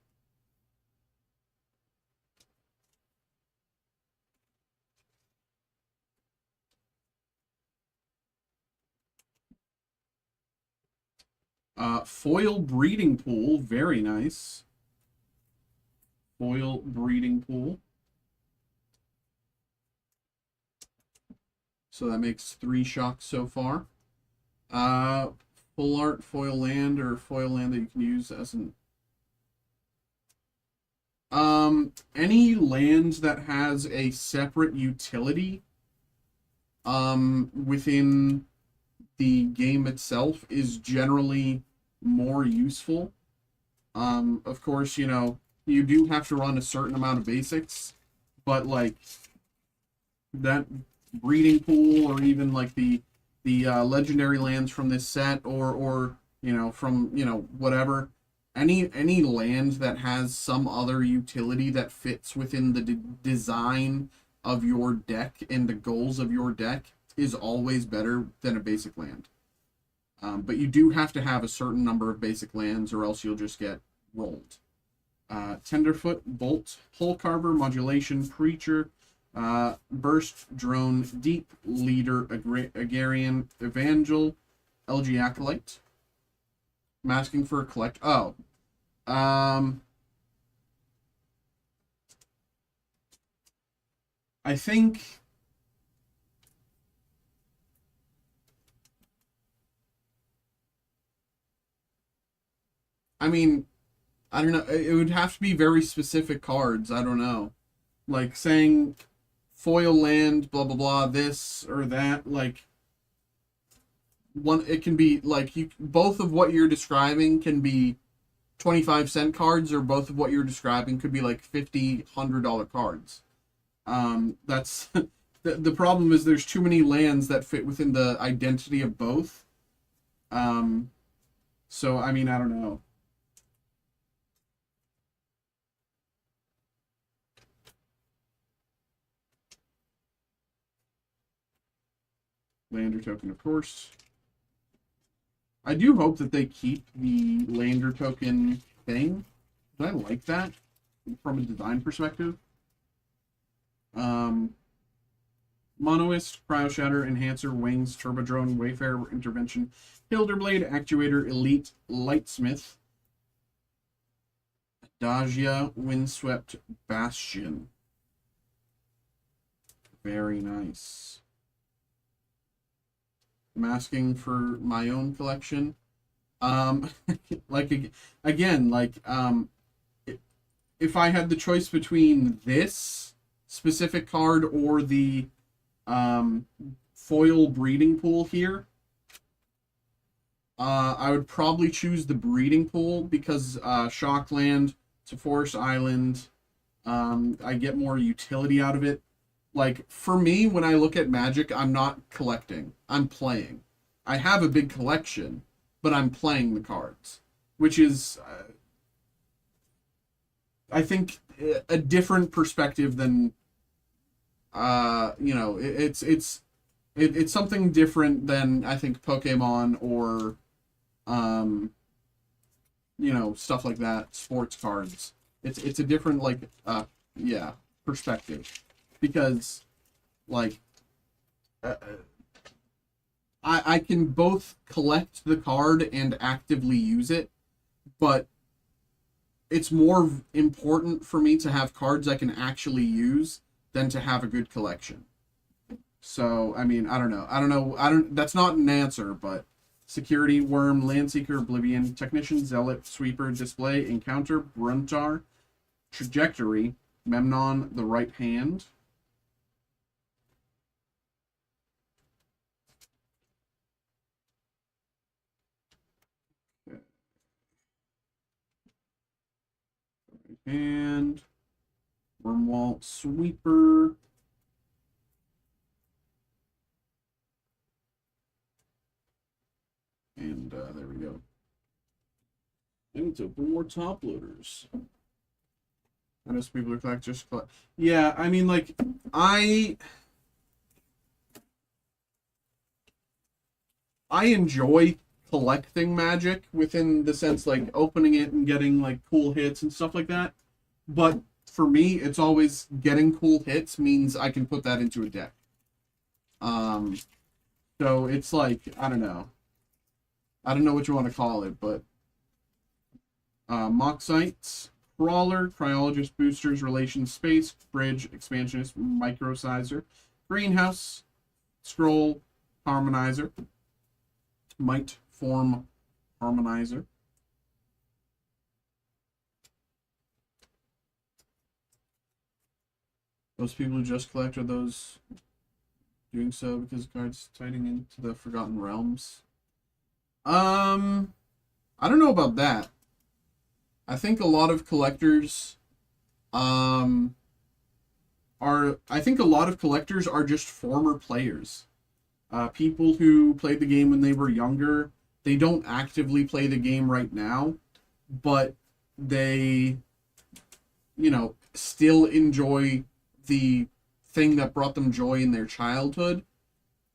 Foil Breeding Pool, very nice. Foil Breeding Pool. So that makes 3 shocks so far. Full art foil land or foil land that you can use as an any land that has a separate utility within the game itself is generally more useful. Of course, you do have to run a certain amount of basics, but like that breeding pool or even like the legendary lands from this set or from whatever, any land that has some other utility that fits within the design of your deck and the goals of your deck is always better than a basic land. But you do have to have a certain number of basic lands or else you'll just get rolled. Tenderfoot, Bolt, Hull Carver, Modulation, Preacher, Burst, Drone, Deep, Leader, Agrarian, Evangel, LG Acolyte. I'm asking for a collect. Oh. I think... I mean, I don't know. It would have to be very specific cards. I don't know. Like saying foil land, blah, blah, blah, this or that. Like, one, it can be like both of what you're describing can be 25-cent cards, or both of what you're describing could be like $50, $100 cards. That's the problem is there's too many lands that fit within the identity of both. So I mean, I don't know. Lander token, of course. I do hope that they keep the Lander token thing. I like that from a design perspective. Monoist, Cryo Shatter, Enhancer, Wings, Turbodrone, Wayfarer, Intervention, Hilderblade, Actuator, Elite, Lightsmith, Adagia, Windswept, Bastion. Very nice. I'm asking for my own collection. Like, again, like, if I had the choice between this specific card or the foil breeding pool here, I would probably choose the breeding pool because Shockland, it's a forest island. I get more utility out of it. Like, for me, when I look at Magic, I'm not collecting. I'm playing. I have a big collection, but I'm playing the cards, which is, I think, a different perspective than, you know, it's something different than, I think, Pokemon or, you know, stuff like that, sports cards. It's a different, like, yeah, perspective. Because, like, I can both collect the card and actively use it, but it's more important for me to have cards I can actually use than to have a good collection. So, I mean, I don't know. That's not an answer, but Security, Worm, Landseeker, Oblivion, Technician, Zealot, Sweeper, Display, Encounter, Bruntar, Trajectory, Memnon, the Right Hand. And Wormwalt, Sweeper. And there we go. I need to open more top loaders. I know some people are just collect. Yeah, I mean, like, I enjoy collecting Magic within the sense, like, opening it and getting, like, cool hits and stuff like that. But for me, it's always getting cool hits means I can put that into a deck. So it's like, I don't know. I don't know what you want to call it, but Moxites, Crawler, Cryologist, Boosters, Relation, Space, Bridge, Expansionist, Microsizer, Greenhouse, Scroll, Harmonizer, Might Form Harmonizer. Those people who just collect are those doing so because cards tidying into the Forgotten Realms. I don't know about that. I think a lot of collectors are just former players. People who played the game when they were younger, they don't actively play the game right now, but they, you know, still enjoy the thing that brought them joy in their childhood.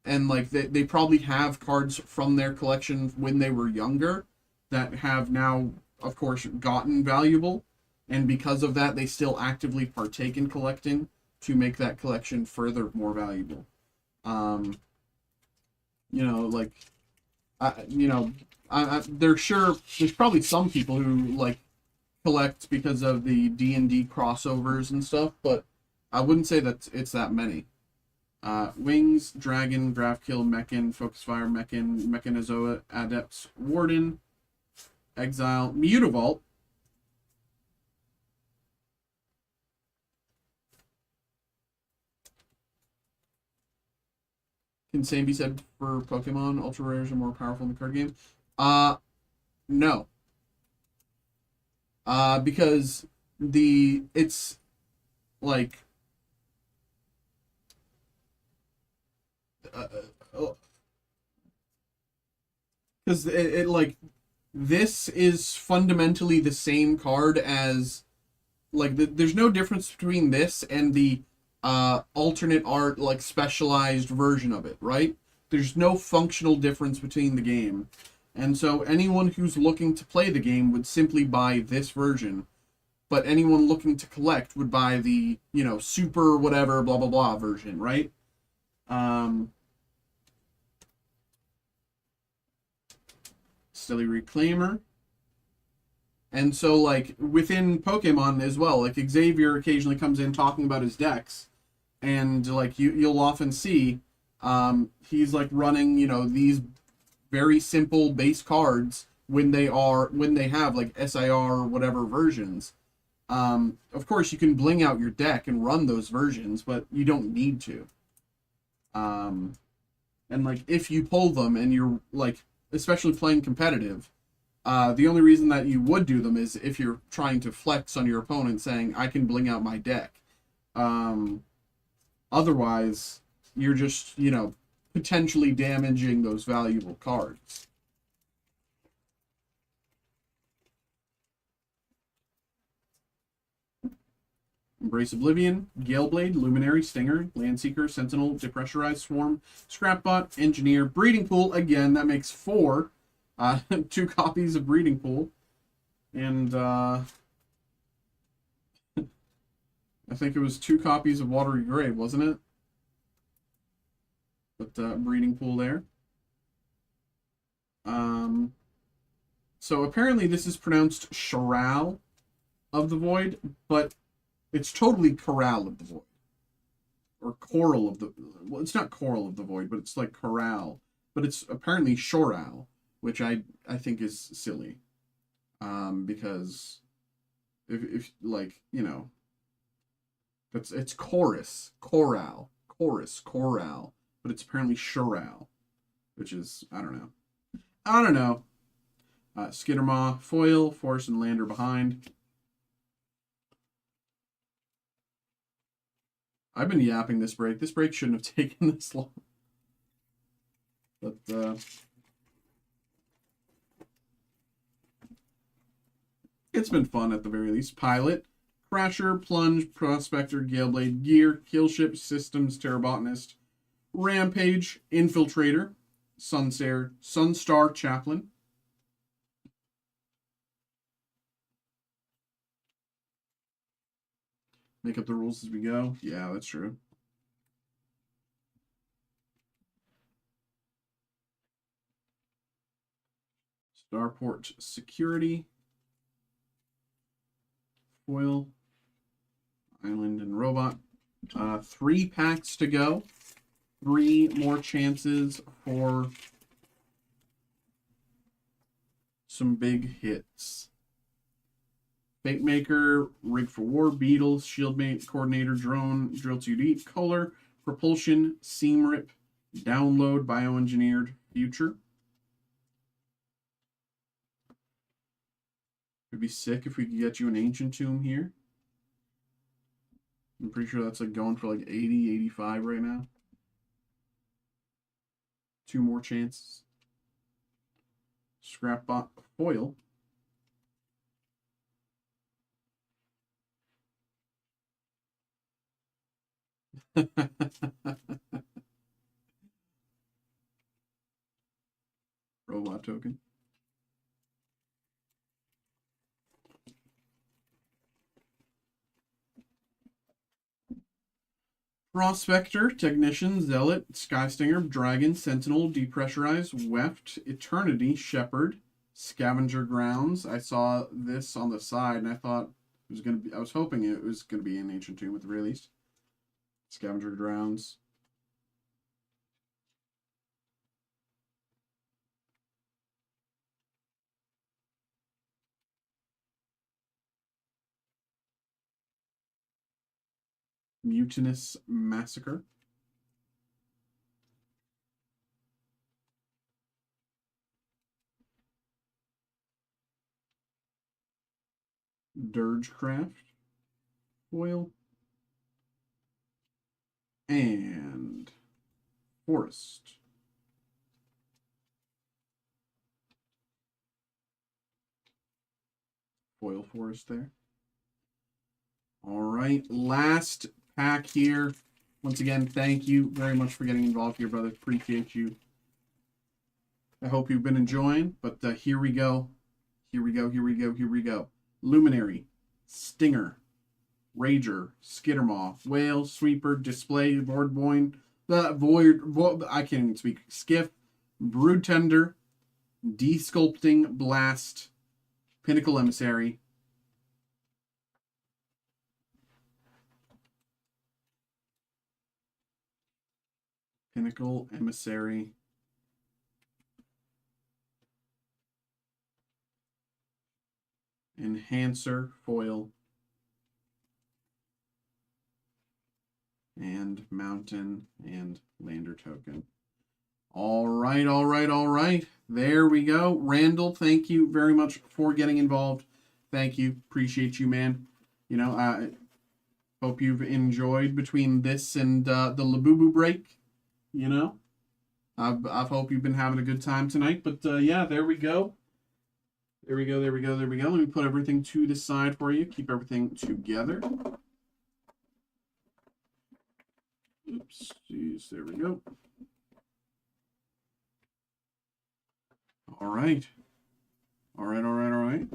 And, like, they probably have cards from their collection when they were younger that have now, of course, gotten valuable. and because of that, they still actively partake in collecting to make that collection further more valuable. You know, like, there's probably some people who like collect because of the D&D crossovers and stuff, but I wouldn't say that it's that many. Wings, Dragon, Grafkill, Mechan, Focus Fire, Mechan, Mechanizoa, Adepts, Warden, Exile, Mutavault. Can same be said for Pokemon? Ultra rares are more powerful in the card game. No. Because it's like because it like this is fundamentally the same card as like there's no difference between this and the alternate art like specialized version of it, right? There's no functional difference between the game. And so anyone who's looking to play the game would simply buy this version, but anyone looking to collect would buy the, super whatever blah blah blah version, right? Silly Reclaimer. And so, like, within Pokemon as well, like, Xavier occasionally comes in talking about his decks. And, like, you'll often see he's, like, running, these very simple base cards when they have, like, SIR or whatever versions. Of course, you can bling out your deck and run those versions, but you don't need to. And, like, if you pull them and you're, like, especially playing competitive, the only reason that you would do them is if you're trying to flex on your opponent saying, I can bling out my deck. Otherwise, you're just, potentially damaging those valuable cards. Embrace Oblivion, Galeblade, Luminary, Stinger, Landseeker, Sentinel, Depressurized Swarm, Scrapbot, Engineer, Breeding Pool. Again, that makes 4. 2 copies of Breeding Pool. And I think it was 2 copies of Watery Grave, wasn't it? But Breeding Pool there. So apparently this is pronounced Charal of the Void, but it's totally Corral of the Void. Or Coral of the... Well, it's not Coral of the Void, but it's like Corral. But it's apparently Choral, which I think is silly. Because if like, it's Chorus, Corral, but it's apparently Choral, which is, I don't know. Skittermaw, Foil, Force and Lander behind. I've been yapping this break. This break shouldn't have taken this long. But, it's been fun at the very least. Pilot, Crasher, Plunge, Prospector, Galeblade, Gear, Killship, Systems, Terrabotanist, Rampage, Infiltrator, Sunstar, Chaplain. Make up the rules as we go. Yeah, that's true. Starport Security. Foil. Island and Robot. 3 packs to go. 3 more chances for some big hits. Fate Maker, Rig for War, Beetles, Shieldmate, Coordinator, Drone, Drill 2D, Color, Propulsion, Seam Rip, Download, Bioengineered, Future. It'd be sick if we could get you an Ancient Tomb here. I'm pretty sure that's like going for like 80, 85 right now. 2 more chances. Scrapbot Foil. Robot token. Prospector, Technician, Zealot, Skystinger, Dragon, Sentinel, Depressurized, Weft, Eternity, Shepherd, Scavenger Grounds. I saw this on the side and I thought it was going to be, I was hoping it was going to be an Ancient Tomb at the very least. Scavenger Grounds. Mutinous Massacre. Dirgecraft. Foil. And Forest. Foil Forest there. All right, last pack here. Once again, thank you very much for getting involved here, brother. Appreciate you. I hope you've been enjoying, but here we go. Here we go, here we go, here we go. Luminary, Stinger, Rager, Skittermaw, Whale, Sweeper, Display, Void, I can't even speak. Skiff, Brood Tender, Desculpting Blast, Pinnacle Emissary, Pinnacle Emissary, Enhancer, Foil, and Mountain, and Lander Token. All right, all right, all right. There we go. Randall, thank you very much for getting involved. Thank you. Appreciate you, man. You know, I hope you've enjoyed between this and the Labubu break. You know, I hope you've been having a good time tonight. But yeah, there we go. There we go, there we go, there we go. Let me put everything to the side for you. Keep everything together. Oops, geez, there we go. All right. All right, all right, all right.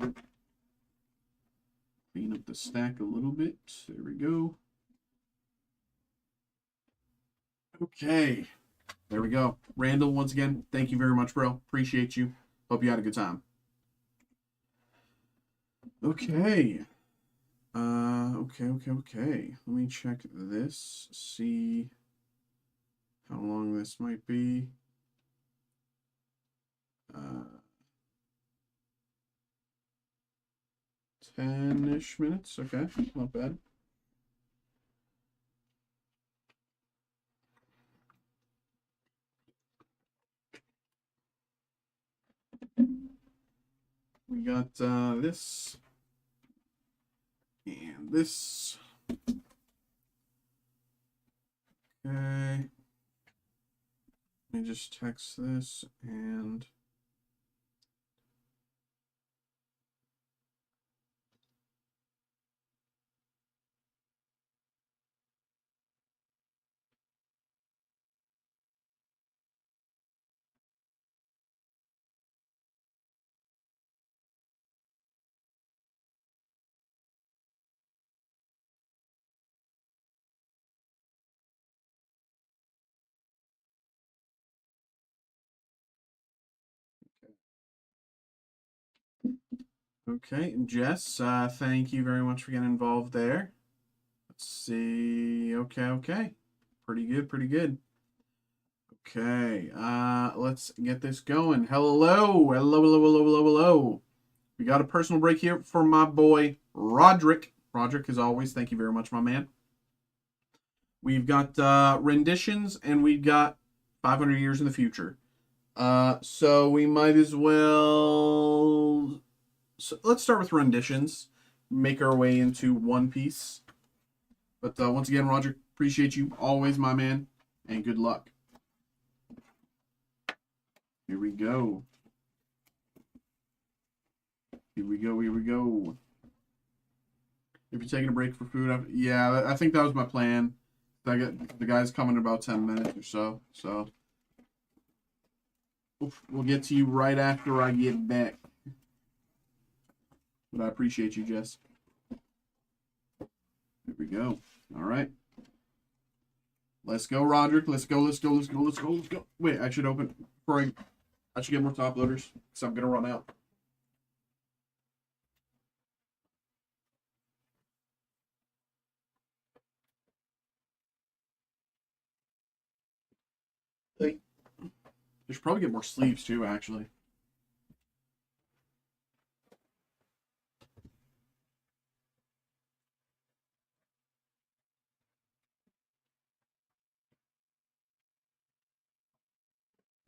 Clean up the stack a little bit. There we go. Okay. There we go. Randall, once again, thank you very much, bro. Appreciate you. Hope you had a good time. Okay. Okay. Let me check this. See how long this might be. 10-ish minutes. Okay, not bad. We got this and this. Okay. Let me just text this and okay, Jess, thank you very much for getting involved there. Let's see. Okay. Pretty good, pretty good. Okay, let's get this going. Hello. We got a personal break here for my boy, Roderick. Roderick, as always, thank you very much, my man. We've got renditions, and we've got 500 years in the future. So we might as well... So let's start with renditions. Make our way into One Piece. But once again, Roger, appreciate you always, my man, and good luck. Here we go. Here we go. If you're taking a break for food, yeah, I think that was my plan. The guy's coming in about 10 minutes or so. So we'll get to you right after I get back. But I appreciate you, Jess. Here we go. All right. Let's go, Roderick. Let's go, let's go, let's go, let's go, let's go. Wait, I should open before I should get more top loaders because I'm gonna run out. Hey. I should probably get more sleeves too, actually.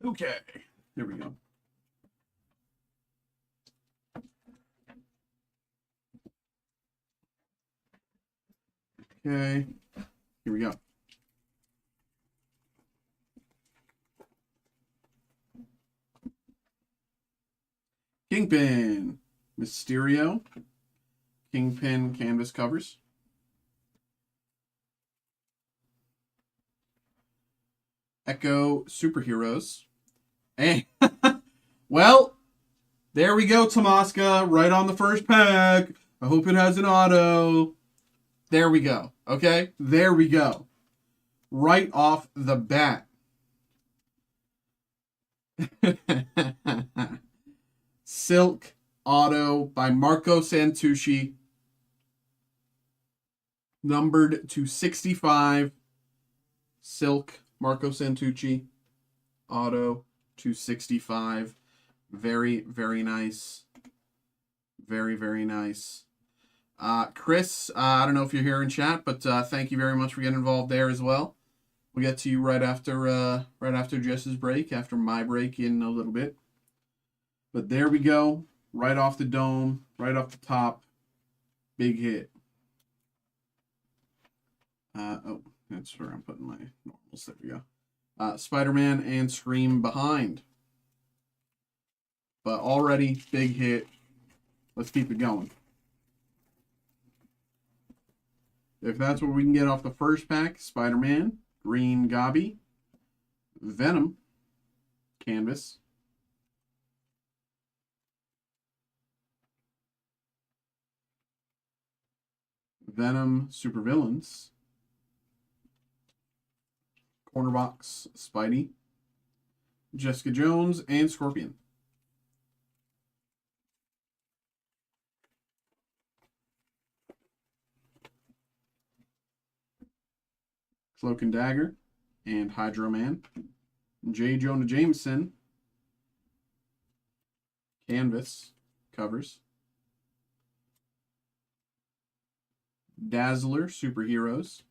Okay, here we go. Okay, here we go. Kingpin, Mysterio, Kingpin canvas covers. Echo Superheroes. Hey, well, there we go, Tomaska, right on the first pack. I hope it has an auto. There we go, okay? There we go. Right off the bat. Silk auto by Marco Santucci. Numbered to 65. Silk Marco Santucci. Auto to 65. Very, very nice. Very, very nice. Chris, I don't know if you're here in chat, but thank you very much for getting involved there as well. We'll get to you right after Jess's break, after my break in a little bit. But there we go. Right off the dome, right off the top. Big hit. Oh, that's where I'm putting my normals. There we go. Spider-Man and Scream behind. But already, big hit. Let's keep it going. If that's what we can get off the first pack, Spider-Man, Green Gobby, Venom, Canvas, Venom Supervillains, Corner Box Spidey, Jessica Jones, and Scorpion. Cloak and Dagger, and Hydro Man, J. Jonah Jameson, Canvas covers, Dazzler Superheroes,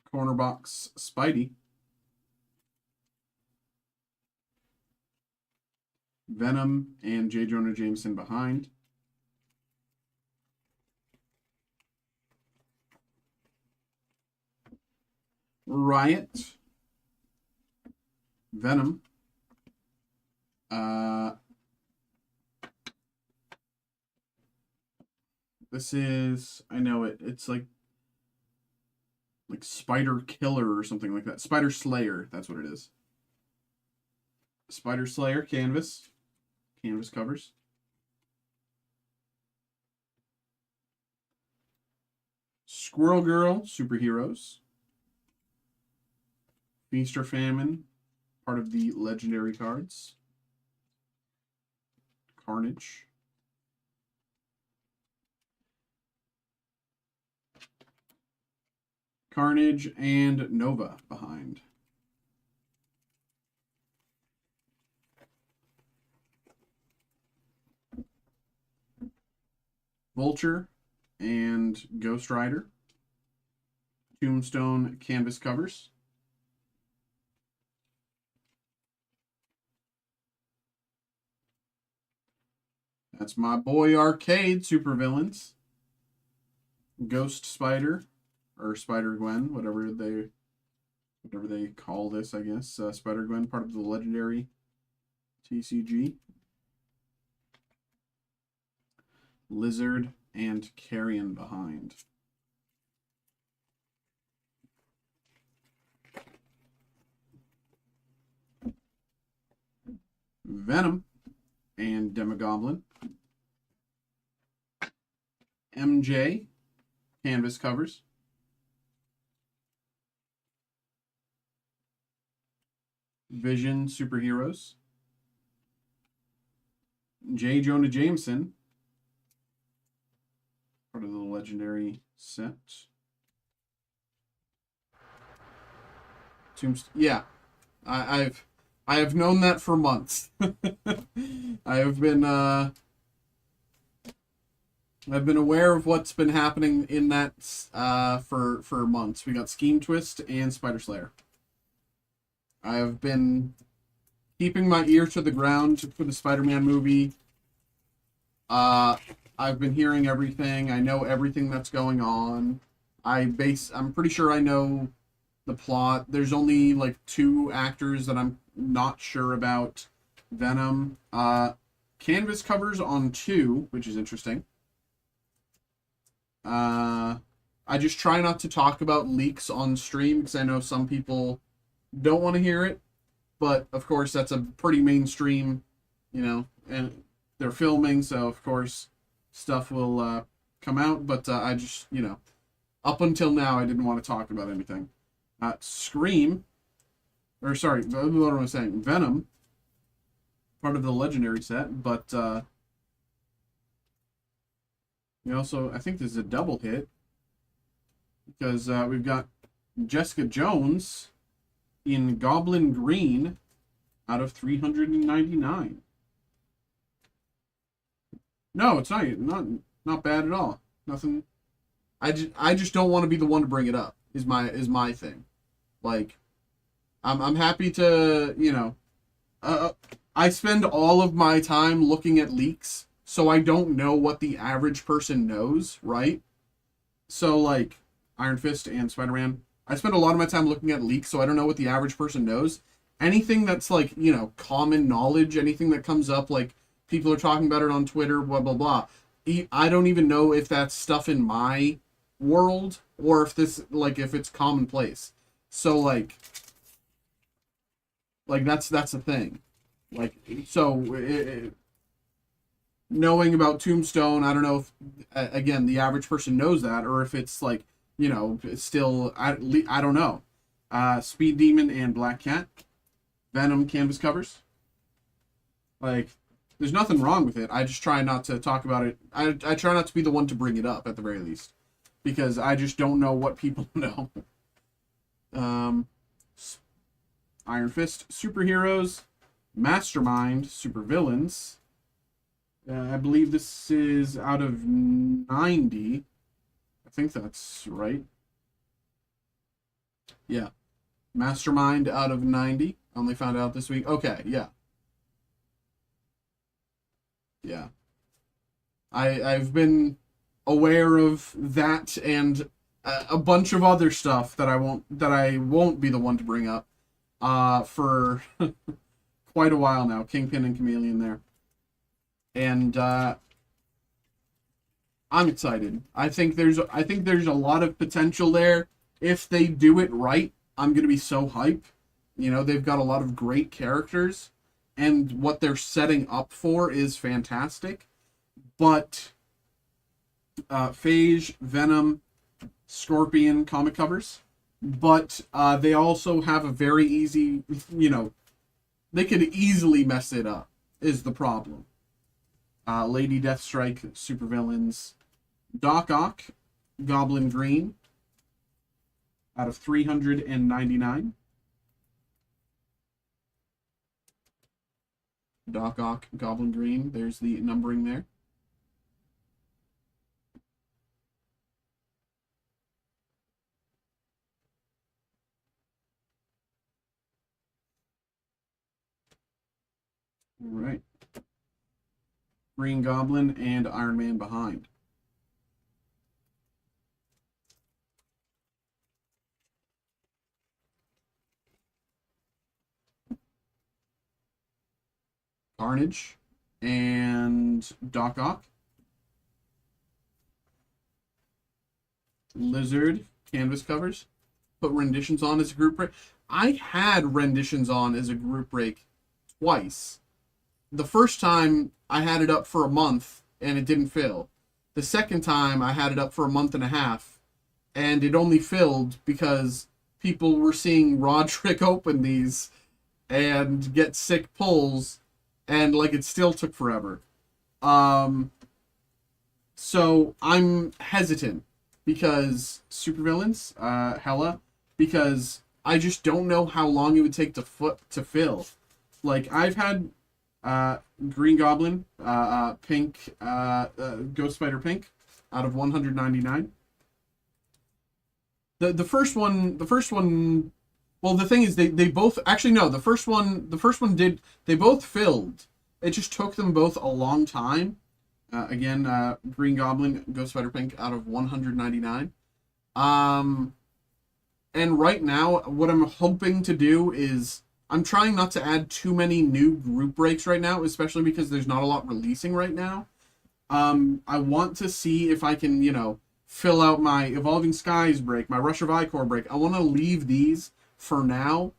Corner Box Spidey, Venom and J. Jonah Jameson behind, Riot, Venom, this is, I know it, it's like Spider Killer or something like that. Spider Slayer, that's what it is. Spider Slayer canvas covers. Squirrel Girl Superheroes. Feast or Famine, part of the legendary cards. Carnage. Carnage and Nova behind. Vulture and Ghost Rider. Tombstone canvas covers. That's my boy Arcade Supervillains. Ghost Spider, or Spider-Gwen, whatever they call this, I guess. Spider-Gwen, part of the legendary TCG. Lizard and Carrion behind. Venom and Demogoblin. MJ canvas covers. Vision Superheroes. J. Jonah Jameson. Part of the legendary set. Yeah, I have known that for months. I have been I've been aware of what's been happening in that for months. We got Scheme Twist and Spider Slayer. I have been keeping my ear to the ground for the Spider-Man movie. I've been hearing everything. I know everything that's going on. I'm pretty sure I know the plot. There's only like 2 actors that I'm not sure about. Venom. Canvas covers on 2, which is interesting. I just try not to talk about leaks on stream because I know some people don't want to hear it. But of course, that's a pretty mainstream, and they're filming, so of course, stuff will come out. But I just, up until now, I didn't want to talk about anything. Venom, part of the legendary set, but we also, I think this is a double hit, because we've got Jessica Jones in Goblin Green out of 399. No, it's not bad at all. Nothing. I just don't want to be the one to bring it up. Is my thing. Like, I'm happy to, I spend all of my time looking at leaks, so I don't know what the average person knows, right? So, like, Iron Fist and Spider-Man, I spend a lot of my time looking at leaks, so I don't know what the average person knows. Anything that's, like, common knowledge, anything that comes up, like, people are talking about it on Twitter, blah, blah, blah. I don't even know if that's stuff in my world, or if if it's commonplace. So, like that's the thing. Like, so, knowing about Tombstone, I don't know if, again, the average person knows that, or if it's, like, it's still, I don't know. Speed Demon and Black Cat. Venom canvas covers. Like, there's nothing wrong with it. I just try not to talk about it. I try not to be the one to bring it up, at the very least. Because I just don't know what people know. Iron Fist Superheroes. Mastermind Supervillains. I believe this is out of 90. I think that's right. Yeah. Mastermind out of 90. Only found out this week. Okay, yeah. Yeah. I've been aware of that and a bunch of other stuff that I won't be the one to bring up for quite a while now. Kingpin and Chameleon there. And I'm excited. I think there's a lot of potential there. If they do it right, I'm gonna be so hype. They've got a lot of great characters, and what they're setting up for is fantastic. But Phage, Venom, Scorpion comic covers, but they also have a very easy, they could easily mess it up, is the problem. Lady Deathstrike, supervillains. Doc Ock, Goblin Green, out of 399. Doc Ock, Goblin Green, there's the numbering there. All right. Green Goblin and Iron Man behind. Carnage and Doc Ock. Lizard canvas covers. Put renditions on as a group break. I had renditions on as a group break twice. The first time I had it up for a month and it didn't fill. The second time I had it up for a month and a half and it only filled because people were seeing Roderick open these and get sick pulls, and like it still took forever. So I'm hesitant because supervillains, hella, because I just don't know how long it would take to fill. Like I've had Green Goblin, Pink, Ghost Spider Pink, out of 199. The first one. Well, the thing is, they both actually no. The first one did. They both filled. It just took them both a long time. Again, Green Goblin, Ghost Spider Pink, out of 199. And right now, what I'm hoping to do is I'm trying not to add too many new group breaks right now, especially because there's not a lot releasing right now. I want to see if I can, fill out my Evolving Skies break, my Rush of Icor break. I want to leave these for now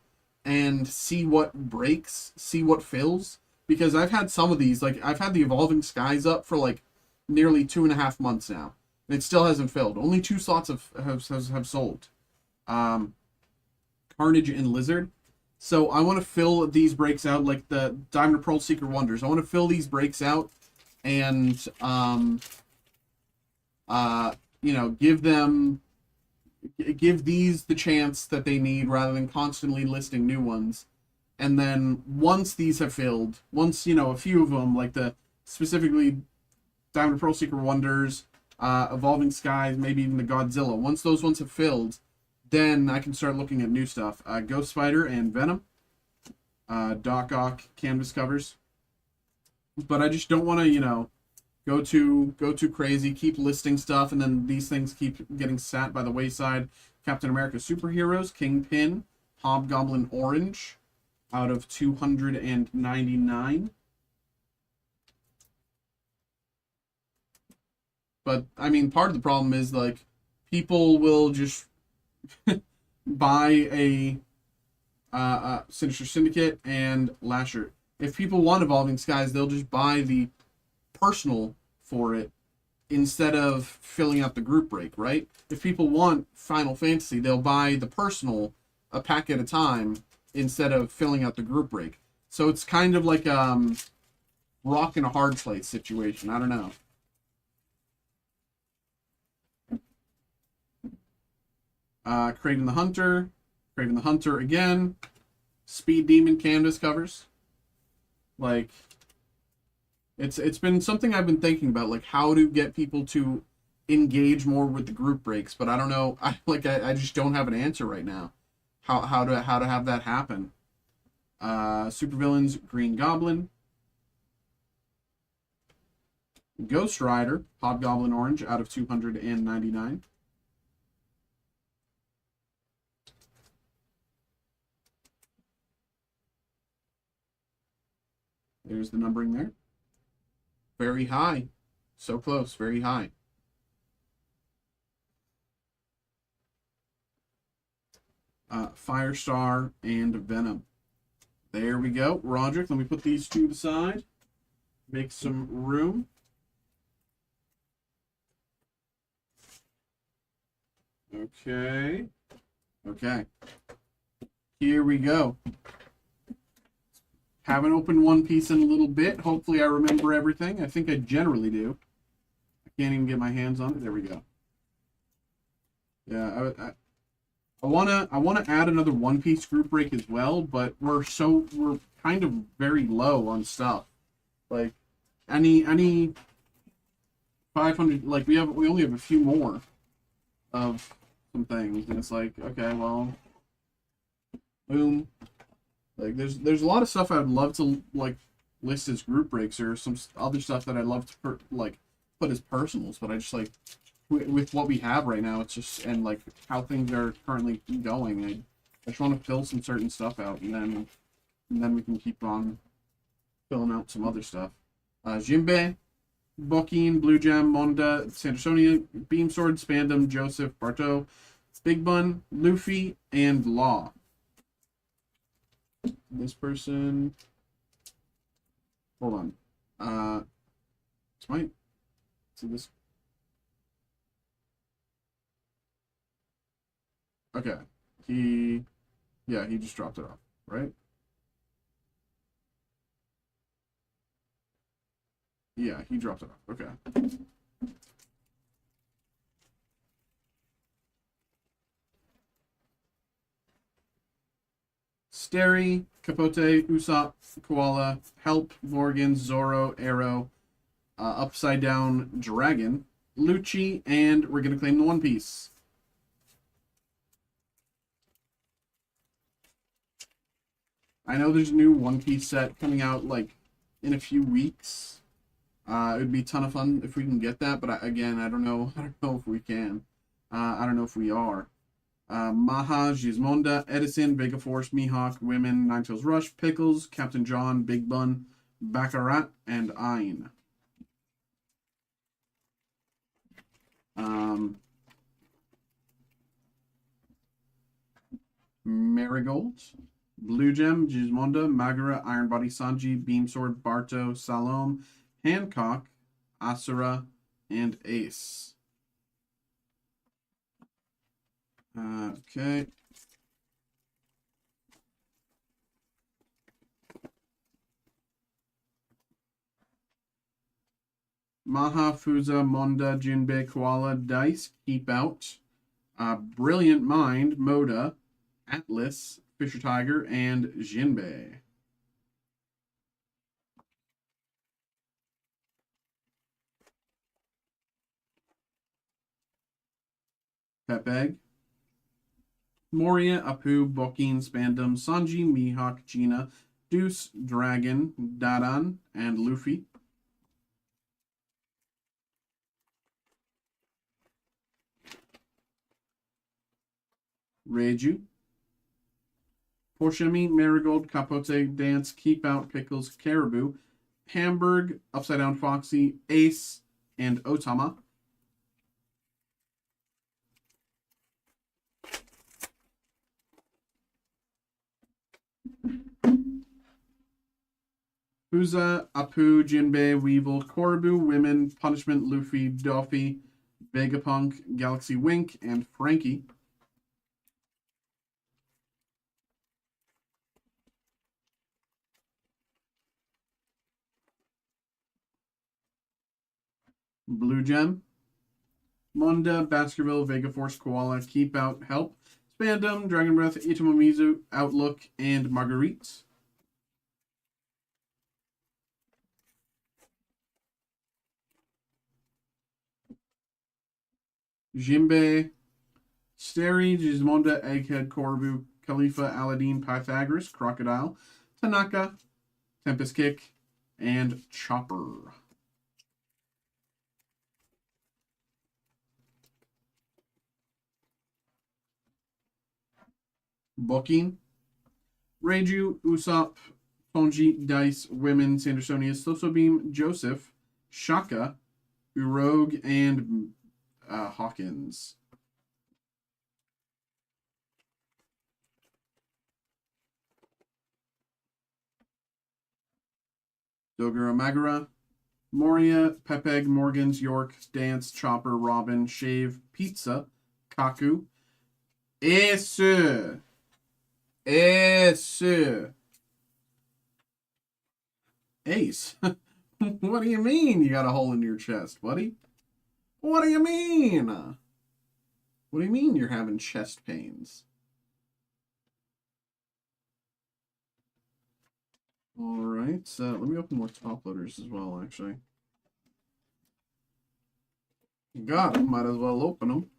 and see what breaks, see what fills. Because I've had some of these, like I've had the Evolving Skies up for like nearly 2.5 months now. And it still hasn't filled. Only 2 slots have sold. Carnage and Lizard. So I want to fill these breaks out like the Diamond and Pearl Secret Wonders. I want to fill these breaks out and give these the chance that they need rather than constantly listing new ones. And then once these have filled, once a few of them, like the specifically Diamond and Pearl Secret Wonders, Evolving Skies, maybe even the Godzilla, once those ones have filled, then I can start looking at new stuff. Ghost Spider and Venom, Doc Ock canvas covers. But I just don't want to, go too crazy, keep listing stuff, and then these things keep getting sat by the wayside. Captain America Superheroes, Kingpin, Hobgoblin Orange, out of 299. But, I mean, part of the problem is, like, people will just buy a Sinister Syndicate and Lasher. If people want Evolving Skies, they'll just buy the personal for it instead of filling out the group break, right? If people want Final Fantasy, they'll buy the personal a pack at a time instead of filling out the group break. So it's kind of like rock and a hard place situation. I don't know. Craven the Hunter again. Speed Demon canvas covers. Like, it's been something I've been thinking about, like how to get people to engage more with the group breaks, but I don't know. I just don't have an answer right now. How to have that happen. Supervillains Green Goblin, Ghost Rider Hobgoblin Orange, out of 299. There's the numbering there. Very high. So close, very high. Firestar and Venom. There we go. Roderick, let me put these two aside. Make some room. Okay. Okay. Here we go. Haven't opened One Piece in a little bit. Hopefully I remember everything. I think I generally do. I can't even get my hands on it. There we go. Yeah, I wanna add another One Piece group break as well, but we're kind of very low on stuff. Like any 500, like we only have a few more of some things, and it's like, okay, well, boom. Like there's a lot of stuff I'd love to like list as group breaks, or some other stuff that I'd love to put as personals, but I just like with what we have right now, it's just, and like how things are currently going, I just want to fill some certain stuff out, and then we can keep on filling out some other stuff. Jinbei, Bokin, Blue Gem, Monda, Sandersonia, Beam Sword, Spandam, Joseph, Barto, Big Bun, Luffy, and Law. This person, hold on. It's my, see this. Okay, he just dropped it off, right? Yeah, he dropped it off. Okay. Steri, Capote, Usopp, Koala, Help, Morgan, Zoro, Arrow, Upside Down Dragon, Lucci, and we're going to claim the One Piece. I know there's a new One Piece set coming out like in a few weeks. It would be a ton of fun if we can get that, but again, I don't know. I don't know if we can. I don't know if we are. Maha, Gismonda, Edison, Vega Force, Mihawk, Women, Ninetales Rush, Pickles, Captain John, Big Bun, Baccarat, and Ein. Marigold, Blue Gem, Gismonda, Magara, Iron Body, Sanji, Beamsword, Barto, Salome, Hancock, Asura, and Ace. Okay. Maha, Fuza, Monda, Jinbei, Koala, Dice, Keep Out, Brilliant Mind, Moda, Atlas, Fisher Tiger, and Jinbei. Pepeg, Moria, Apu, Bokin, Spandam, Sanji, Mihawk, Gina, Deuce, Dragon, Dadan, and Luffy. Reiju, Porshemi, Marigold, Capote, Dance, Keep Out, Pickles, Caribou, Hamburg, Upside Down Foxy, Ace, and Otama. Fuza, Apu, Jinbei, Weevil, Koribu, Women, Punishment, Luffy, Doffy, Vegapunk, Galaxy Wink, and Frankie. Blue Gem, Monda, Baskerville, Vega Force, Koala, Keep Out, Help, Spandam, Dragon Breath, Itomomizu, Outlook, and Marguerite. Jinbei, Steri, Gismonda, Egghead, Corbu, Khalifa, Aladdin, Pythagoras, Crocodile, Tanaka, Tempest Kick, and Chopper. Booking, Reiju, Usopp, Tonji, Dice, Women, Sandersonia, Sosobeam, Joseph, Shaka, Urogue, and Hawkins. Dogura Magara, Moria, Pepeg, Morgans, York, Dance, Chopper, Robin, Shave, Pizza, Kaku, Ace. Ace. What do you mean you got a hole in your chest, buddy? What do you mean? What do you mean you're having chest pains? Alright, let me open more top loaders as well, actually. Got them, might as well open them.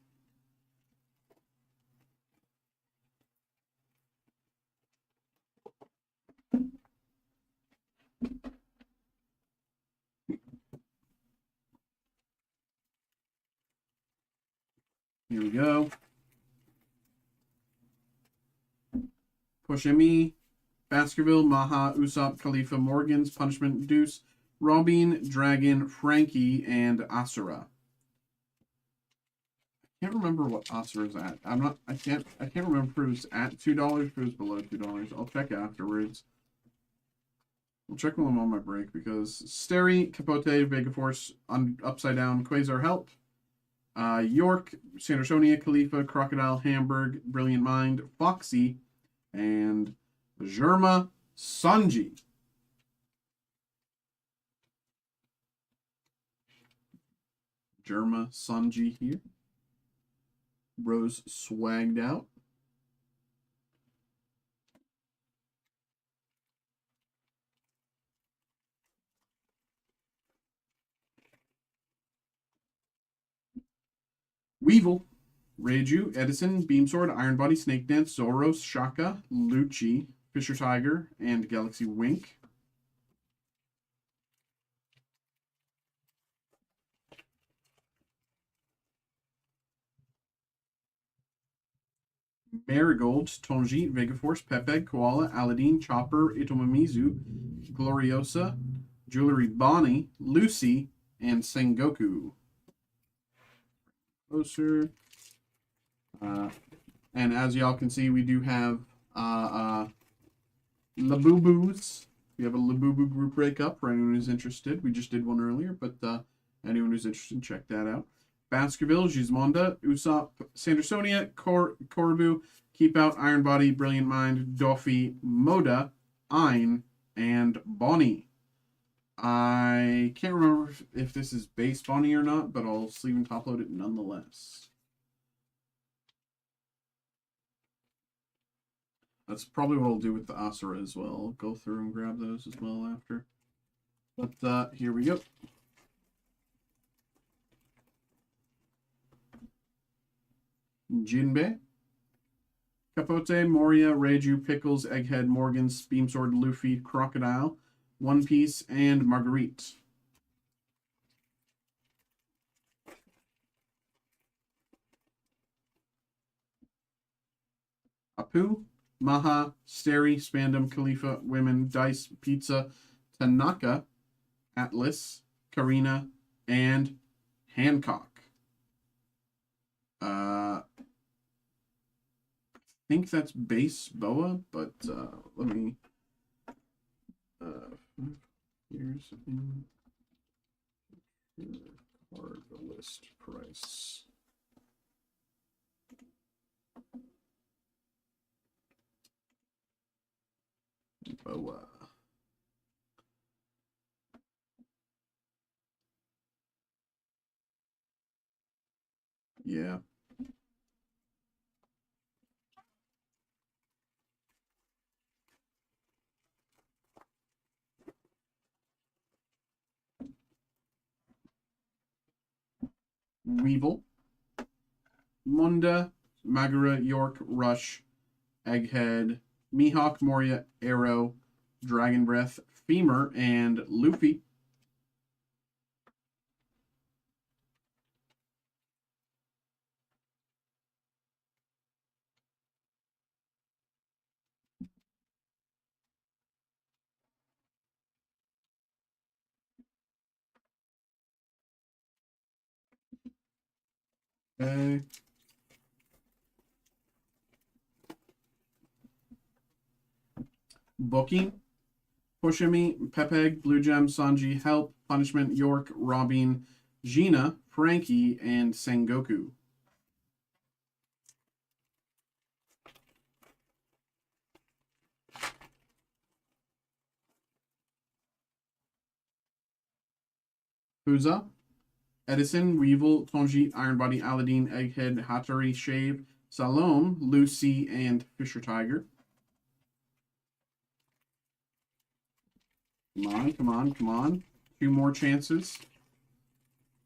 Here we go. Poshemi, Baskerville, Maha, Usopp, Khalifa, Morgans, Punishment, Deuce, Robin, Dragon, Frankie, and Asura. I can't remember what Asura's at. I can't remember if it was at $2, if it was below $2. I'll check afterwards. I'll check when I'm on my break because Steri, Capote, Vega Force, Upside Down, Quasar Help, York, Sandersonia, Khalifa, Crocodile, Hamburg, Brilliant Mind, Foxy, and Germa Sanji. Germa Sanji here. Bro's swagged out. Weevil, Reiju, Edison, Beamsword, Iron Body, Snake Dance, Zoros, Shaka, Lucci, Fisher Tiger, and Galaxy Wink. Marigold, Tonji, Vegaforce, Pepeg, Koala, Aladdin, Chopper, Itomamizu, Gloriosa, Jewelry Bonnie, Lucy, and Sengoku. Closer. And as y'all can see, we do have Labubu's. We have a Labubu group breakup for anyone who's interested. We just did one earlier, but anyone who's interested, check that out. Baskerville, Gismonda, Usopp, Sandersonia, Koribu, Keep Out, Iron Body, Brilliant Mind, Doffy, Moda, Ein, and Bonnie. I can't remember if this is base Bonnie or not, but I'll sleeve and top load it nonetheless. That's probably what I'll do with the Asura as well. I'll go through and grab those as well after. But here we go. Jinbei, Capote, Moria, Reiju, Pickles, Egghead, Morgans, Beamsword, Luffy, Crocodile, One Piece, and Marguerite. Apu, Maha, Steri, Spandam, Khalifa, Women, Dice, Pizza, Tanaka, Atlas, Karina, and Hancock. I think that's base Boa, but let me. Here's in card list price. Boa. Yeah. Weevil, Munda, Magara, York, Rush, Egghead, Mihawk, Moria, Arrow, Dragon Breath, Femur, and Luffy. Okay. Booking, Pushimi, Pepeg, Blue Gem, Sanji, Help, Punishment, York, Robin, Gina, Frankie, and Sengoku. Huza, Edison, Weevil, Tonji, Iron Body, Aladdin, Egghead, Hattori, Shave, Salome, Lucy, and Fisher Tiger. Come on, come on, come on. Two more chances.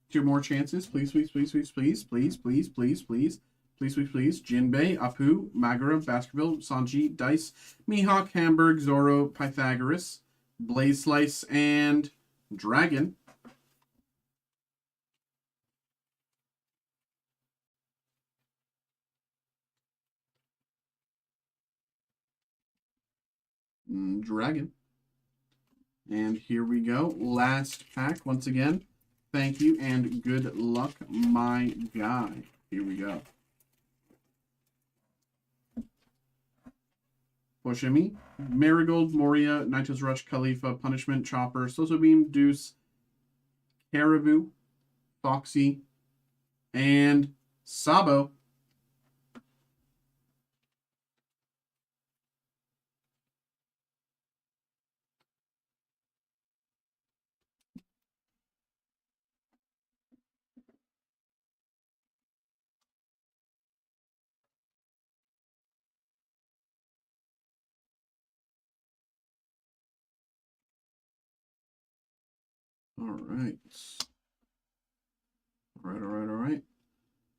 Two more chances. Please, please, please, please, please, please, please, please, please. Please, please, please. Jinbei, Apu, Magara, Baskerville, Sanji, Dice, Mihawk, Hamburg, Zoro, Pythagoras, Blaze Slice, and Dragon. Dragon. And here we go. Last pack. Once again, thank you and good luck, my guy. Here we go. Boshimi, Marigold, Moria, Naito's Rush, Khalifa, Punishment, Chopper, Soso Beam, Deuce, Caribou, Foxy, and Sabo. All right. All right, all right, all right.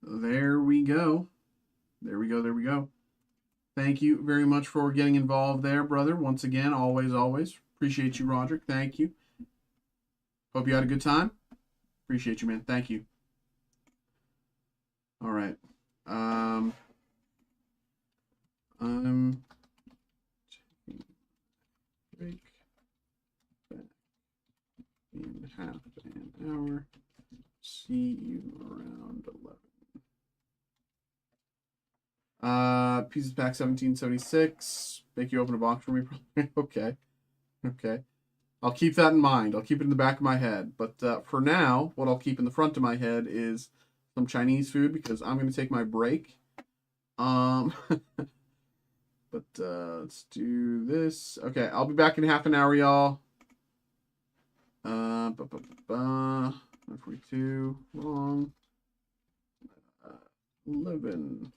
There we go. There we go, there we go. Thank you very much for getting involved there, brother. Once again, always, always. Appreciate you, Roderick. Thank you. Hope you had a good time. Appreciate you, man. Thank you. All right. I'm taking a break back in half an hour. See you around 11. Pieces pack 1776. Make you open a box for me. Okay. Okay. I'll keep that in mind. I'll keep it in the back of my head. But for now, what I'll keep in the front of my head is some Chinese food because I'm going to take my break. But let's do this. Okay, I'll be back in half an hour, y'all. 142, wrong. 11:02.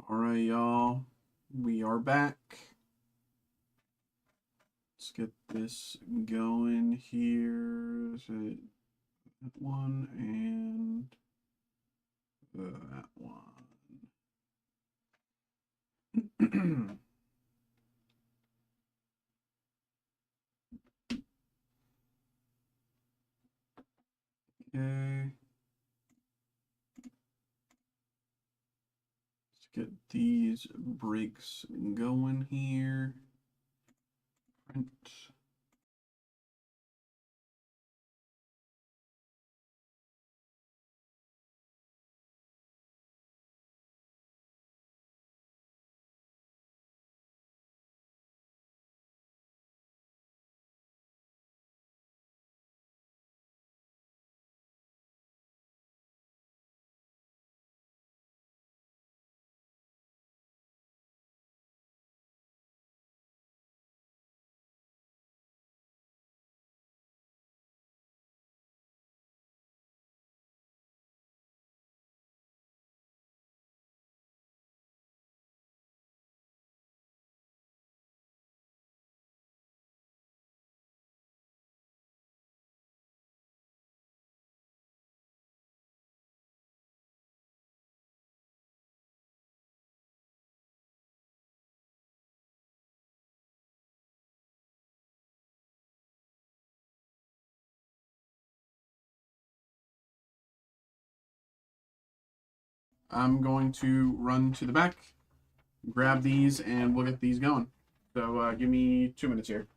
Alright, y'all. We are back. Let's get this going here. Is it that one and that one? Okay. Let's get these breaks going here. Print. I'm going to run to the back, grab these, and we'll get these going. So give me 2 minutes here.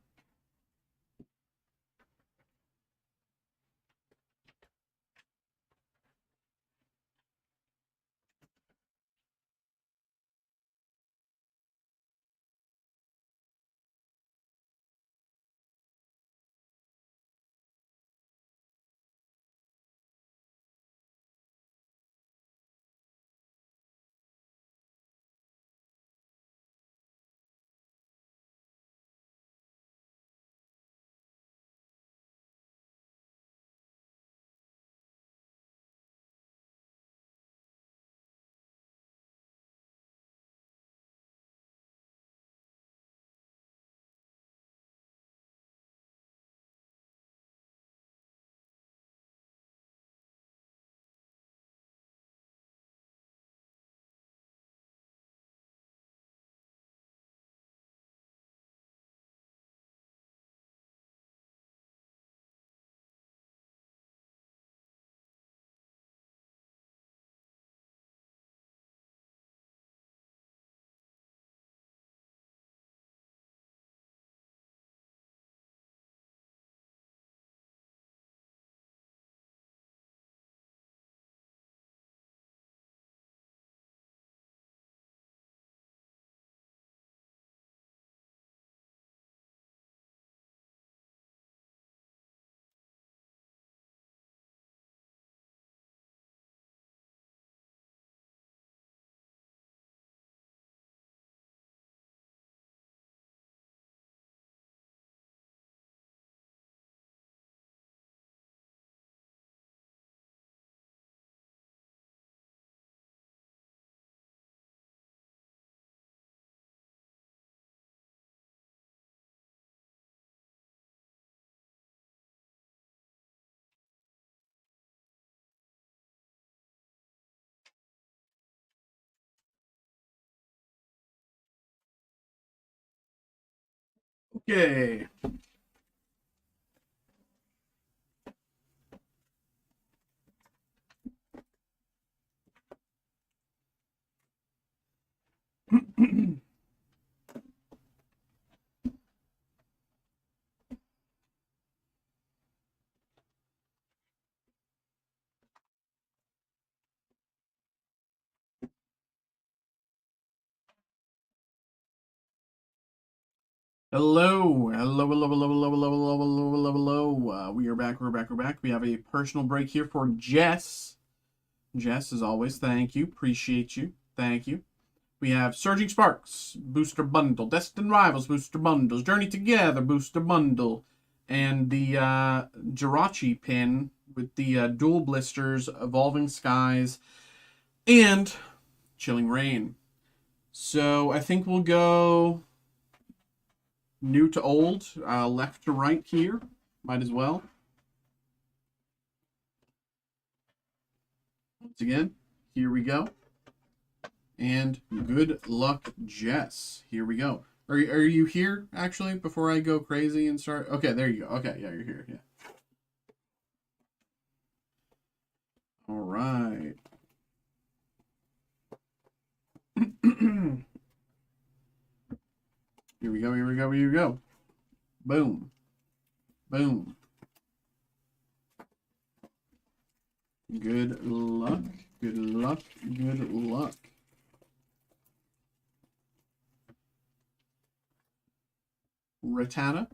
Okay. Hello, hello, hello, hello, hello, hello, hello, hello, hello, hello. We are back, we're back, we're back. We have a personal break here for Jess. Jess, as always, thank you, appreciate you, thank you. We have Surging Sparks, Booster Bundle, Destined Rivals, Booster Bundles, Journey Together, Booster Bundle, and the Jirachi pin with the dual blisters, Evolving Skies, and Chilling Rain. So I think we'll go new to old, left to right here. Might as well. Once again, here we go. And good luck, Jess. Here we go. Are you here, actually, before I go crazy and start? Okay, there you go. Okay, yeah, you're here. Yeah. All right. Here we go, here we go, here we go. Boom. Boom. Good luck. Good luck. Good luck. Rattata,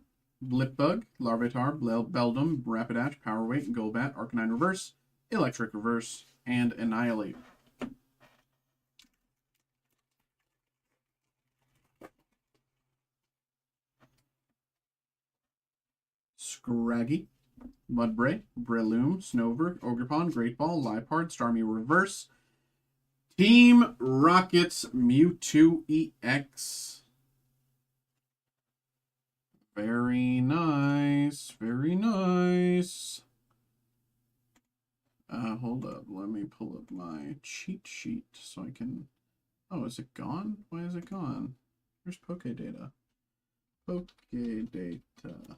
Blipbug, Larvitar, Beldum, Rapidash, Power Weight, Golbat, Arcanine Reverse, Electric Reverse, and Annihilate. Scraggy, Mudbray, Breloom, Snover, Ogerpon, Great Ball, Liepard, Starmie Reverse, Team Rocket's Mewtwo EX. Very nice. Very nice. Hold up. Let me pull up my cheat sheet so I can... Oh, is it gone? Why is it gone? Where's Pokédata? Pokédata.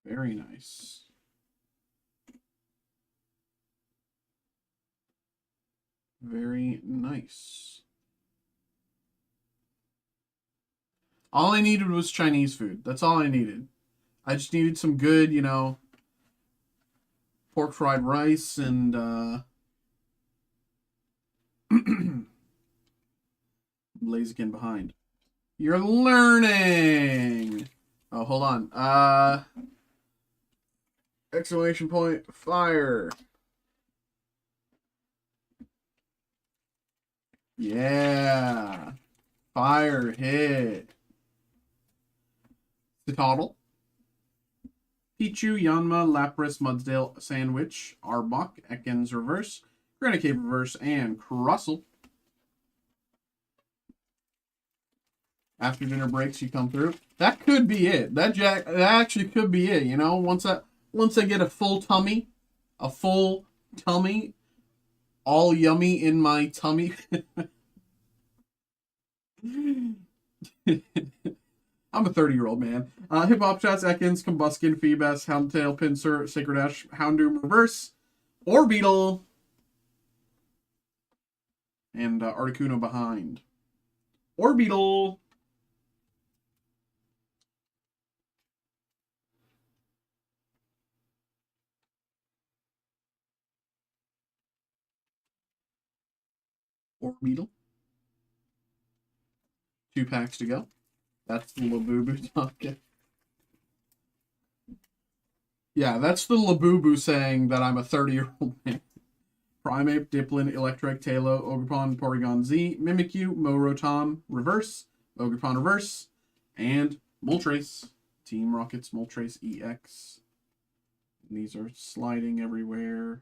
Very nice. Very nice. All I needed was Chinese food. That's all I needed. I just needed some good, you know, pork fried rice and Blaziken behind. You're learning. Oh, hold on. Exclamation point, fire. Yeah. Fire hit. Citadel. Pichu, Yanma, Lapras, Mudsdale, Sandwich, Arbok, Ekans Reverse, Granite Reverse, and Crustle. After dinner breaks, you come through. That could be it. That actually could be it. You know, once I get a full tummy, all yummy in my tummy. I'm a 30-year-old man. Hippopotas, Ekans, Combuskin, Feebas, Houndtail, Pinsir, Sacred Ash, Houndoom Reverse, Orbeetle, and Articuno behind. Orbeetle. Orbeetle. 2 packs to go. That's the Labubu talking. Yeah, that's the Labubu saying that I'm a 30-year-old man. Primeape, Dipplin, Electric, Talo, Ogerpon, Porygon Z, Mimikyu, Morotom, Reverse, Ogerpon Reverse, and Moltres. Team Rocket's Moltres EX. And these are sliding everywhere.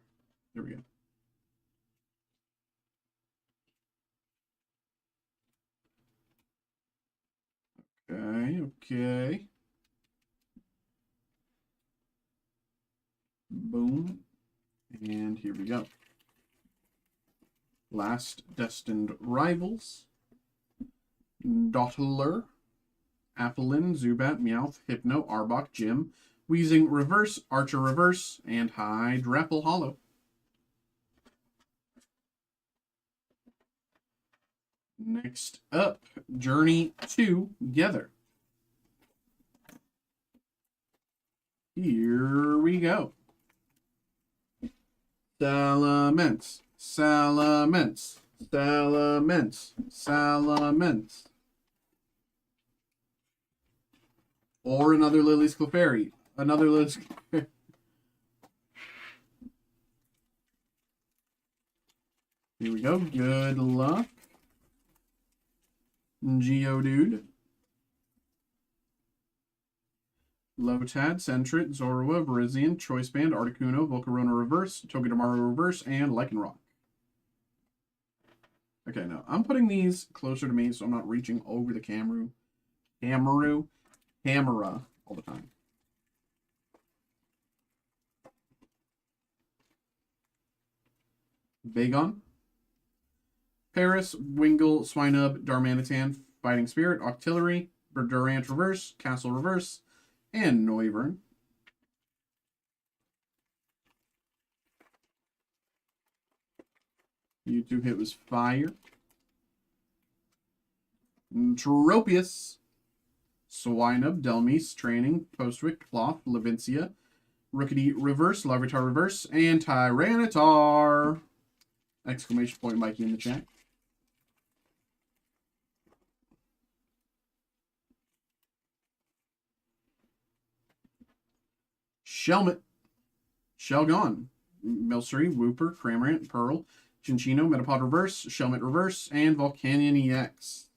There we go. Okay. Boom. And here we go. Last Destined Rivals. Dottler, Applin, Zubat, Meowth, Hypno, Arbok, Jim, Weezing Reverse, Archer Reverse, and Hydrapple Hollow. Next up, Journey Together. Here we go. Salamence, Salamence, Salamence, Salamence. Or another Lily's Clefairy. Another Lily's Clefairy. Here we go. Good luck. Geodude. Lotad, Sentret, Zorua, Virizion, Choice Band, Articuno, Volcarona Reverse, Togedemaru Reverse, and Lycanroc. Okay, now I'm putting these closer to me so I'm not reaching over the camera all the time. Bagon, Paris, Wingull, Swinub, Darmanitan, Fighting Spirit, Octillery, Durant Reverse, Castle Reverse, and Noivern. YouTube hit was fire. Tropius, Swinub, Delmise, Training, Postwick, Cloth, Levincia, Rookity Reverse, Larvitar Reverse, and Tyranitar! Exclamation point Mikey in the chat. Shelmet, Shelgon, Milcery, Wooper, Cramorant, Pearl, Chinchino, Metapod Reverse, Shelmet Reverse, and Volcanion EX.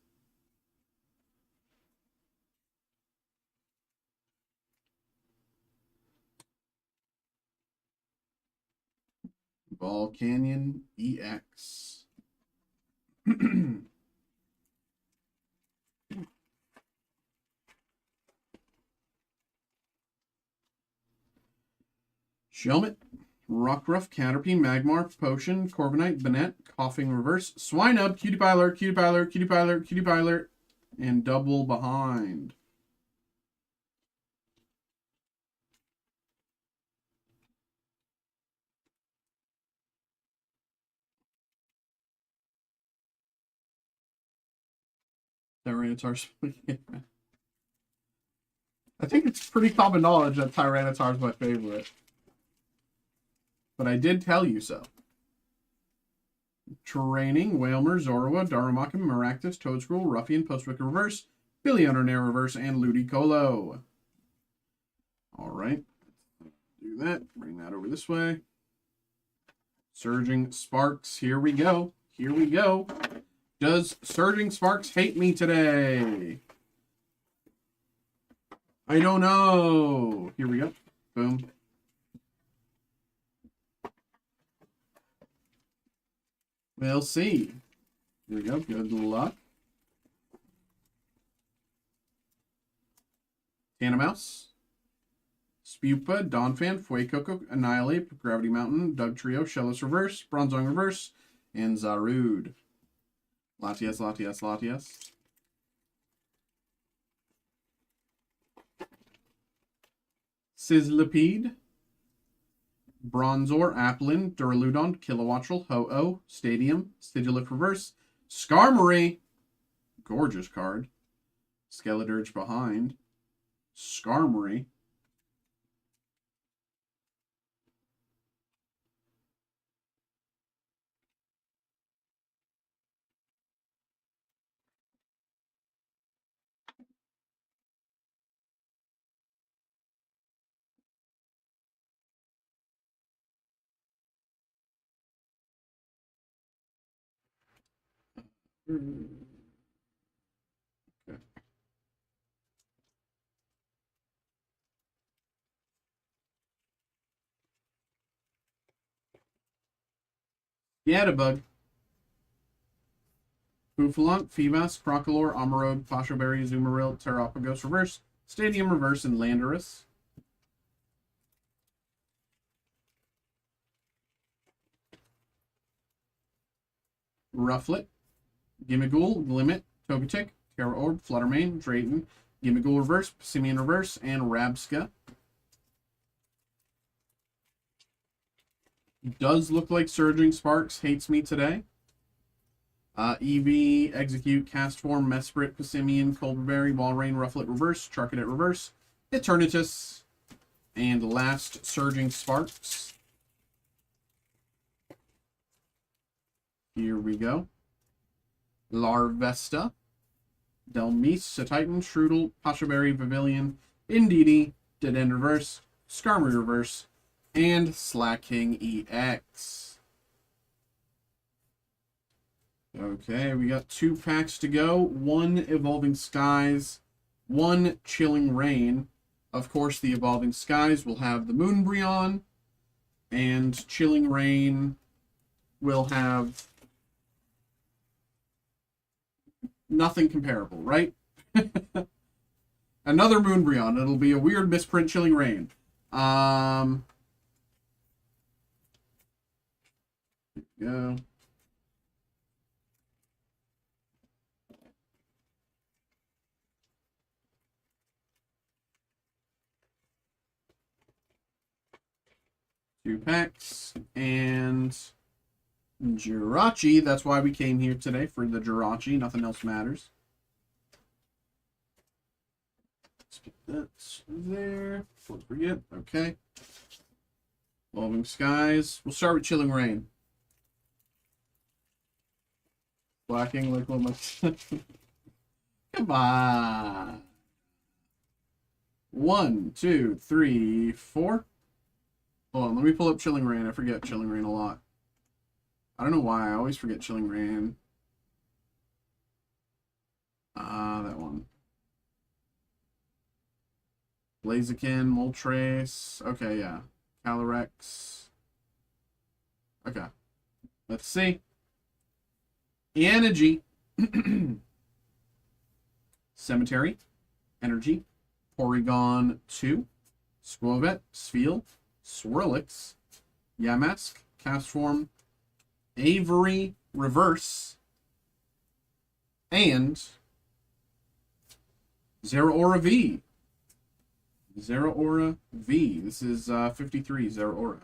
Volcanion EX. Shelmet, Rockruff, Caterpie, Magmar, Potion, Corviknight, Banette, Coughing Reverse, Swinub, Cutiepiler, and double behind. Tyranitar's. I think it's pretty common knowledge that Tyranitar's my favorite. But I did tell you so. Training, Whalmer, Zorua, Darumaka, Maractus, Toadscroll, Ruffian, Postwick Reverse, Billy Undernair Reverse, and Ludicolo. Alright. Do that. Bring that over this way. Surging Sparks. Here we go. Here we go. Does Surging Sparks hate me today? I don't know. Here we go. Boom. We'll see. Here we go. Good luck. Tanamouse. Spupa, Donphan, Fuecoco, Annihilate, Gravity Mountain, Dugtrio, Shellos Reverse, Bronzong Reverse, and Zarude. Latias. Sizzlipede, Bronzor, Applin, Duraludon, Kilowattrel, Ho-Oh, Stadium, Sigilif Reverse, Skarmory, gorgeous card, Skeledirge behind, Skarmory, okay. Yadabug, Bouffalant, Feebas, Crocolore, Amarode, Pasha Berry, Zoomeril, Terrapagos Reverse, Stadium Reverse, and Landorus. Rufflet, Gimmighoul, Glimmet, Togetic, Terra Orb, Fluttermane, Drayton, Gimmighoul Reverse, Simeon Reverse, and Rabska. Does look like Surging Sparks hates me today. Eevee, Execute, Castform, Mesprit, Passimian, Colberberry, Walrein, Rufflet Reverse, Charcadet Reverse, Eternatus, and last Surging Sparks. Here we go. Larvesta, Delmise, Satitan, Strudel, Pashaberry, Pavilion, Indeedee, Dead End Reverse, Skarmory Reverse, and Slacking EX. Okay, we got 2 packs to go. 1 Evolving Skies, 1 Chilling Rain, Of course, the Evolving Skies will have the Moonbreon, and Chilling Rain will have nothing comparable, right? Another Moonbreon. It'll be a weird misprint Chilling Rain. Go. Two packs and Jirachi. That's why we came here today, for the Jirachi. Nothing else matters. Let's put that there. Don't forget. Okay. Evolving Skies. We'll start with Chilling Rain. Blacking like one of my... Come on. 1, 2, 3, 4. Hold on, let me pull up Chilling Rain. I forget Chilling Rain a lot. I don't know why. I always forget Chilling Rain. That one. Blaziken, Moltres. Okay, yeah. Calyrex. Okay. Let's see. Energy. Cemetery. Energy. Porygon 2. Squovet. Spheal. Swirlix. Yamask. Castform. Avery Reverse. And Zeraora V. Zeraora V. This is 53 Zeraora.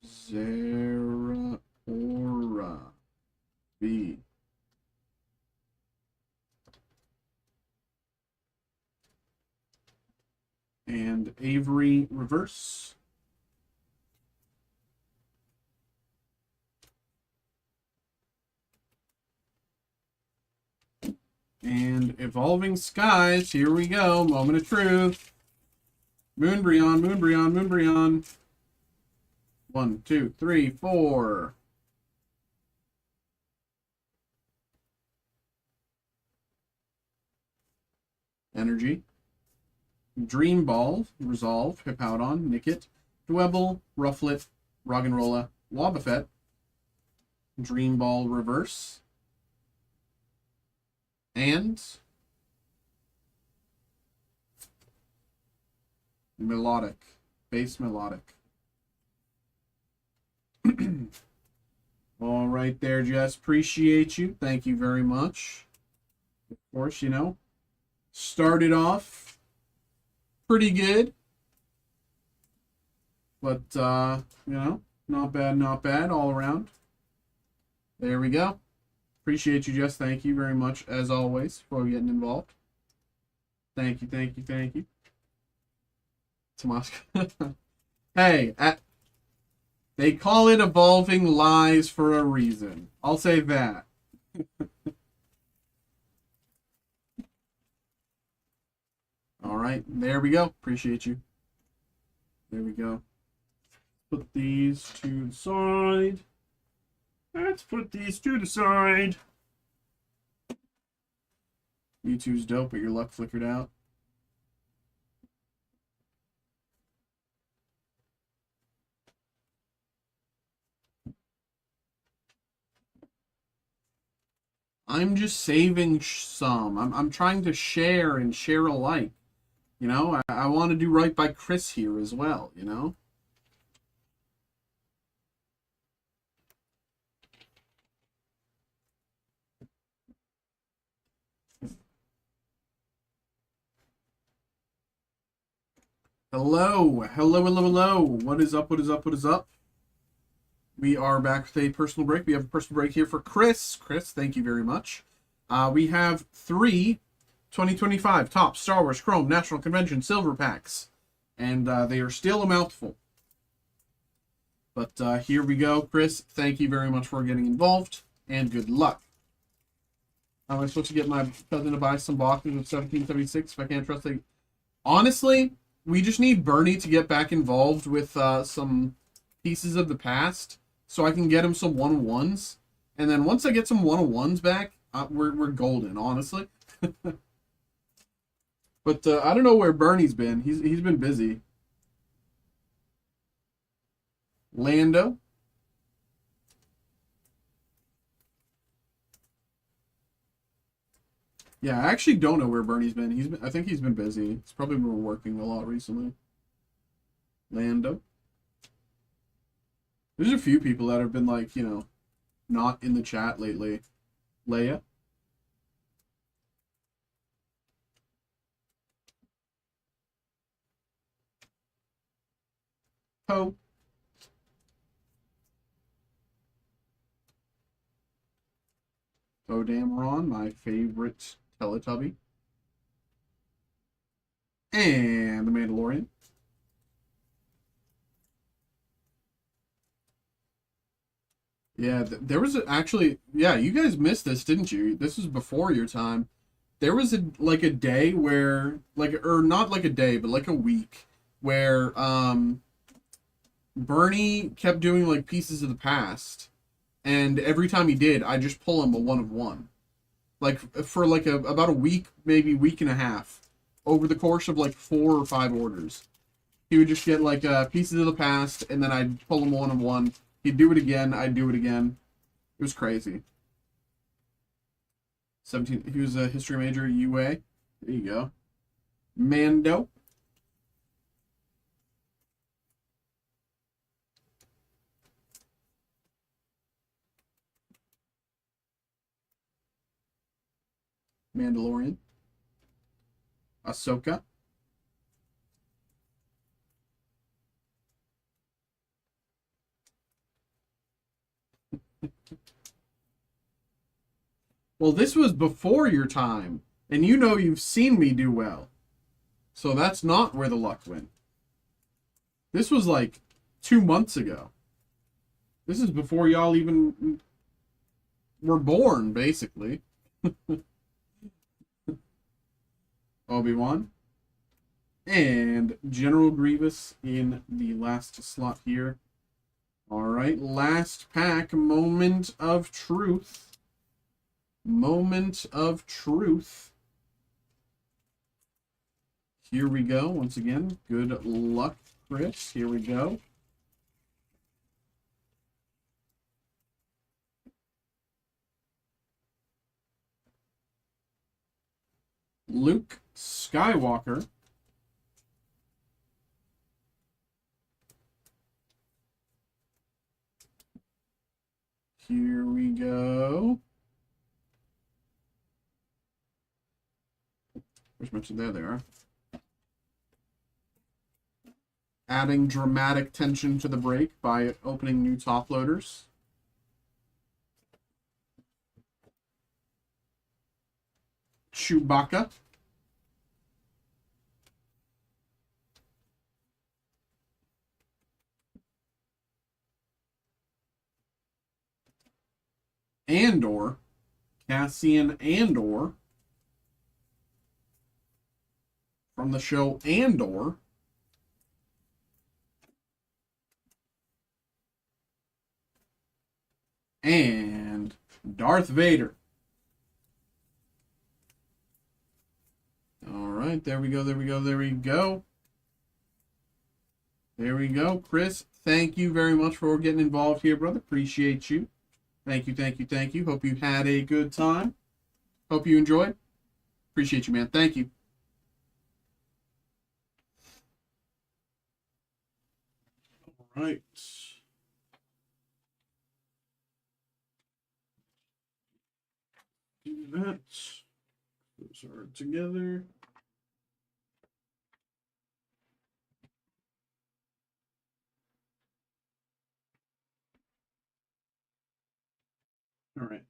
Zeraora V. And Avery Reverse. And Evolving Skies. Here we go. Moment of truth. Moonbreon, Moonbreon, Moonbreon. 1, 2, 3, 4. Energy. Dream Ball, Resolve, Hippowdon, Nickit, Dwebble, Rufflet, Roggenrola, Wobbuffet, Dream Ball Reverse, and Melodic, Base Melodic. All right there, Jess. Appreciate you. Thank you very much. Of course, you know, started off pretty good, but you know, not bad all around. There we go. Appreciate you, Jess. Thank you very much, as always, for getting involved. Thank you, thank you, thank you. Tomas. Hey, they call it Evolving Lies for a reason. I'll say that. All right, there we go. Appreciate you. There we go. Put these to the side. Let's put these to the side. Mewtwo's dope, but your luck flickered out. I'm just saving some. I'm trying to share and share alike. You know, I want to do right by Chris here as well, you know? Hello, hello, hello, hello. What is up, what is up, what is up? We are back with a personal break. We have a personal break here for Chris. Chris, thank you very much. We have 3 2025 top Star Wars Chrome National Convention silver packs. And they are still a mouthful. But here we go, Chris. Thank you very much for getting involved. And good luck. Am I supposed to get my cousin to buy some boxes of 1776 if I can't trust it? Honestly, we just need Bernie to get back involved with some pieces of the past so I can get him some 101s. And then once I get some 101s back, we're golden, honestly. But I don't know where Bernie's been. He's been busy. Lando. Yeah, I actually don't know where Bernie's been. I think he's been busy. He's probably been working a lot recently. Lando. There's a few people that have been like, not in the chat lately. Leia. Poe. Poe Dameron, my favorite Teletubby. And the Mandalorian. Yeah, there was actually, yeah, you guys missed this, didn't you? This was before your time. There was a day where or not like a day, but like a week where Bernie kept doing like pieces of the past, and every time he did, I just pull him a one of one. Like for like about a week, maybe week and a half, over the course of like 4 or 5 orders. He would just get like pieces of the past, and then I'd pull him one of one. He'd do it again. I'd do it again. It was crazy. 17. He was a history major, UA. There you go. Mando. Mandalorian. Ahsoka. Well, this was before your time, and you know you've seen me do well. So that's not where the luck went. This was like 2 months ago. This is before y'all even were born, basically. Obi-Wan. And General Grievous in the last slot here. Alright, last pack, Moment of Truth. Moment of Truth. Here we go. Once again, good luck, Chris. Here we go. Luke Skywalker. Here we go. Where's mentioned? There they are. Adding dramatic tension to the break by opening new top loaders. Chewbacca. Andor. Cassian Andor. From the show Andor. And Darth Vader. All right, there we go, there we go, there we go. There we go. Chris, thank you very much for getting involved here, brother. Appreciate you. Thank you, thank you, thank you. Hope you had a good time. Hope you enjoyed. Appreciate you, man. Thank you. All right. Do that. Those are together. All right.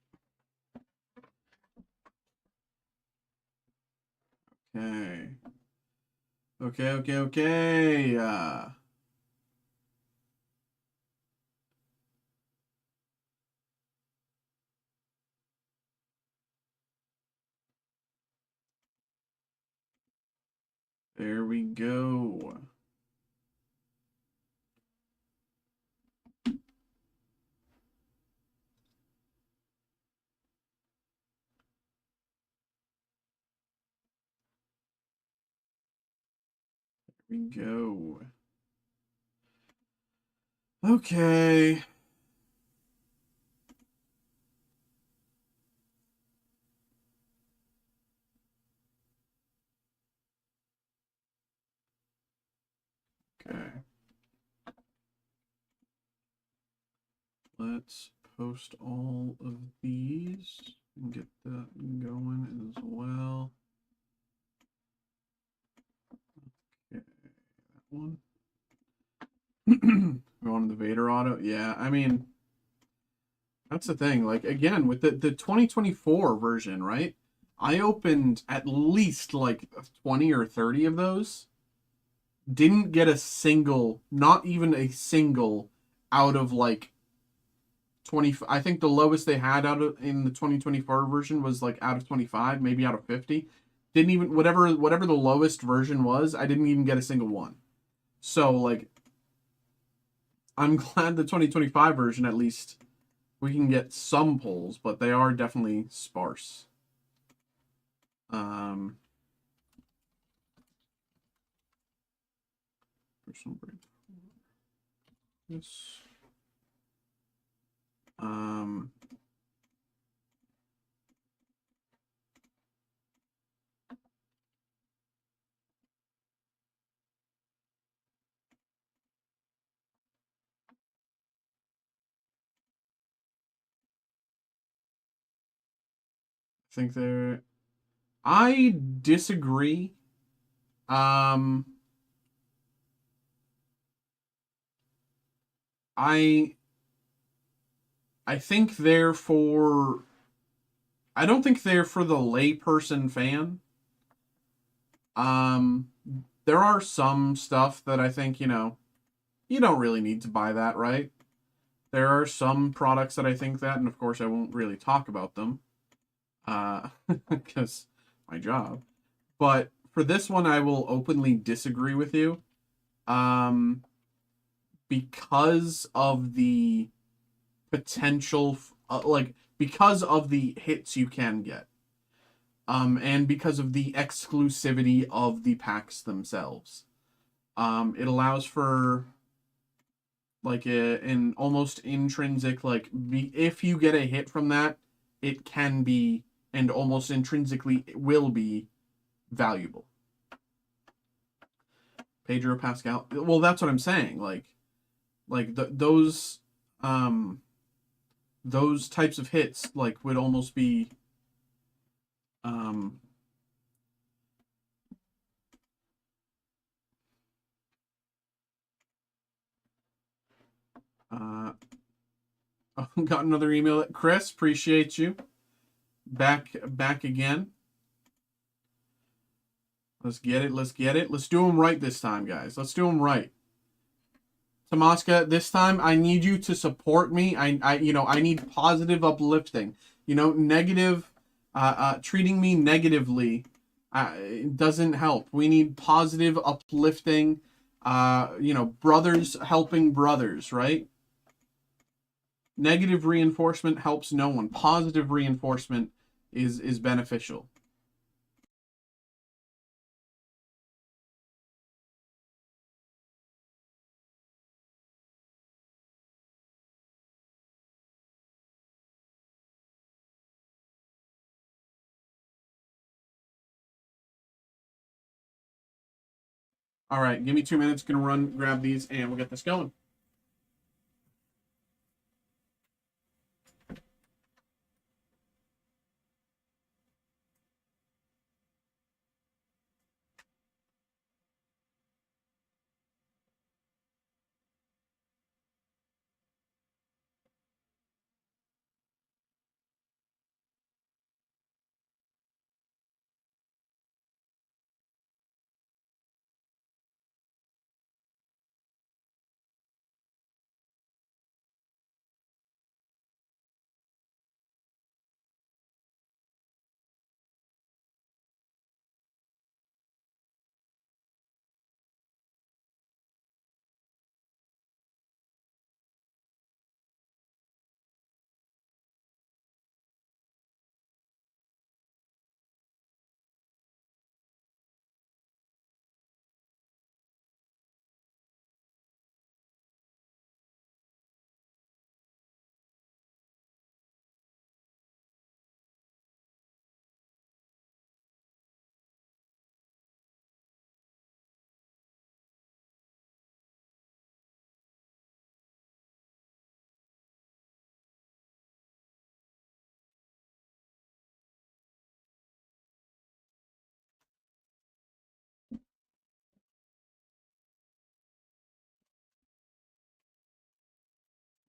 Okay. Okay. There we go. we go. Okay. Okay. Let's post all of these and get that going as well. Okay, that one. We wanted the Vader auto. Yeah, I mean, that's the thing. Like, again, with the 2024 version, right? I opened at least like 20 or 30 of those. Didn't get a single, not even a single out of like 20. I think the lowest they had out of in the 2024 version was like out of 25, maybe out of 50. Didn't even whatever the lowest version was, I didn't even get a single one. So like I'm glad the 2025 version at least we can get some pulls, but they are definitely sparse. Personal break. Yes. I think they're. I disagree. Um, I I think they're for. I don't think they're for the layperson fan. Um, there are some stuff that I think you don't really need to buy that, right? There are some products that I think that, and of course I won't really talk about them, because my job. But for this one, I will openly disagree with you, um, because of the potential, because of the hits you can get, and because of the exclusivity of the packs themselves. It allows for like an almost intrinsic if you get a hit from that, it can be and almost intrinsically will be valuable. Pedro Pascal. Well, that's what I'm saying. Um those types of hits like would almost be um uh got another email. Chris, appreciate you. Back again. Let's get it. Let's get it. Let's do them right this time, guys. Let's do them right. Tomaska, this time I need you to support me. I need positive uplifting. Negative, treating me negatively, it doesn't help. We need positive uplifting. Brothers helping brothers, right? Negative reinforcement helps no one. Positive reinforcement is beneficial. All right, give me 2 minutes. Gonna run, grab these, and we'll get this going.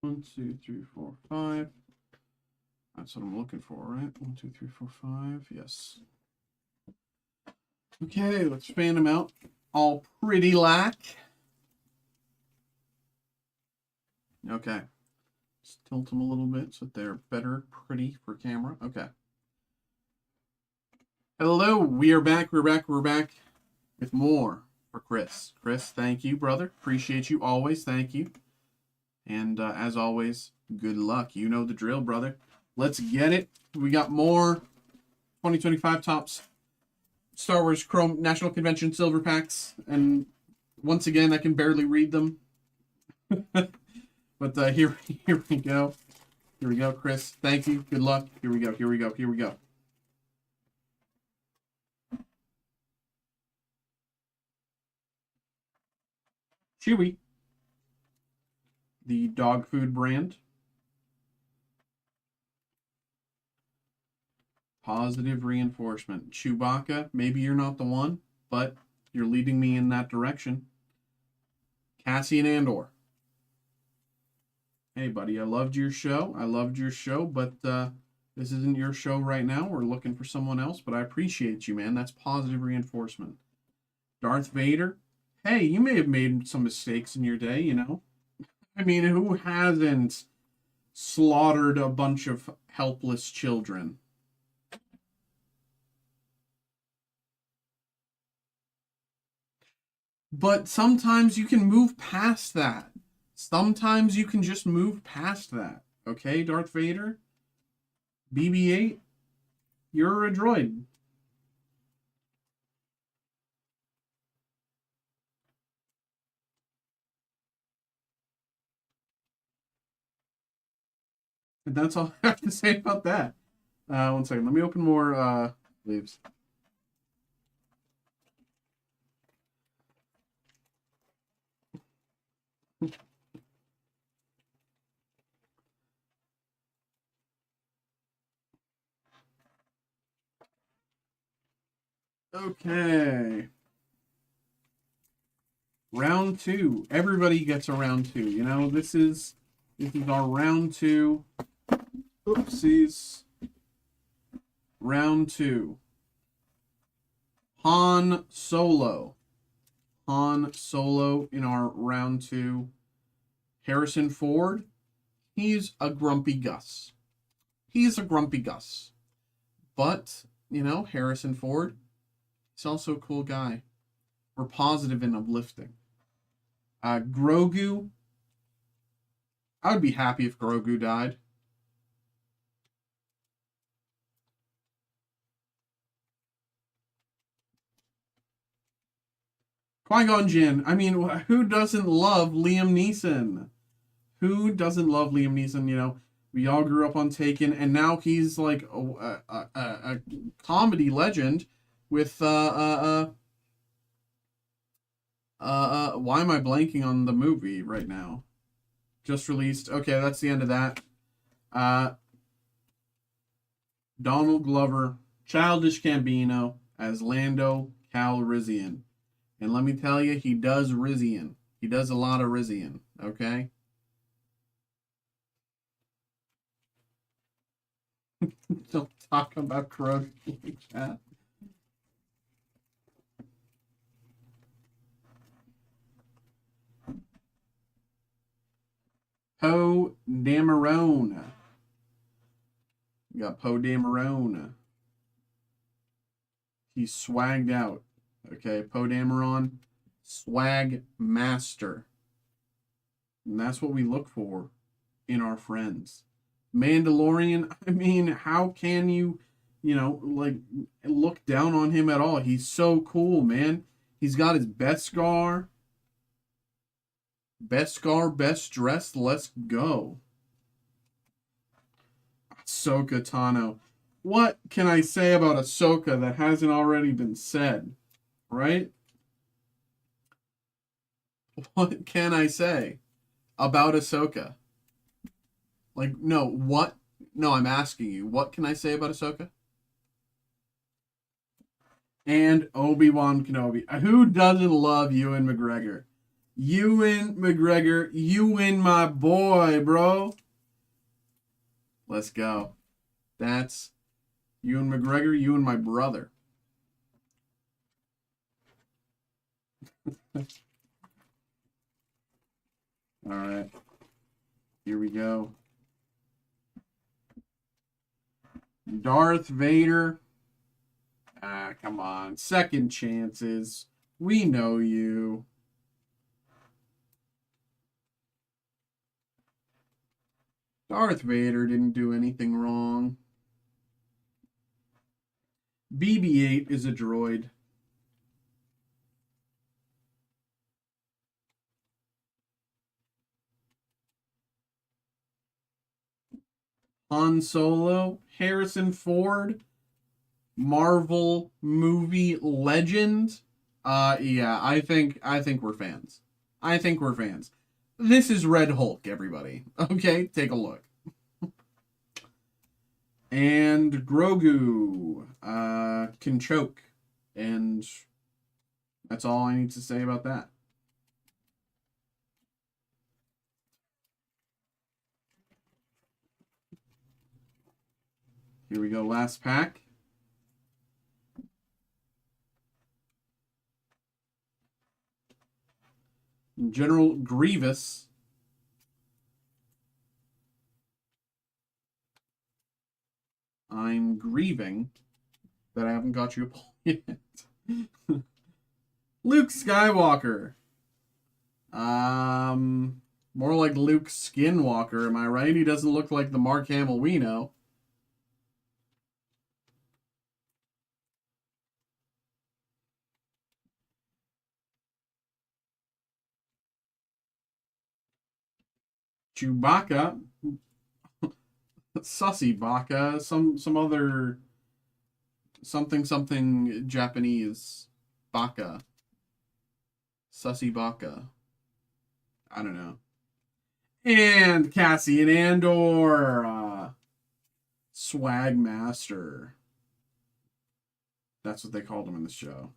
1, 2, 3, 4, 5. That's what I'm looking for, right? 1, 2, 3, 4, 5. Yes. Okay, let's fan them out. All pretty lack. Okay. Just tilt them a little bit so that they're better, pretty for camera. Okay. Hello, we are back. We're back with more for Chris. Chris, thank you, brother. Appreciate you always. Thank you. And as always, good luck. You know the drill, brother. Let's get it. We got more 2025 Topps Star Wars Chrome National Convention silver packs. And once again, I can barely read them. But here we go. Here we go, Chris. Thank you. Good luck. Here we go. Chewy. The dog food brand. Positive reinforcement. Chewbacca, maybe you're not the one, but you're leading me in that direction. Cassian Andor. Hey, buddy, I loved your show, but this isn't your show right now. We're looking for someone else, but I appreciate you, man. That's positive reinforcement. Darth Vader. Hey, you may have made some mistakes in your day, you know. I mean, who hasn't slaughtered a bunch of helpless children? But sometimes you can move past that. Sometimes you can just move past that. Okay, Darth Vader? BB-8? You're a droid. And that's all I have to say about that. 1 second. Let me open more leaves. Okay. Round 2. Everybody gets a round 2. You know, this is our round 2. Oopsies. Round 2. Han Solo. Han Solo in our round 2. Harrison Ford. He's a grumpy Gus. But, you know, Harrison Ford, he's also a cool guy. We're positive and uplifting. Grogu. I would be happy if Grogu died. Qui-Gon Jinn. I mean, who doesn't love Liam Neeson? Who doesn't love Liam Neeson? You know, we all grew up on Taken, and now he's like a comedy legend with why am I blanking on the movie right now? Just released. Okay, that's the end of that. Donald Glover, Childish Gambino as Lando Calrissian. And let me tell you, he does Rizian. He does a lot of Rizian, okay? Don't talk about Kroger in chat. Poe Dameron. We got Poe Dameron. He's swagged out. Okay, Poe Dameron, swag master. And that's what we look for in our friends. Mandalorian, I mean, how can you, you know, like, look down on him at all? He's so cool, man. He's got his Beskar. Beskar, best dressed, let's go. Ahsoka Tano. What can I say about Ahsoka that hasn't already been said? Right? What can I say about Ahsoka? Like, no, what? No, I'm asking you. What can I say about Ahsoka? And Obi-Wan Kenobi. Who doesn't love Ewan McGregor? Ewan McGregor, you win, my boy, bro. Let's go. That's Ewan McGregor, you and my brother. All right. Here we go. Darth Vader. Ah, come on. Second chances. We know you. Darth Vader didn't do anything wrong. BB-8 is a droid. Han Solo, Harrison Ford, Marvel movie legend. Yeah, I think we're fans. I think we're fans. This is Red Hulk, everybody. Okay, take a look. And Grogu can choke, and that's all I need to say about that. Here we go, last pack. General Grievous. I'm grieving that I haven't got you a pull yet. Luke Skywalker. More like Luke Skinwalker, am I right? He doesn't look like the Mark Hamill we know. Chewbacca. Sussy Baka. Some other something Japanese. Baka. Sussy Baka. I don't know. And Cassian Andor. Swag Master. That's what they called him in the show.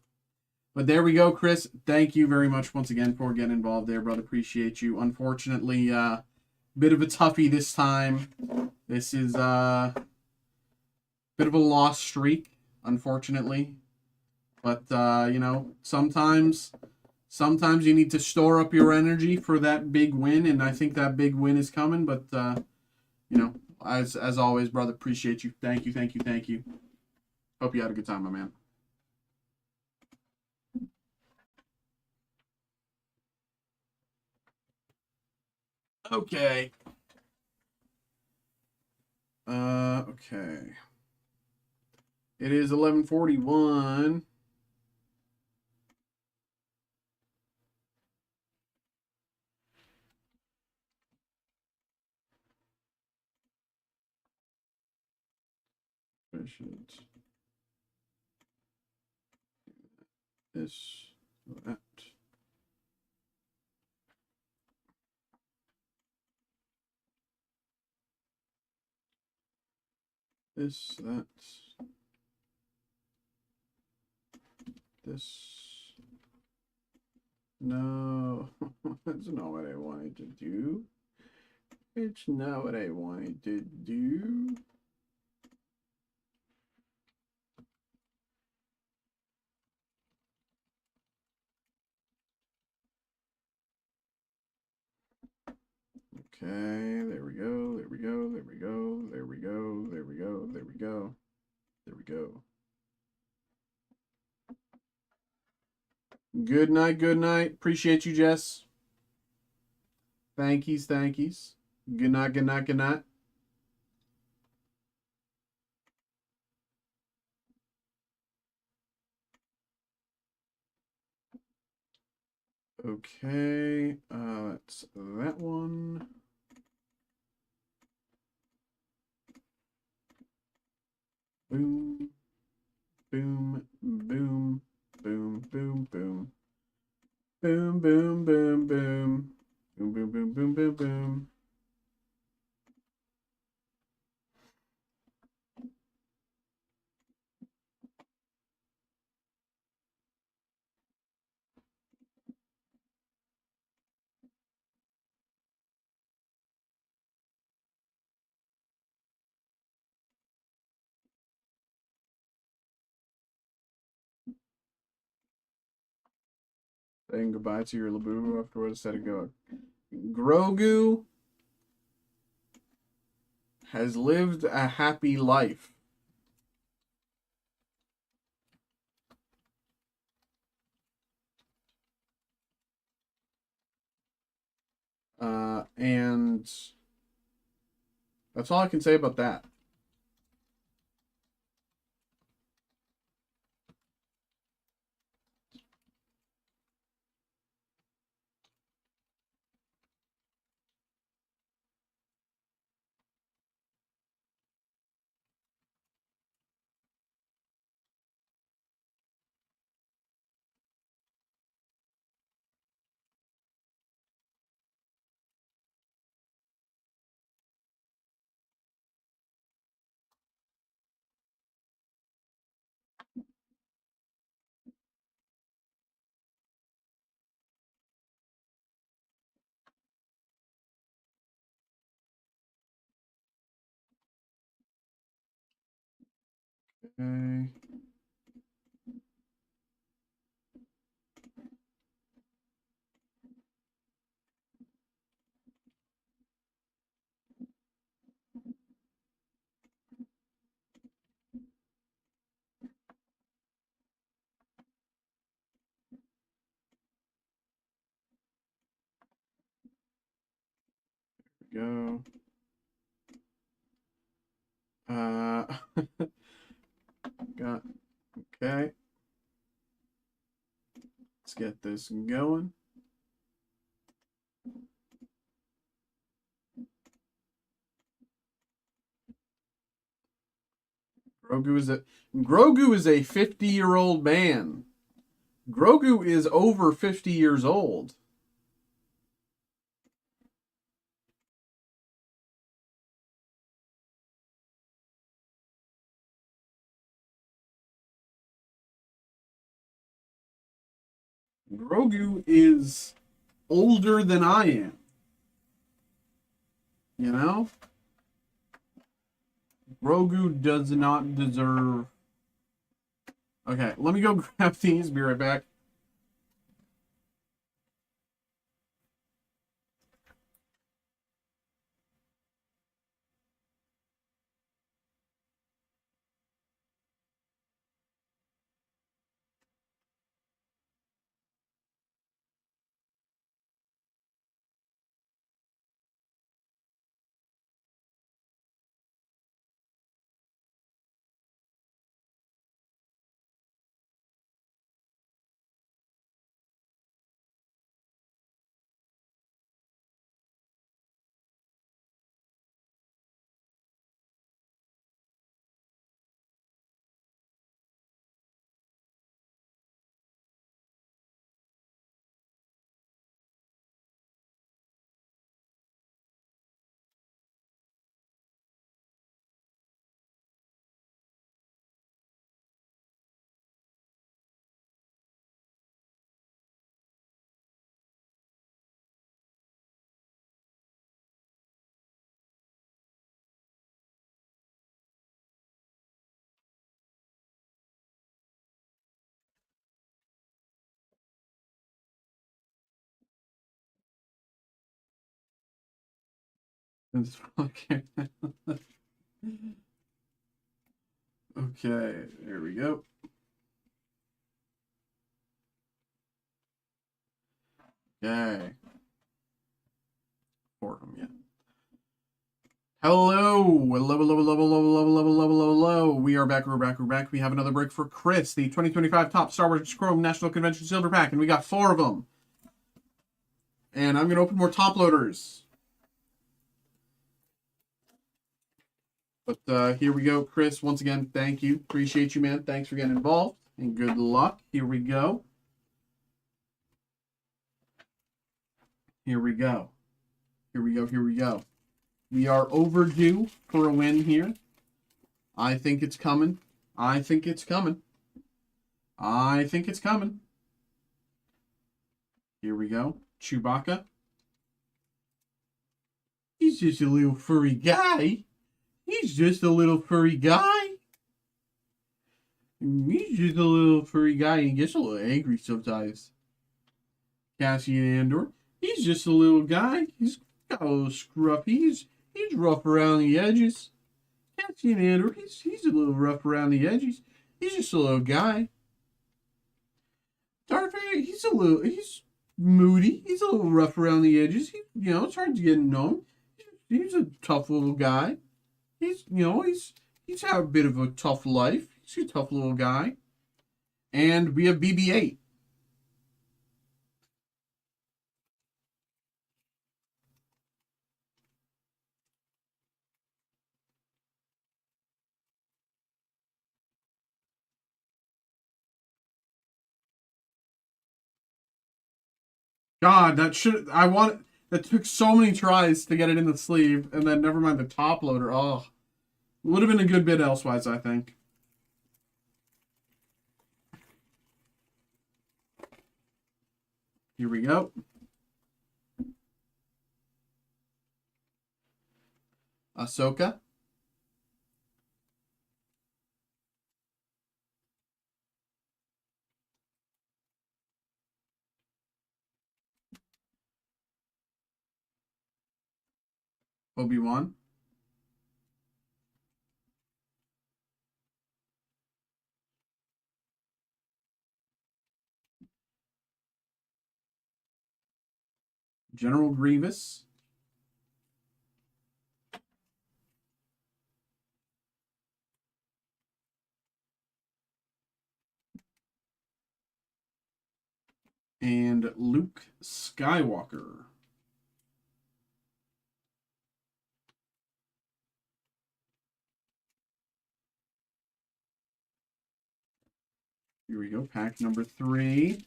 But there we go, Chris. Thank you very much once again for getting involved there, brother. Appreciate you. Unfortunately, bit of a toughie this time. This is bit of a lost streak, unfortunately. But you know, sometimes you need to store up your energy for that big win, and I think that big win is coming. But you know, as always, brother, appreciate you. Thank you. Hope you had a good time, my man. Okay. Okay. It is 11:41. This, that. This, that. This. No, that's not what I wanted to do. It's not what I wanted to do. Okay, there we go, there we go, there we go, there we go, there we go, there we go, there we go. Good night, good night. Appreciate you, Jess. Thankies, thankies. Good night, good night, good night. Okay, that's that one. Boom, boom, boom, boom, boom, boom. Boom, boom, boom, boom. Boom, boom, boom, boom, boom, boom. Saying goodbye to your Labubu afterwards instead of going. Grogu has lived a happy life. And that's all I can say about that. Okay. Go. Got okay. Let's get this going. Grogu is a 50-year-old man. Grogu is over 50 years old. Grogu is older than I am. You know? Grogu does not deserve... Okay, let me go grab these. Be right back. It's fucking... Okay, there we go. Okay. For him, yeah. Hello, hello. We are back, we're back. We have another break for Chris, the 2025 Top Star Wars Chrome National Convention Silver Pack, and we got 4 of them. And I'm going to open more top loaders. But here we go, Chris. Once again, thank you. Appreciate you, man. Thanks for getting involved. And good luck. Here we go. Here we go. We are overdue for a win here. I think it's coming. Here we go. Chewbacca. He's just a little furry guy. He's just a little furry guy. He gets a little angry sometimes. Cassian Andor. He's just a little guy. He's got a little scruffy. He's rough around the edges. Cassian Andor, he's a little rough around the edges. He's just a little guy. Darth Vader, he's moody. He's a little rough around the edges. It's hard to get to know him. He's a tough little guy. He's had a bit of a tough life. He's a tough little guy. And we have BB-8. God, that took so many tries to get it in the sleeve, and then never mind the top loader. Oh, would have been a good bit elsewise, I think. Here we go. Ahsoka. Obi-Wan. General Grievous. And Luke Skywalker. Here we go, pack number 3.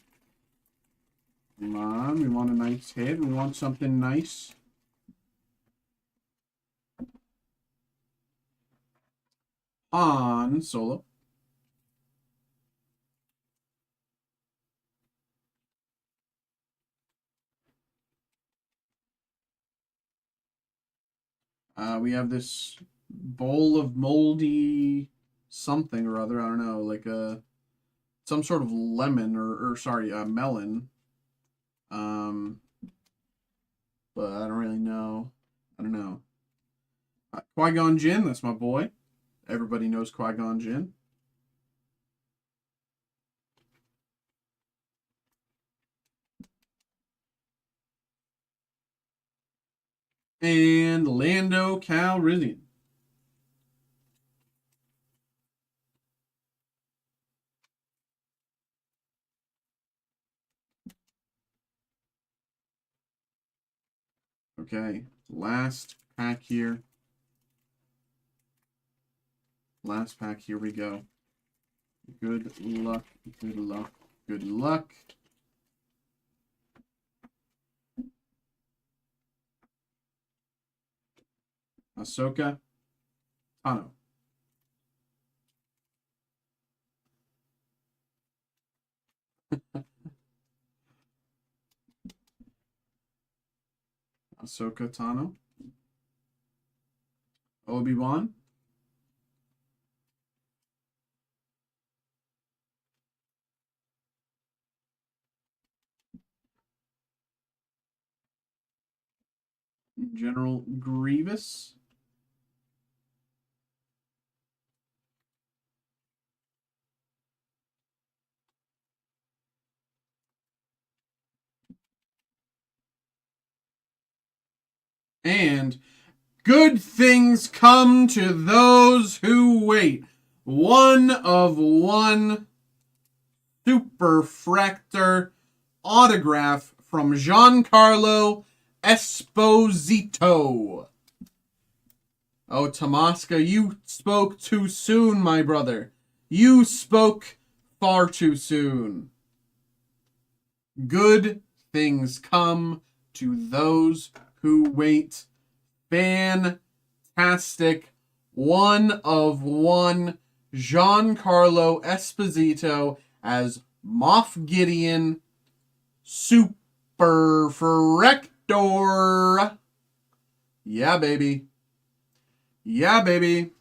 Come on, we want a nice hit. We want something nice. Han Solo. We have this bowl of moldy something or other. I don't know, like some sort of lemon or sorry, melon. But I don't really know. I don't know. Qui-Gon Jinn, that's my boy. Everybody knows Qui-Gon Jinn. And Lando Calrissian. Okay, last pack here. Last pack, here we go. Good luck, good luck, good luck. Ahsoka Tano. Ahsoka Tano. Obi-Wan. General Grievous. And good things come to those who wait. 1 of 1 Superfractor autograph from Giancarlo Esposito. Oh, Tomasca, you spoke too soon, my brother. You spoke far too soon. Good things come to those who wait. Fantastic. 1 of 1 Giancarlo Esposito as Moff Gideon Superfractor. Yeah, baby. Yeah, baby.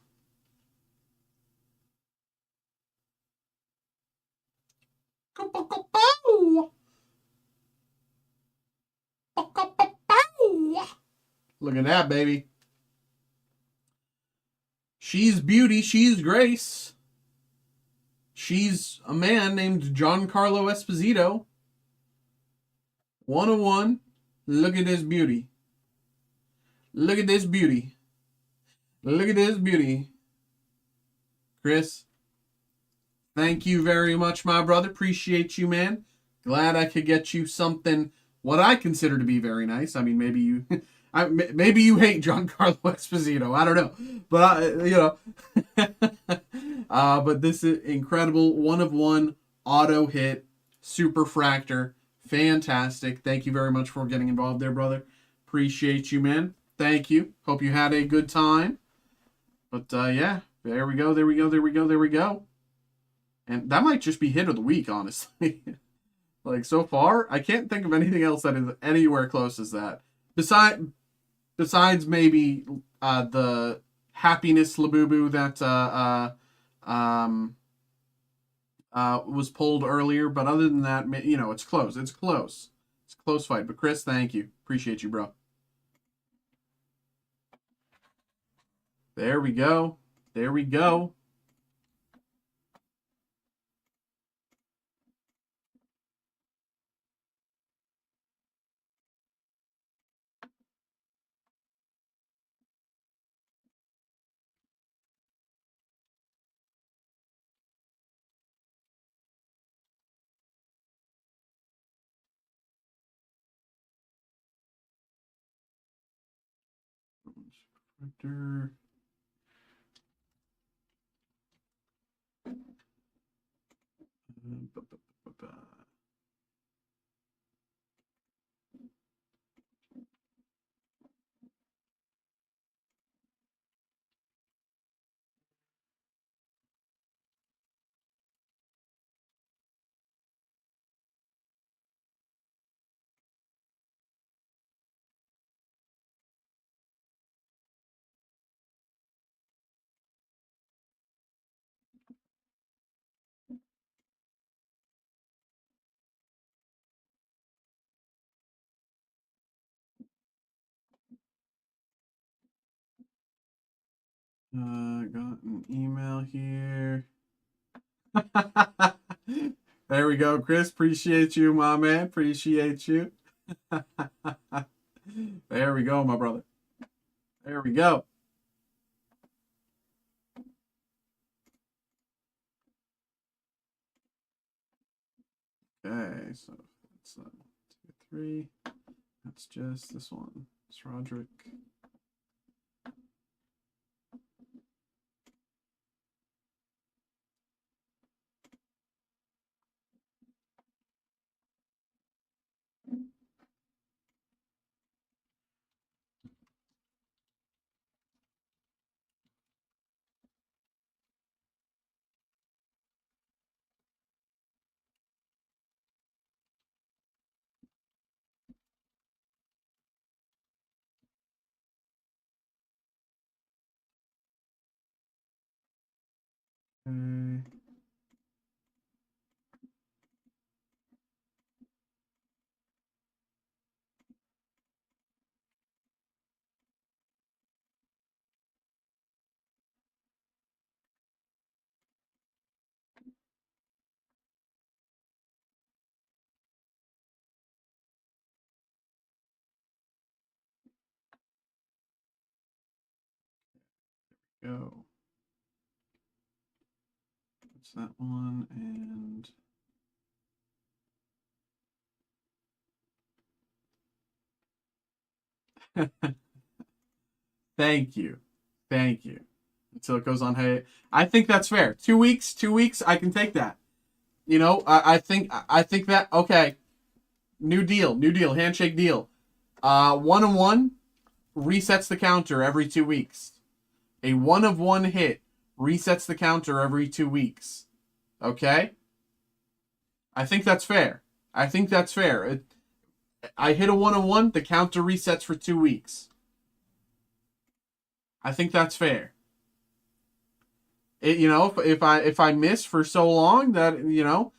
Look at that, baby. She's beauty. She's grace. She's a man named Giancarlo Esposito. 101. Look at this beauty. Look at this beauty. Look at this beauty. Chris, thank you very much, my brother. Appreciate you, man. Glad I could get you something what I consider to be very nice. I mean, maybe you maybe you hate Giancarlo Esposito. I don't know. But, you know. But this is incredible. 1/1 auto hit. Super Fractor. Fantastic. Thank you very much for getting involved there, brother. Appreciate you, man. Thank you. Hope you had a good time. But, yeah. There we go. There we go. There we go. There we go. And that might just be hit of the week, honestly. Like, so far, I can't think of anything else that is anywhere close as that. Besides maybe the Happiness Labubu that was pulled earlier. But other than that, you know, it's close. It's close. It's a close fight. But Chris, thank you. Appreciate you, bro. There we go. There we go. Got an email here. There we go, Chris. Appreciate you, my man. Appreciate you. There we go, my brother. There we go. Okay, so that's 2, 3. That's just this one. It's Roderick. Okay. Go. That's that one, and thank you. Thank you. Until it goes on. Hey, I think that's fair. 2 weeks, 2 weeks, I can take that. You know, I think that okay. New deal, handshake deal. 1/1 resets the counter every 2 weeks. A 1/1 hit resets the counter every 2 weeks. Okay? I think that's fair. I think that's fair. I hit a 1/1, the counter resets for 2 weeks. I think that's fair. You know, if I miss for so long that, you know,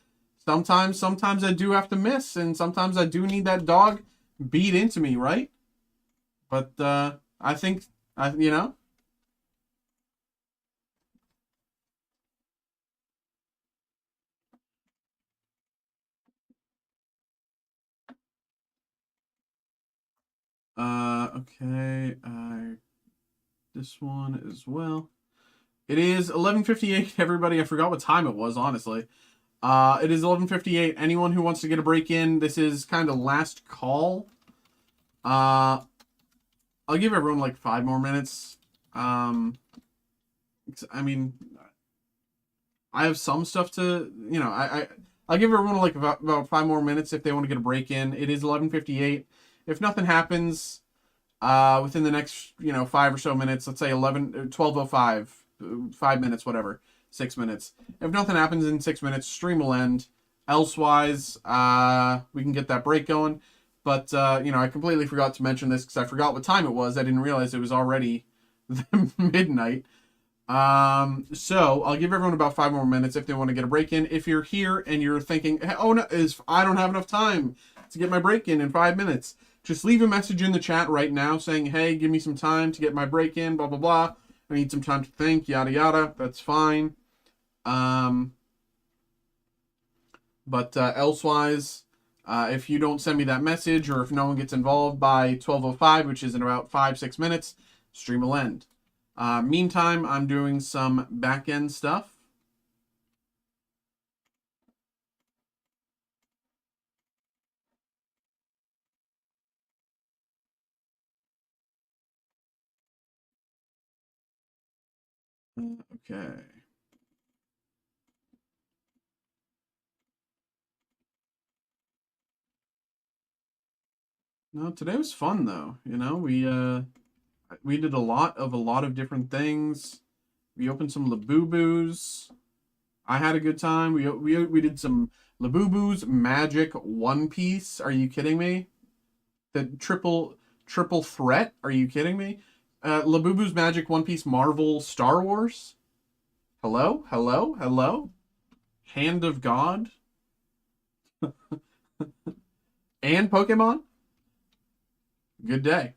sometimes I do have to miss, and sometimes I do need that dog beat into me, right? But I think you know. Okay. This one as well. It is 11:58. Everybody, I forgot what time it was. Honestly, it is 11:58. Anyone who wants to get a break in, this is kind of last call. Uh, I'll give everyone like 5 more minutes. I mean, I have some stuff to, I'll give everyone like about 5 more minutes if they want to get a break in. It is 11:58. If nothing happens, within the next, 5 or so minutes, let's say 12:05, 5 minutes, whatever, 6 minutes. If nothing happens in 6 minutes, stream will end. Elsewise, we can get that break going. But, I completely forgot to mention this because I forgot what time it was. I didn't realize it was already midnight. So I'll give everyone about 5 more minutes if they want to get a break in. If you're here and you're thinking, hey, oh no, I don't have enough time to get my break in 5 minutes, just leave a message in the chat right now saying, hey, give me some time to get my break in, blah, blah, blah. I need some time to think, yada, yada. That's fine. But elsewise, if you don't send me that message or if no one gets involved by 12:05, which is in about 5-6 minutes, stream will end. Meantime, I'm doing some back-end stuff. Okay. No, today was fun though. We did a lot of different things. We opened some Labubu's. I had a good time. We did some Labubu's Magic One Piece. Are you kidding me? The triple threat? Are you kidding me? Labubu's Magic One Piece Marvel Star Wars. Hello, hello, hello. Hand of God and Pokemon. Good day.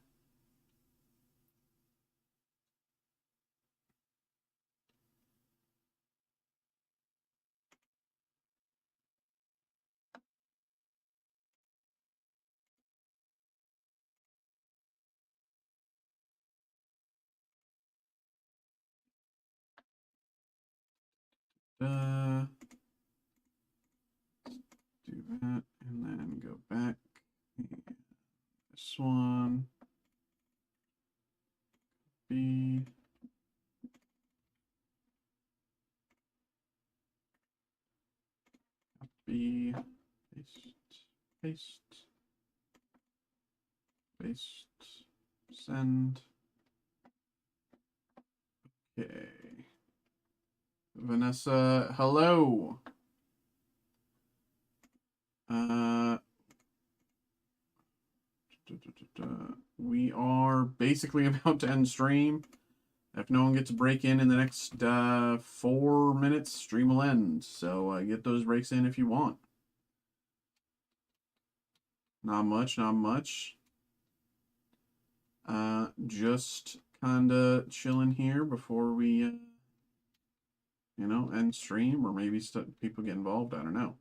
Do that and then go back. This one. B. B. Paste. Paste. Send. Okay. Vanessa, hello. We are basically about to end stream. If no one gets a break in the next 4 minutes, stream will end. So get those breaks in if you want. Not much, not much. Just kind of chilling here before we, end stream, or maybe people get involved. I don't know.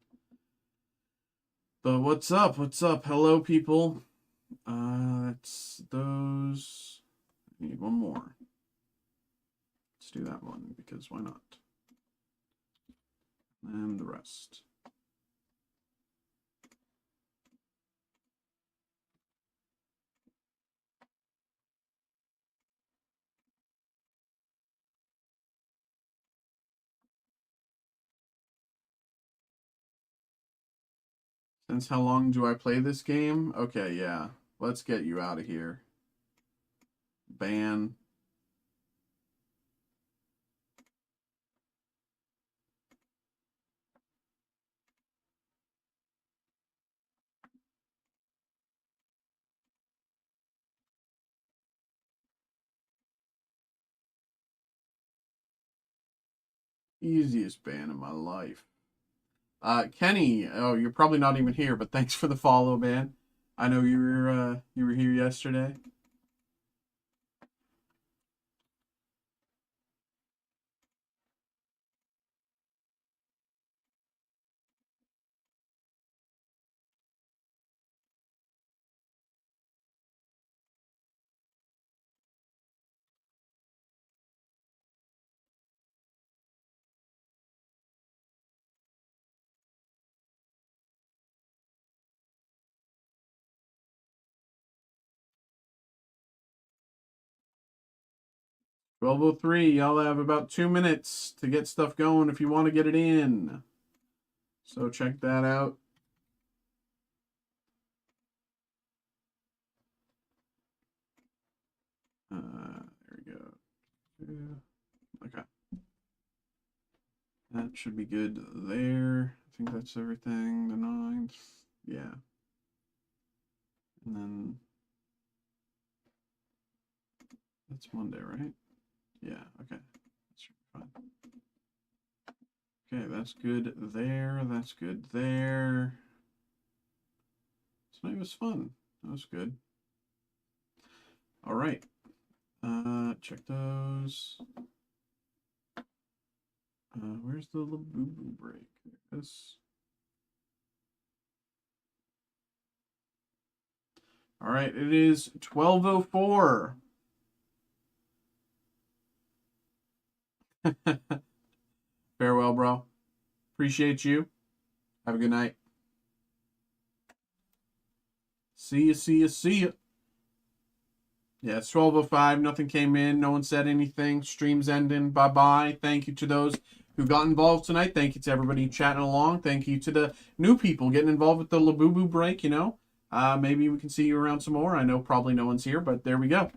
But what's up? What's up? Hello, people. That's those. I need one more. Let's do that one because why not? And the rest. Since how long do I play this game? Okay, yeah. Let's get you out of here. Ban. Easiest ban in my life. Kenny, oh, you're probably not even here, but thanks for the follow, man. I know you were here yesterday. 12:03. Y'all have about 2 minutes to get stuff going if you want to get it in. So check that out. There we go. Okay. That should be good there. I think that's everything. The 9th. Yeah. And then that's Monday, right? Yeah, okay. That's fine. Okay, that's good there. That's good there. Tonight was fun. That was good. All right. Check those. Where's the Labubu break? There it is. All right, it is 12:04. Farewell, bro. Appreciate you. Have a good night. See ya, see ya, see ya. Yeah, it's 12:05. Nothing came in. No one said anything. Stream's ending. Bye-bye. Thank you to those who got involved tonight. Thank you to everybody chatting along. Thank you to the new people getting involved with the Labubu break, you know. Maybe we can see you around some more. I know probably no one's here, but there we go.